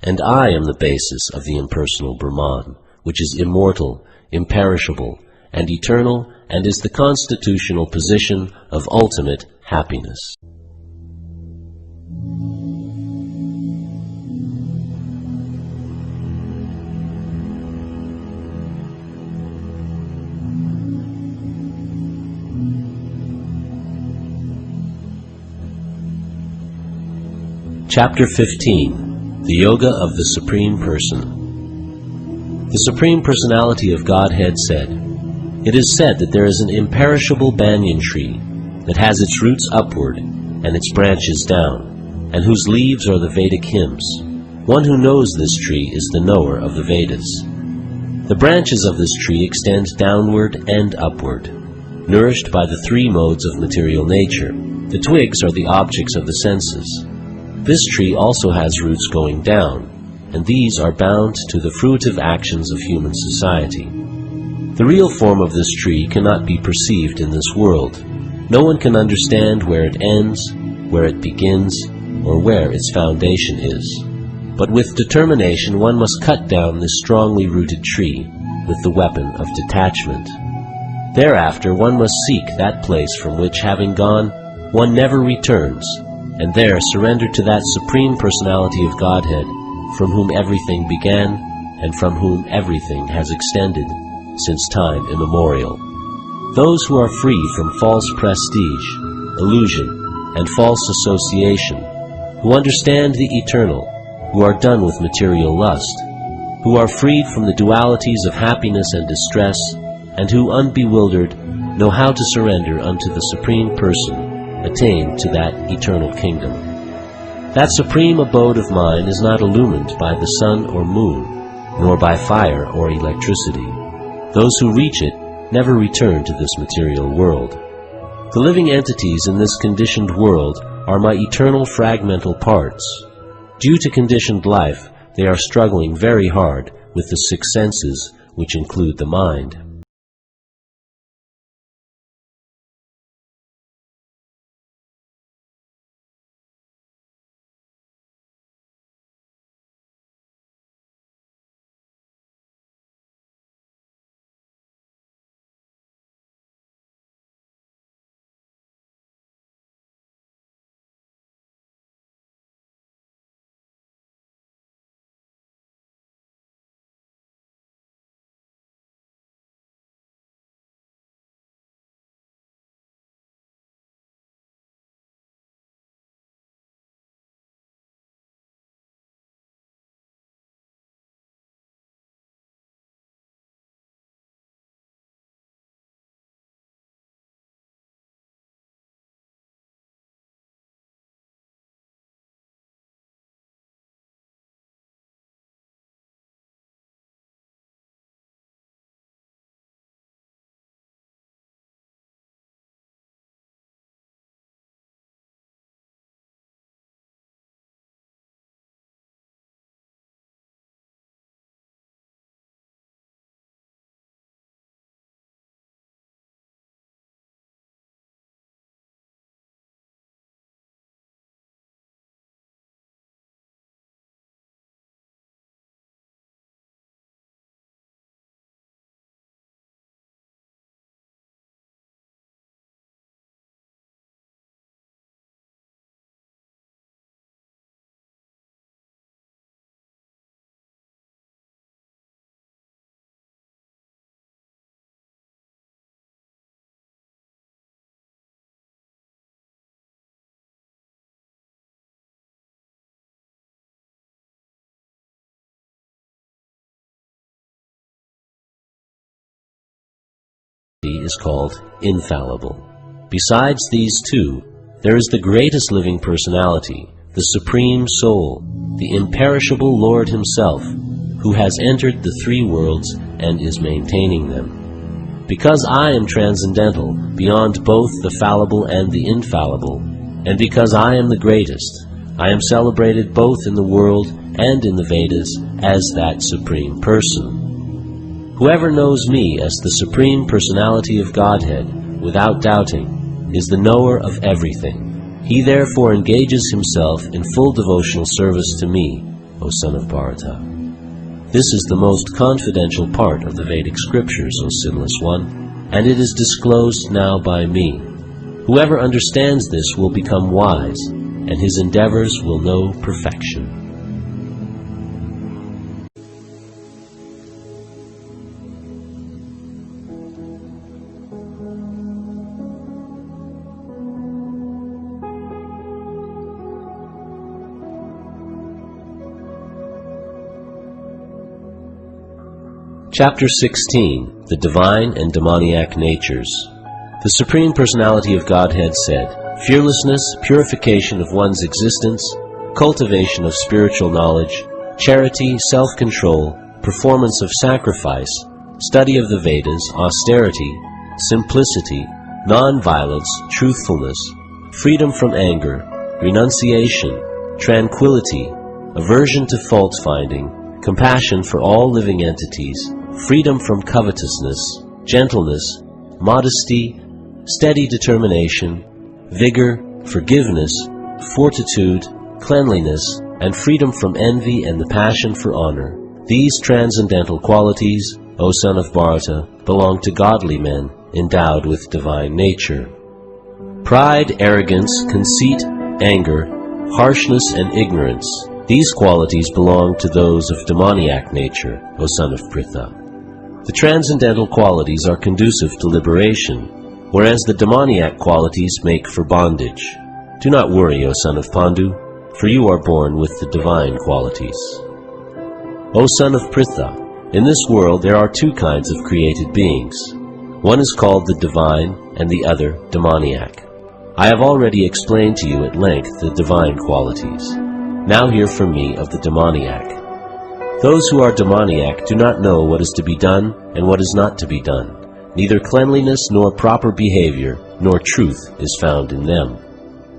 And I am the basis of the impersonal Brahman, which is immortal, imperishable, and eternal, and is the constitutional position of ultimate happiness. Chapter 15. The Yoga of the Supreme Person. The Supreme Personality of Godhead said, It is said that there is an imperishable banyan tree that has its roots upward and its branches down, and whose leaves are the Vedic hymns. One who knows this tree is the knower of the Vedas. The branches of this tree extend downward and upward, nourished by the three modes of material nature. The twigs are the objects of the senses. This tree also has roots going down, and these are bound to the fruitive actions of human society. The real form of this tree cannot be perceived in this world. No one can understand where it ends, where it begins, or where its foundation is. But with determination one must cut down this strongly rooted tree with the weapon of detachment. Thereafter one must seek that place from which, having gone, one never returns, and there surrender to that Supreme Personality of Godhead, from whom everything began, and from whom everything has extended since time immemorial. Those who are free from false prestige, illusion, and false association, who understand the eternal, who are done with material lust, who are freed from the dualities of happiness and distress, and who, unbewildered, know how to surrender unto the Supreme Person, attain to that eternal kingdom. That supreme abode of mine is not illumined by the sun or moon, nor by fire or electricity. Those who reach it never return to this material world. The living entities in this conditioned world are my eternal fragmental parts. Due to conditioned life, they are struggling very hard with the six senses, which include the mind. Is called infallible. Besides these two, there is the greatest living personality, the Supreme Soul, the imperishable Lord Himself, who has entered the three worlds and is maintaining them. Because I am transcendental, beyond both the fallible and the infallible, and because I am the greatest, I am celebrated both in the world and in the Vedas as that Supreme Person. Whoever knows me as the Supreme Personality of Godhead, without doubting, is the knower of everything. He therefore engages himself in full devotional service to me, O son of Bharata. This is the most confidential part of the Vedic scriptures, O sinless one, and it is disclosed now by me. Whoever understands this will become wise, and his endeavors will know perfection. Chapter 16, The Divine and Demoniac Natures. The Supreme Personality of Godhead said, fearlessness, purification of one's existence, cultivation of spiritual knowledge, charity, self-control, performance of sacrifice, study of the Vedas, austerity, simplicity, non-violence, truthfulness, freedom from anger, renunciation, tranquility, aversion to fault-finding, compassion for all living entities, freedom from covetousness, gentleness, modesty, steady determination, vigor, forgiveness, fortitude, cleanliness, and freedom from envy and the passion for honor. These transcendental qualities, O son of Bharata, belong to godly men endowed with divine nature. Pride, arrogance, conceit, anger, harshness, and ignorance, these qualities belong to those of demoniac nature, O son of Pritha. The transcendental qualities are conducive to liberation, whereas the demoniac qualities make for bondage. Do not worry, O son of Pandu, for you are born with the divine qualities. O son of Pritha, in this world there are two kinds of created beings. One is called the divine, and the other demoniac. I have already explained to you at length the divine qualities. Now hear from me of the demoniac. Those who are demoniac do not know what is to be done and what is not to be done. Neither cleanliness nor proper behavior nor truth is found in them.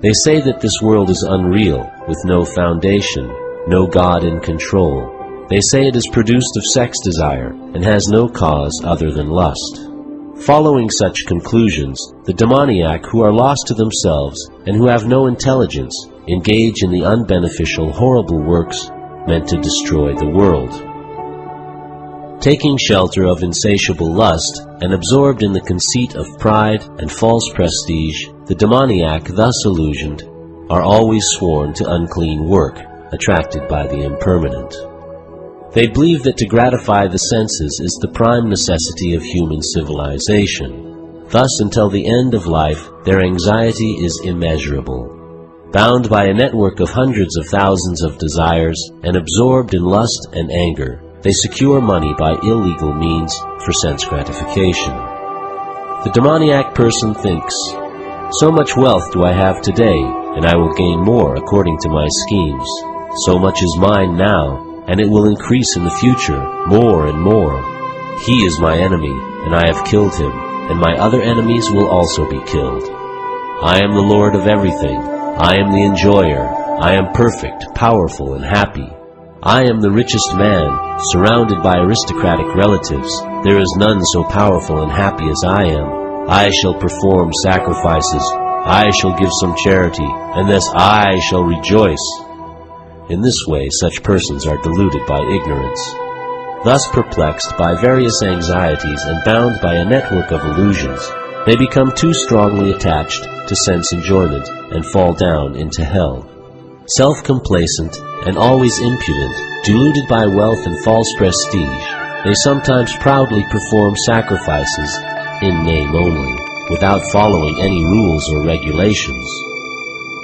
They say that this world is unreal, with no foundation, no God in control. They say it is produced of sex desire and has no cause other than lust. Following such conclusions, the demoniac, who are lost to themselves and who have no intelligence, engage in the unbeneficial, horrible works meant to destroy the world. Taking shelter of insatiable lust and absorbed in the conceit of pride and false prestige, the demoniac, thus illusioned, are always sworn to unclean work, attracted by the impermanent. They believe that to gratify the senses is the prime necessity of human civilization. Thus, until the end of life, their anxiety is immeasurable. Bound by a network of hundreds of thousands of desires and absorbed in lust and anger, they secure money by illegal means for sense gratification. The demoniac person thinks, "So much wealth do I have today, and I will gain more according to my schemes. So much is mine now, and it will increase in the future, more and more. He is my enemy, and I have killed him, and my other enemies will also be killed. I am the Lord of everything. I am the enjoyer. I am perfect, powerful, and happy. I am the richest man, surrounded by aristocratic relatives. There is none so powerful and happy as I am. I shall perform sacrifices. I shall give some charity, and thus I shall rejoice." In this way, such persons are deluded by ignorance. Thus perplexed by various anxieties and bound by a network of illusions, they become too strongly attached to sense enjoyment and fall down into hell. Self-complacent and always impudent, deluded by wealth and false prestige, they sometimes proudly perform sacrifices in name only, without following any rules or regulations.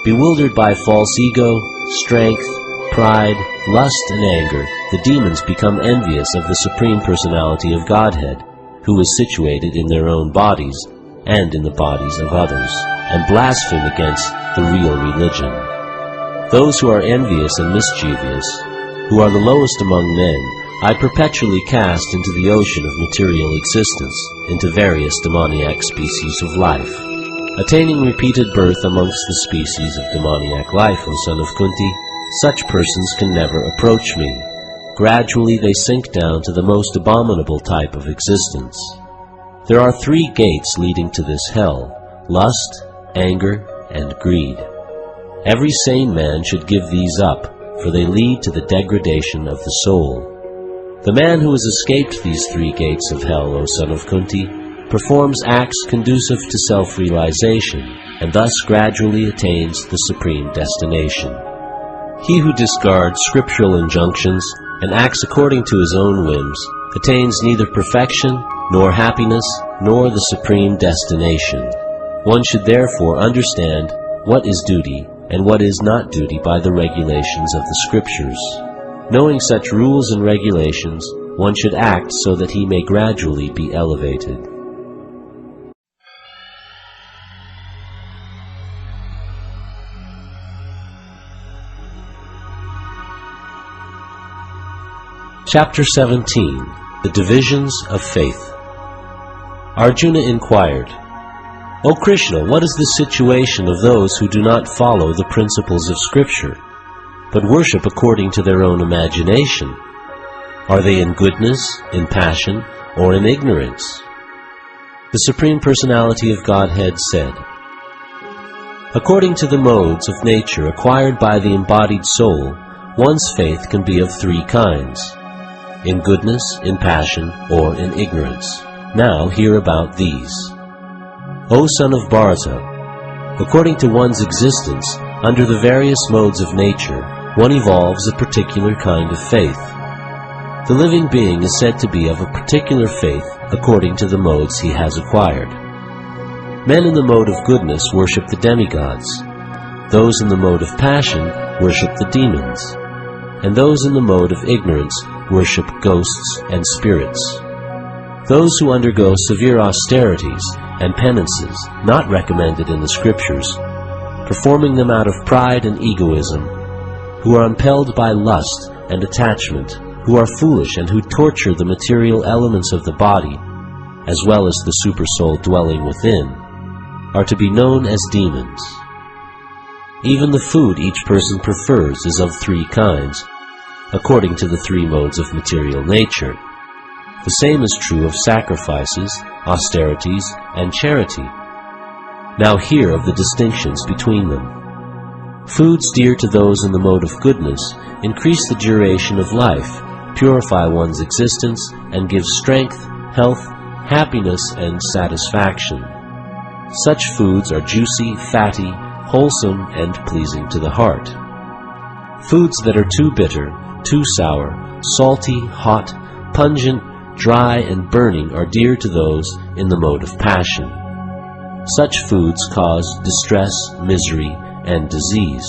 Bewildered by false ego, strength, pride, lust, and anger, the demons become envious of the Supreme Personality of Godhead, who is situated in their own bodies and in the bodies of others, and blaspheme against the real religion. Those who are envious and mischievous, who are the lowest among men, I perpetually cast into the ocean of material existence, into various demoniac species of life. Attaining repeated birth amongst the species of demoniac life, O son of Kunti, such persons can never approach me. Gradually they sink down to the most abominable type of existence. There are 3 gates leading to this hell: lust, anger, and greed. Every sane man should give these up, for they lead to the degradation of the soul. The man who has escaped these 3 gates of hell, O son of Kunti, performs acts conducive to self-realization, and thus gradually attains the supreme destination. He who discards scriptural injunctions and acts according to his own whims attains neither perfection, nor happiness, nor the supreme destination. One should therefore understand what is duty and what is not duty by the regulations of the scriptures. Knowing such rules and regulations, one should act so that he may gradually be elevated. Chapter 17. The Divisions of Faith. Arjuna inquired, "O Krishna, what is the situation of those who do not follow the principles of Scripture, but worship according to their own imagination? Are they in goodness, in passion, or in ignorance?" The Supreme Personality of Godhead said, "According to the modes of nature acquired by the embodied soul, one's faith can be of 3 kinds: in goodness, in passion, or in ignorance. Now hear about these. O son of Bharata, according to one's existence, under the various modes of nature, one evolves a particular kind of faith. The living being is said to be of a particular faith according to the modes he has acquired. Men in the mode of goodness worship the demigods. Those in the mode of passion worship the demons, and those in the mode of ignorance worship ghosts and spirits. Those who undergo severe austerities and penances not recommended in the Scriptures, performing them out of pride and egoism, who are impelled by lust and attachment, who are foolish and who torture the material elements of the body, as well as the supersoul dwelling within, are to be known as demons. Even the food each person prefers is of three kinds, according to the three modes of material nature. The same is true of sacrifices, austerities, and charity. Now hear of the distinctions between them. Foods dear to those in the mode of goodness increase the duration of life, purify one's existence, and give strength, health, happiness, and satisfaction. Such foods are juicy, fatty, wholesome, and pleasing to the heart. Foods that are too bitter, too sour, salty, hot, pungent, dry, and burning are dear to those in the mode of passion. Such foods cause distress, misery, and disease.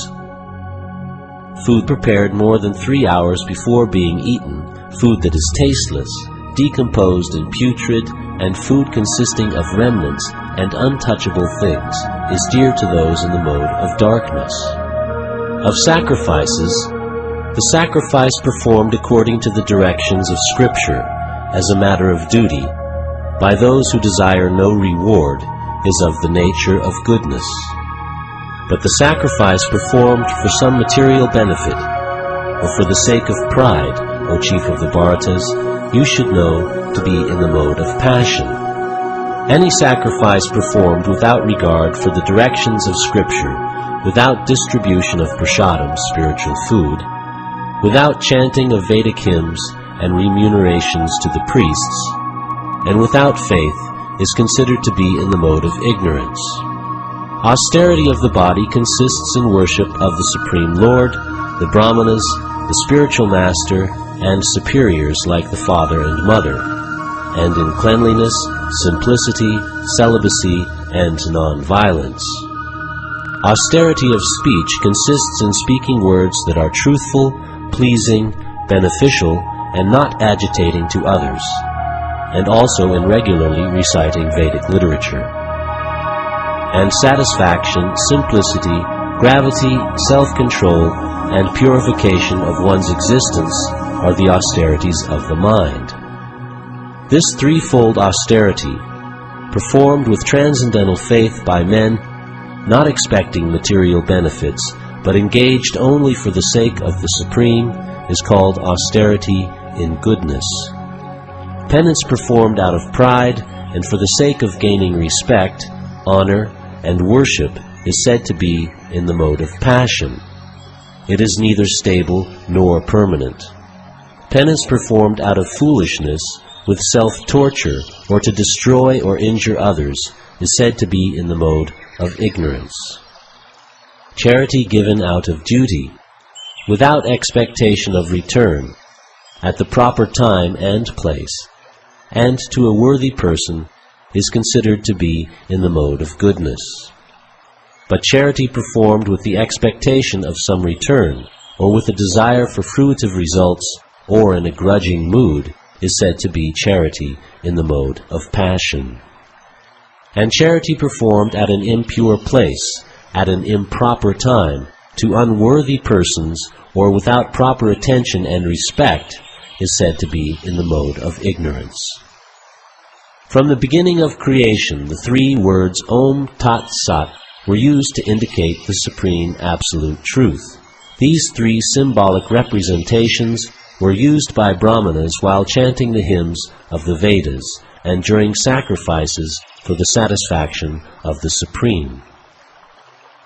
Food prepared more than 3 hours before being eaten, food that is tasteless, decomposed and putrid, and food consisting of remnants and untouchable things is dear to those in the mode of darkness. Of sacrifices, the sacrifice performed according to the directions of Scripture as a matter of duty by those who desire no reward is of the nature of goodness. But the sacrifice performed for some material benefit or for the sake of pride, O chief of the Bharatas, you should know to be in the mode of passion. Any sacrifice performed without regard for the directions of Scripture, without distribution of prasadam, spiritual food, without chanting of Vedic hymns and remunerations to the priests, and without faith, is considered to be in the mode of ignorance. Austerity of the body consists in worship of the Supreme Lord, the Brahmanas, the spiritual master, and superiors like the father and mother, and in cleanliness, simplicity, celibacy, and non-violence. Austerity of speech consists in speaking words that are truthful, pleasing, beneficial, and not agitating to others, and also in regularly reciting Vedic literature. And satisfaction, simplicity, gravity, self-control, and purification of one's existence are the austerities of the mind. This threefold austerity, performed with transcendental faith by men, not expecting material benefits, but engaged only for the sake of the Supreme, is called austerity in goodness. Penance performed out of pride and for the sake of gaining respect, honor, and worship is said to be in the mode of passion. It is neither stable nor permanent. Penance performed out of foolishness, with self-torture, or to destroy or injure others, is said to be in the mode of ignorance. Charity given out of duty, without expectation of return, at the proper time and place, and to a worthy person, is considered to be in the mode of goodness. But charity performed with the expectation of some return, or with a desire for fruitive results, or in a grudging mood, is said to be charity in the mode of passion. And charity performed at an impure place, at an improper time, to unworthy persons, or without proper attention and respect, is said to be in the mode of ignorance. From the beginning of creation, the three words Om Tat Sat were used to indicate the supreme absolute truth. These three symbolic representations were used by Brahmanas while chanting the hymns of the Vedas and during sacrifices for the satisfaction of the Supreme.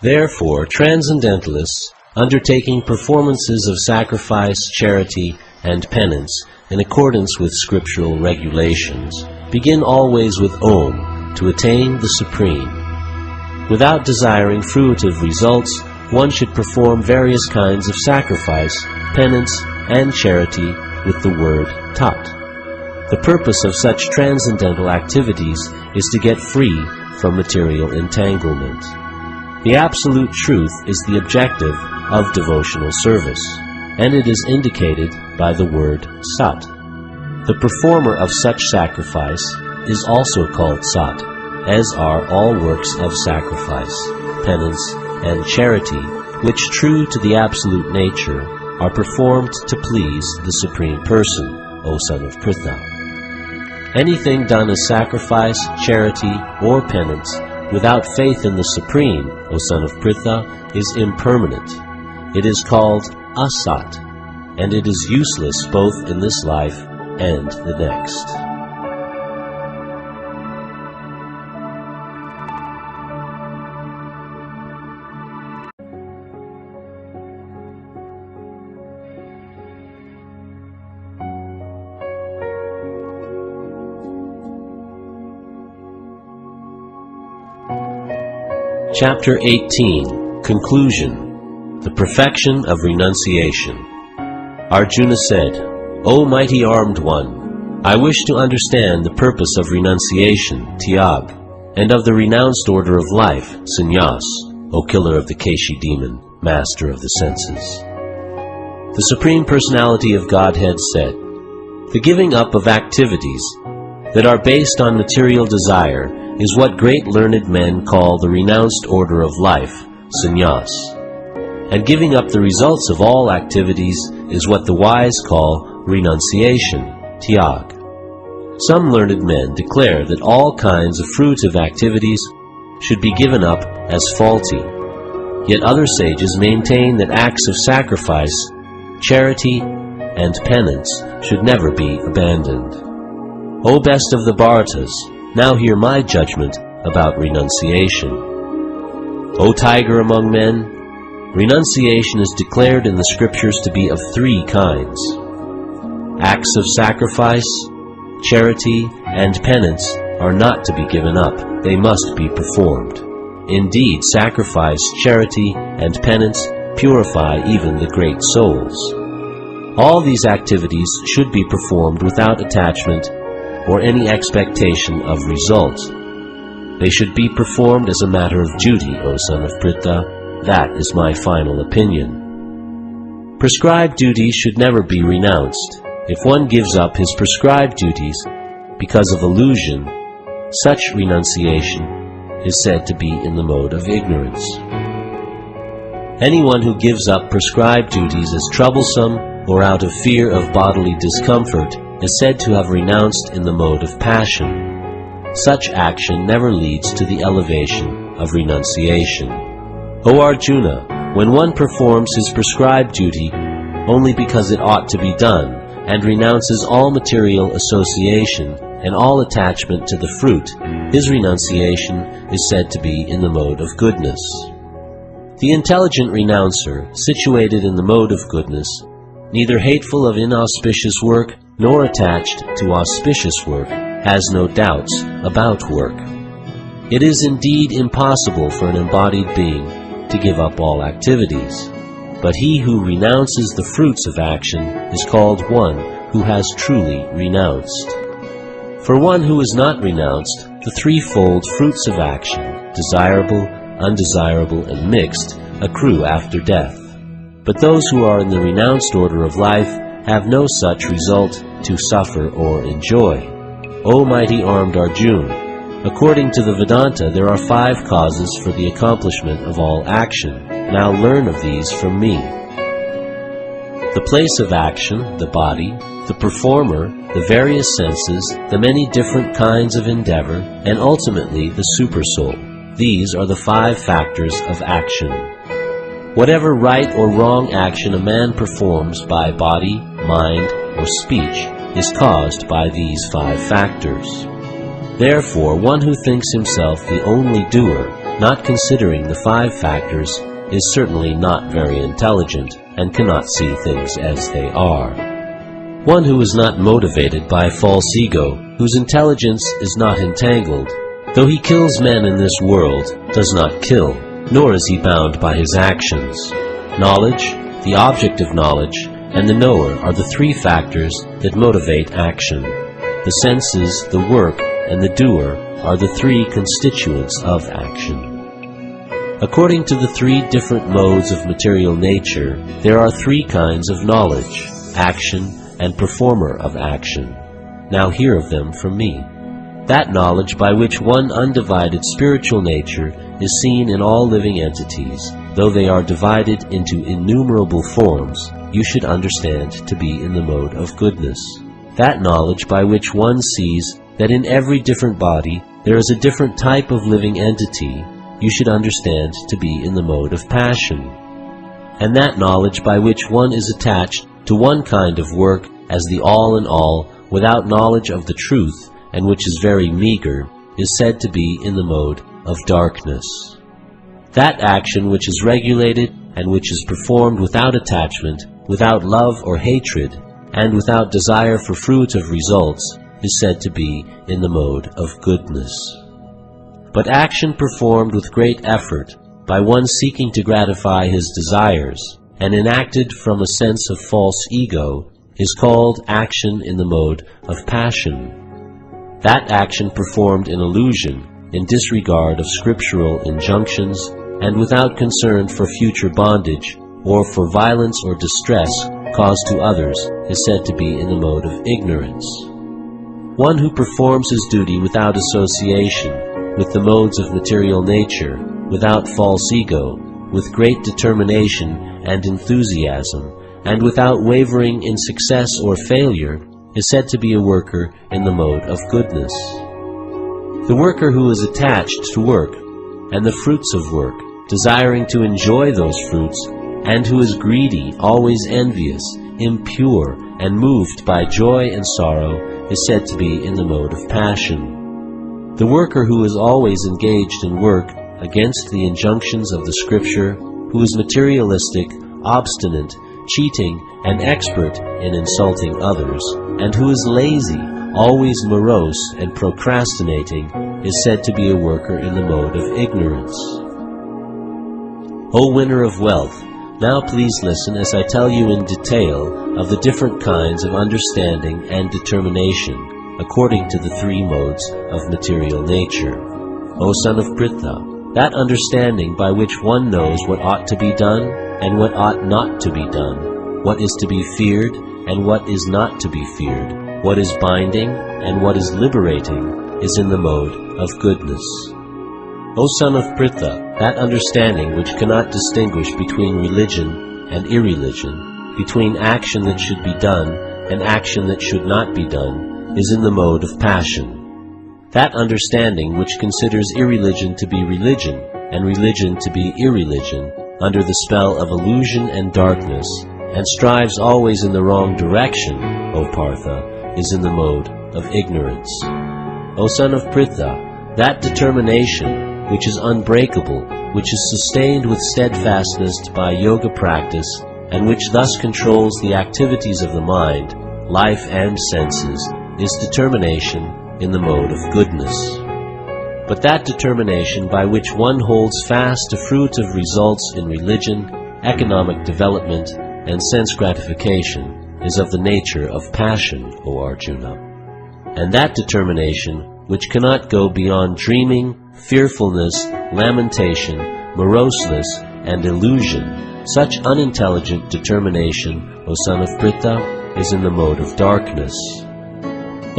Therefore, transcendentalists, undertaking performances of sacrifice, charity, and penance in accordance with scriptural regulations, begin always with Om to attain the Supreme. Without desiring fruitive results, one should perform various kinds of sacrifice, penance, and charity with the word Tat. The purpose of such transcendental activities is to get free from material entanglement. The absolute truth is the objective of devotional service, and it is indicated by the word sat. The performer of such sacrifice is also called sat, as are all works of sacrifice, penance, and charity, which, true to the absolute nature, are performed to please the Supreme Person, O son of Pritha. Anything done as sacrifice, charity, or penance without faith in the Supreme, O son of Pritha, is impermanent. It is called asat, and it is useless both in this life and the next. Chapter 18. Conclusion. The Perfection of Renunciation. Arjuna said, O mighty armed one, I wish to understand the purpose of renunciation, tyag, and of the renounced order of life, sannyas, O killer of the Keshi demon, master of the senses. The Supreme Personality of Godhead said, the giving up of activities that are based on material desire is what great learned men call the renounced order of life, sannyas. And giving up the results of all activities is what the wise call renunciation, tyag. Some learned men declare that all kinds of fruitive activities should be given up as faulty. Yet other sages maintain that acts of sacrifice, charity, and penance should never be abandoned. O best of the Bharatas, now hear my judgment about renunciation. O tiger among men, renunciation is declared in the scriptures to be of three kinds. Acts of sacrifice, charity, and penance are not to be given up. They must be performed. Indeed, sacrifice, charity, and penance purify even the great souls. All these activities should be performed without attachment or any expectation of result. They should be performed as a matter of duty, O son of Pritha. That is my final opinion. Prescribed duties should never be renounced. If one gives up his prescribed duties because of illusion, such renunciation is said to be in the mode of ignorance. Anyone who gives up prescribed duties as troublesome or out of fear of bodily discomfort is said to have renounced in the mode of passion. Such action never leads to the elevation of renunciation. O Arjuna, when one performs his prescribed duty only because it ought to be done, and renounces all material association and all attachment to the fruit, his renunciation is said to be in the mode of goodness. The intelligent renouncer, situated in the mode of goodness, neither hateful of inauspicious work nor attached to auspicious work, has no doubts about work. It is indeed impossible for an embodied being to give up all activities, but he who renounces the fruits of action is called one who has truly renounced. For one who is not renounced, the threefold fruits of action, desirable, undesirable, and mixed, accrue after death. But those who are in the renounced order of life have no such result to suffer or enjoy. O mighty armed Arjuna, according to the Vedanta, there are 5 causes for the accomplishment of all action. Now learn of these from me. The place of action, the body, the performer, the various senses, the many different kinds of endeavor, and ultimately the supersoul. These are the 5 factors of action. Whatever right or wrong action a man performs by body, mind, or speech is caused by these 5 factors. Therefore, one who thinks himself the only doer, not considering the 5 factors, is certainly not very intelligent and cannot see things as they are. One who is not motivated by false ego, whose intelligence is not entangled, though he kills men in this world, does not kill, nor is he bound by his actions. Knowledge, the object of knowledge, and the knower are the 3 factors that motivate action. The senses, the work, and the doer are the 3 constituents of action. According to the three different modes of material nature, there are three kinds of knowledge: action and performer of action. Now hear of them from me. That knowledge by which one undivided spiritual nature is seen in all living entities, though they are divided into innumerable forms, you should understand to be in the mode of goodness. That knowledge by which one sees that in every different body there is a different type of living entity, you should understand to be in the mode of passion. And that knowledge by which one is attached to one kind of work as the all in all, without knowledge of the truth, and which is very meager, is said to be in the mode of darkness. That action which is regulated and which is performed without attachment, without love or hatred, and without desire for fruit of results, is said to be in the mode of goodness. But action performed with great effort, by one seeking to gratify his desires, and enacted from a sense of false ego, is called action in the mode of passion. That action performed in illusion, in disregard of scriptural injunctions, and without concern for future bondage, or for violence or distress caused to others, is said to be in the mode of ignorance. One who performs his duty without association with the modes of material nature, without false ego, with great determination and enthusiasm, and without wavering in success or failure, is said to be a worker in the mode of goodness. The worker who is attached to work and the fruits of work, desiring to enjoy those fruits, and who is greedy, always envious, impure, and moved by joy and sorrow, is said to be in the mode of passion. The worker who is always engaged in work against the injunctions of the Scripture, who is materialistic, obstinate, cheating, and expert in insulting others, and who is lazy, always morose and procrastinating, is said to be a worker in the mode of ignorance. O winner of wealth, now please listen as I tell you in detail of the different kinds of understanding and determination according to the three modes of material nature. O son of Pritha, that understanding by which one knows what ought to be done and what ought not to be done, what is to be feared and what is not to be feared, what is binding and what is liberating, is in the mode of goodness. O son of Pritha, that understanding which cannot distinguish between religion and irreligion, between action that should be done and action that should not be done, is in the mode of passion. That understanding which considers irreligion to be religion and religion to be irreligion, under the spell of illusion and darkness, and strives always in the wrong direction, O Partha, is in the mode of ignorance. O son of Pritha, that determination which is unbreakable, which is sustained with steadfastness by yoga practice, and which thus controls the activities of the mind, life and senses, is determination in the mode of goodness. But that determination by which one holds fast to fruit of results in religion, economic development, and sense gratification is of the nature of passion, O Arjuna. And that determination which cannot go beyond dreaming, fearfulness, lamentation, moroseness, and illusion, such unintelligent determination, O son of Pritha, is in the mode of darkness.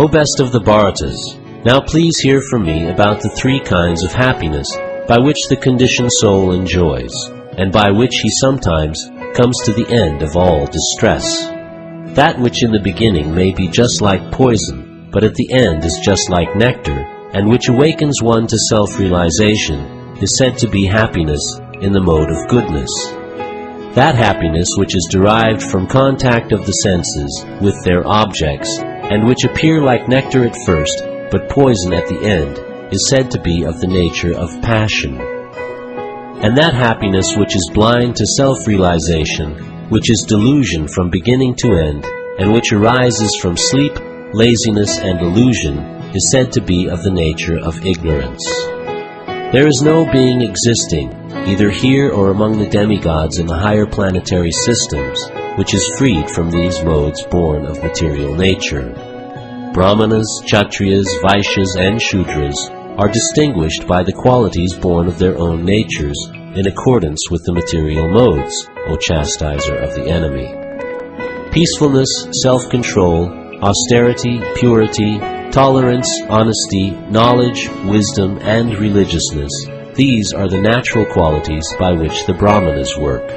O best of the Bharatas, now please hear from me about the three kinds of happiness by which the conditioned soul enjoys, and by which he sometimes comes to the end of all distress. That which in the beginning may be just like poison, but at the end is just like nectar, and which awakens one to self-realization, is said to be happiness in the mode of goodness. That happiness which is derived from contact of the senses with their objects, and which appear like nectar at first, but poison at the end, is said to be of the nature of passion. And that happiness which is blind to self-realization, which is delusion from beginning to end, and which arises from sleep, laziness, and illusion, is said to be of the nature of ignorance. There is no being existing, either here or among the demigods in the higher planetary systems, which is freed from these modes born of material nature. Brahmanas, Kshatriyas, Vaishyas, and Shudras are distinguished by the qualities born of their own natures, in accordance with the material modes, O chastiser of the enemy. Peacefulness, self-control, austerity, purity, tolerance, honesty, knowledge, wisdom, and religiousness, these are the natural qualities by which the Brahmanas work.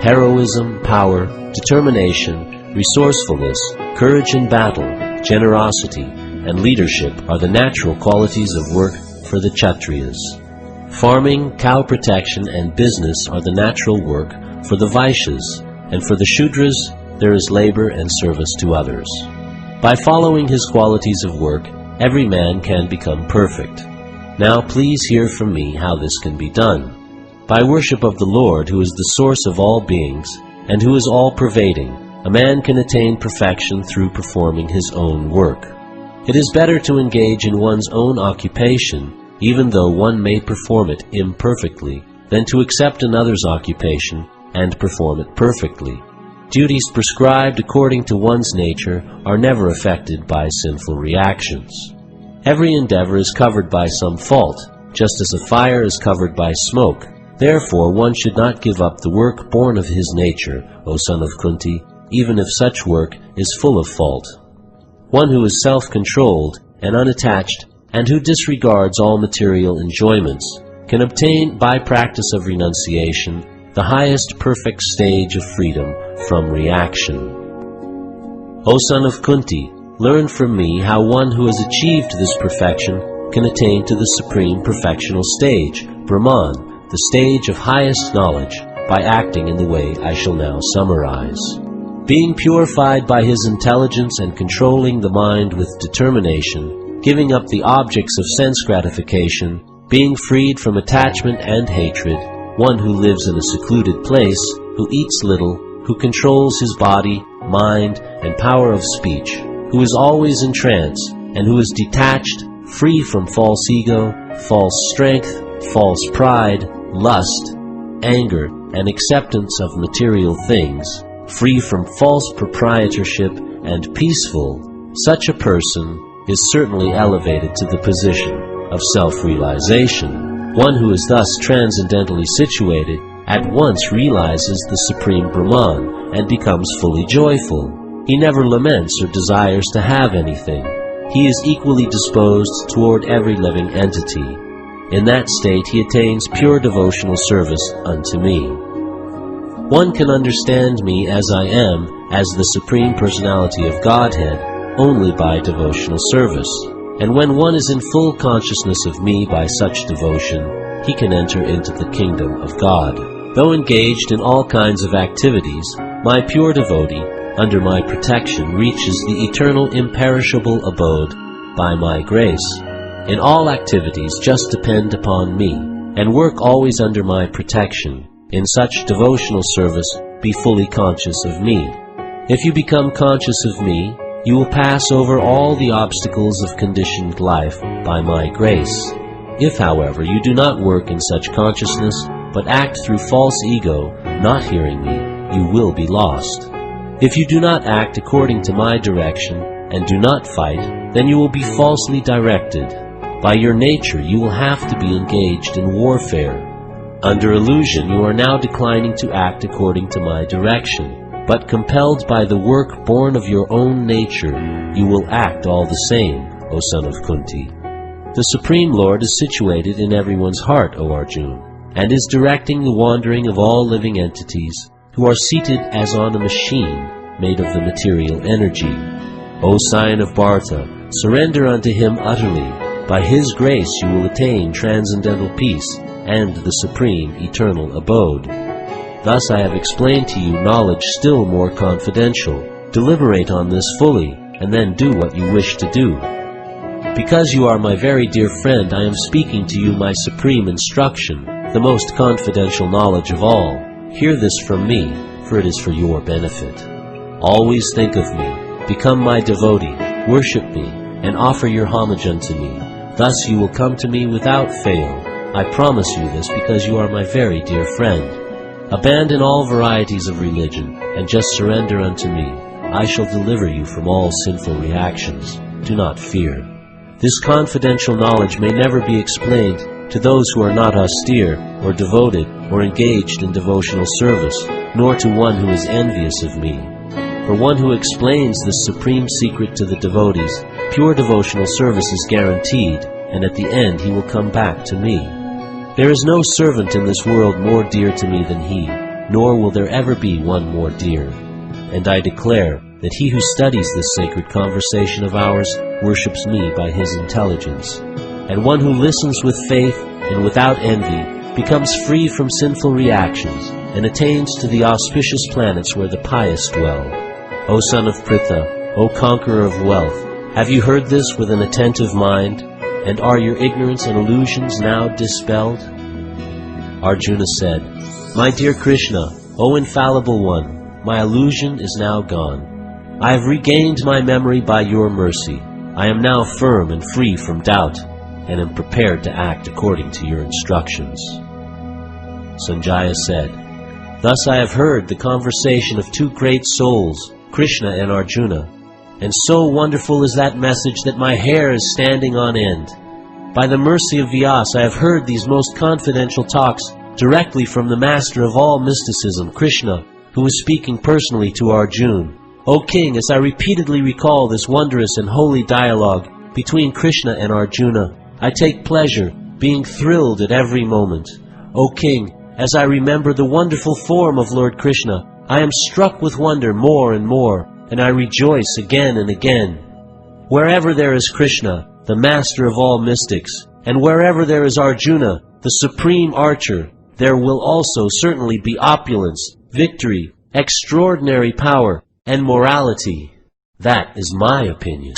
Heroism, power, determination, resourcefulness, courage in battle, generosity, and leadership are the natural qualities of work for the Kshatriyas. Farming, cow protection, and business are the natural work for the Vaishyas, and for the Shudras there is labor and service to others. By following his qualities of work, every man can become perfect. Now please hear from me how this can be done. By worship of the Lord, who is the source of all beings, and who is all-pervading, a man can attain perfection through performing his own work. It is better to engage in one's own occupation, even though one may perform it imperfectly, than to accept another's occupation and perform it perfectly. Duties prescribed according to one's nature are never affected by sinful reactions. Every endeavor is covered by some fault, just as a fire is covered by smoke. Therefore, one should not give up the work born of his nature, O son of Kunti, even if such work is full of fault. One who is self-controlled and unattached, and who disregards all material enjoyments, can obtain, by practice of renunciation, the highest perfect stage of freedom from reaction. O son of Kunti, learn from me how one who has achieved this perfection can attain to the supreme perfectional stage, Brahman, the stage of highest knowledge, by acting in the way I shall now summarize. Being purified by his intelligence and controlling the mind with determination, giving up the objects of sense gratification, being freed from attachment and hatred, one who lives in a secluded place, who eats little, who controls his body, mind, and power of speech, who is always in trance, and who is detached, free from false ego, false strength, false pride, lust, anger, and acceptance of material things, free from false proprietorship, and peaceful, such a person is certainly elevated to the position of self-realization. One who is thus transcendentally situated at once realizes the Supreme Brahman and becomes fully joyful. He never laments or desires to have anything. He is equally disposed toward every living entity. In that state he attains pure devotional service unto me. One can understand me as I am, as the Supreme Personality of Godhead, only by devotional service. And when one is in full consciousness of me by such devotion, he can enter into the kingdom of God. Though engaged in all kinds of activities, my pure devotee, under my protection, reaches the eternal imperishable abode by my grace. In all activities just depend upon me, and work always under my protection. In such devotional service, be fully conscious of me. If you become conscious of me, you will pass over all the obstacles of conditioned life by my grace. If, however, you do not work in such consciousness, but act through false ego, not hearing me, you will be lost. If you do not act according to my direction, and do not fight, then you will be falsely directed. By your nature, you will have to be engaged in warfare. Under illusion, you are now declining to act according to my direction. But compelled by the work born of your own nature, you will act all the same, O son of Kunti. The Supreme Lord is situated in everyone's heart, O Arjuna, and is directing the wandering of all living entities, who are seated as on a machine made of the material energy. O scion of Bharata, surrender unto him utterly. By his grace you will attain transcendental peace and the supreme eternal abode. Thus I have explained to you knowledge still more confidential. Deliberate on this fully, and then do what you wish to do. Because you are my very dear friend, I am speaking to you my supreme instruction, the most confidential knowledge of all. Hear this from me, for it is for your benefit. Always think of me, become my devotee, worship me, and offer your homage unto me. Thus you will come to me without fail. I promise you this because you are my very dear friend. Abandon all varieties of religion, and just surrender unto me. I shall deliver you from all sinful reactions. Do not fear. This confidential knowledge may never be explained to those who are not austere or devoted or engaged in devotional service, nor to one who is envious of me. For one who explains this supreme secret to the devotees, pure devotional service is guaranteed, and at the end he will come back to me. There is no servant in this world more dear to me than he, nor will there ever be one more dear. And I declare that he who studies this sacred conversation of ours worships me by his intelligence. And one who listens with faith and without envy becomes free from sinful reactions and attains to the auspicious planets where the pious dwell. O son of Pritha, O conqueror of wealth, have you heard this with an attentive mind, and are your ignorance and illusions now dispelled? Arjuna said, My dear Krishna, O infallible one, my illusion is now gone. I have regained my memory by your mercy. I am now firm and free from doubt, and am prepared to act according to your instructions. Sanjaya said, Thus I have heard the conversation of two great souls, Krishna and Arjuna, and so wonderful is that message that my hair is standing on end. By the mercy of Vyasa, I have heard these most confidential talks directly from the master of all mysticism, Krishna, who is speaking personally to Arjuna. O king, as I repeatedly recall this wondrous and holy dialogue between Krishna and Arjuna, I take pleasure, being thrilled at every moment. O king, as I remember the wonderful form of Lord Krishna, I am struck with wonder more and more, and I rejoice again and again. Wherever there is Krishna, the master of all mystics, and wherever there is Arjuna, the supreme archer, there will also certainly be opulence, victory, extraordinary power, and morality. That is my opinion.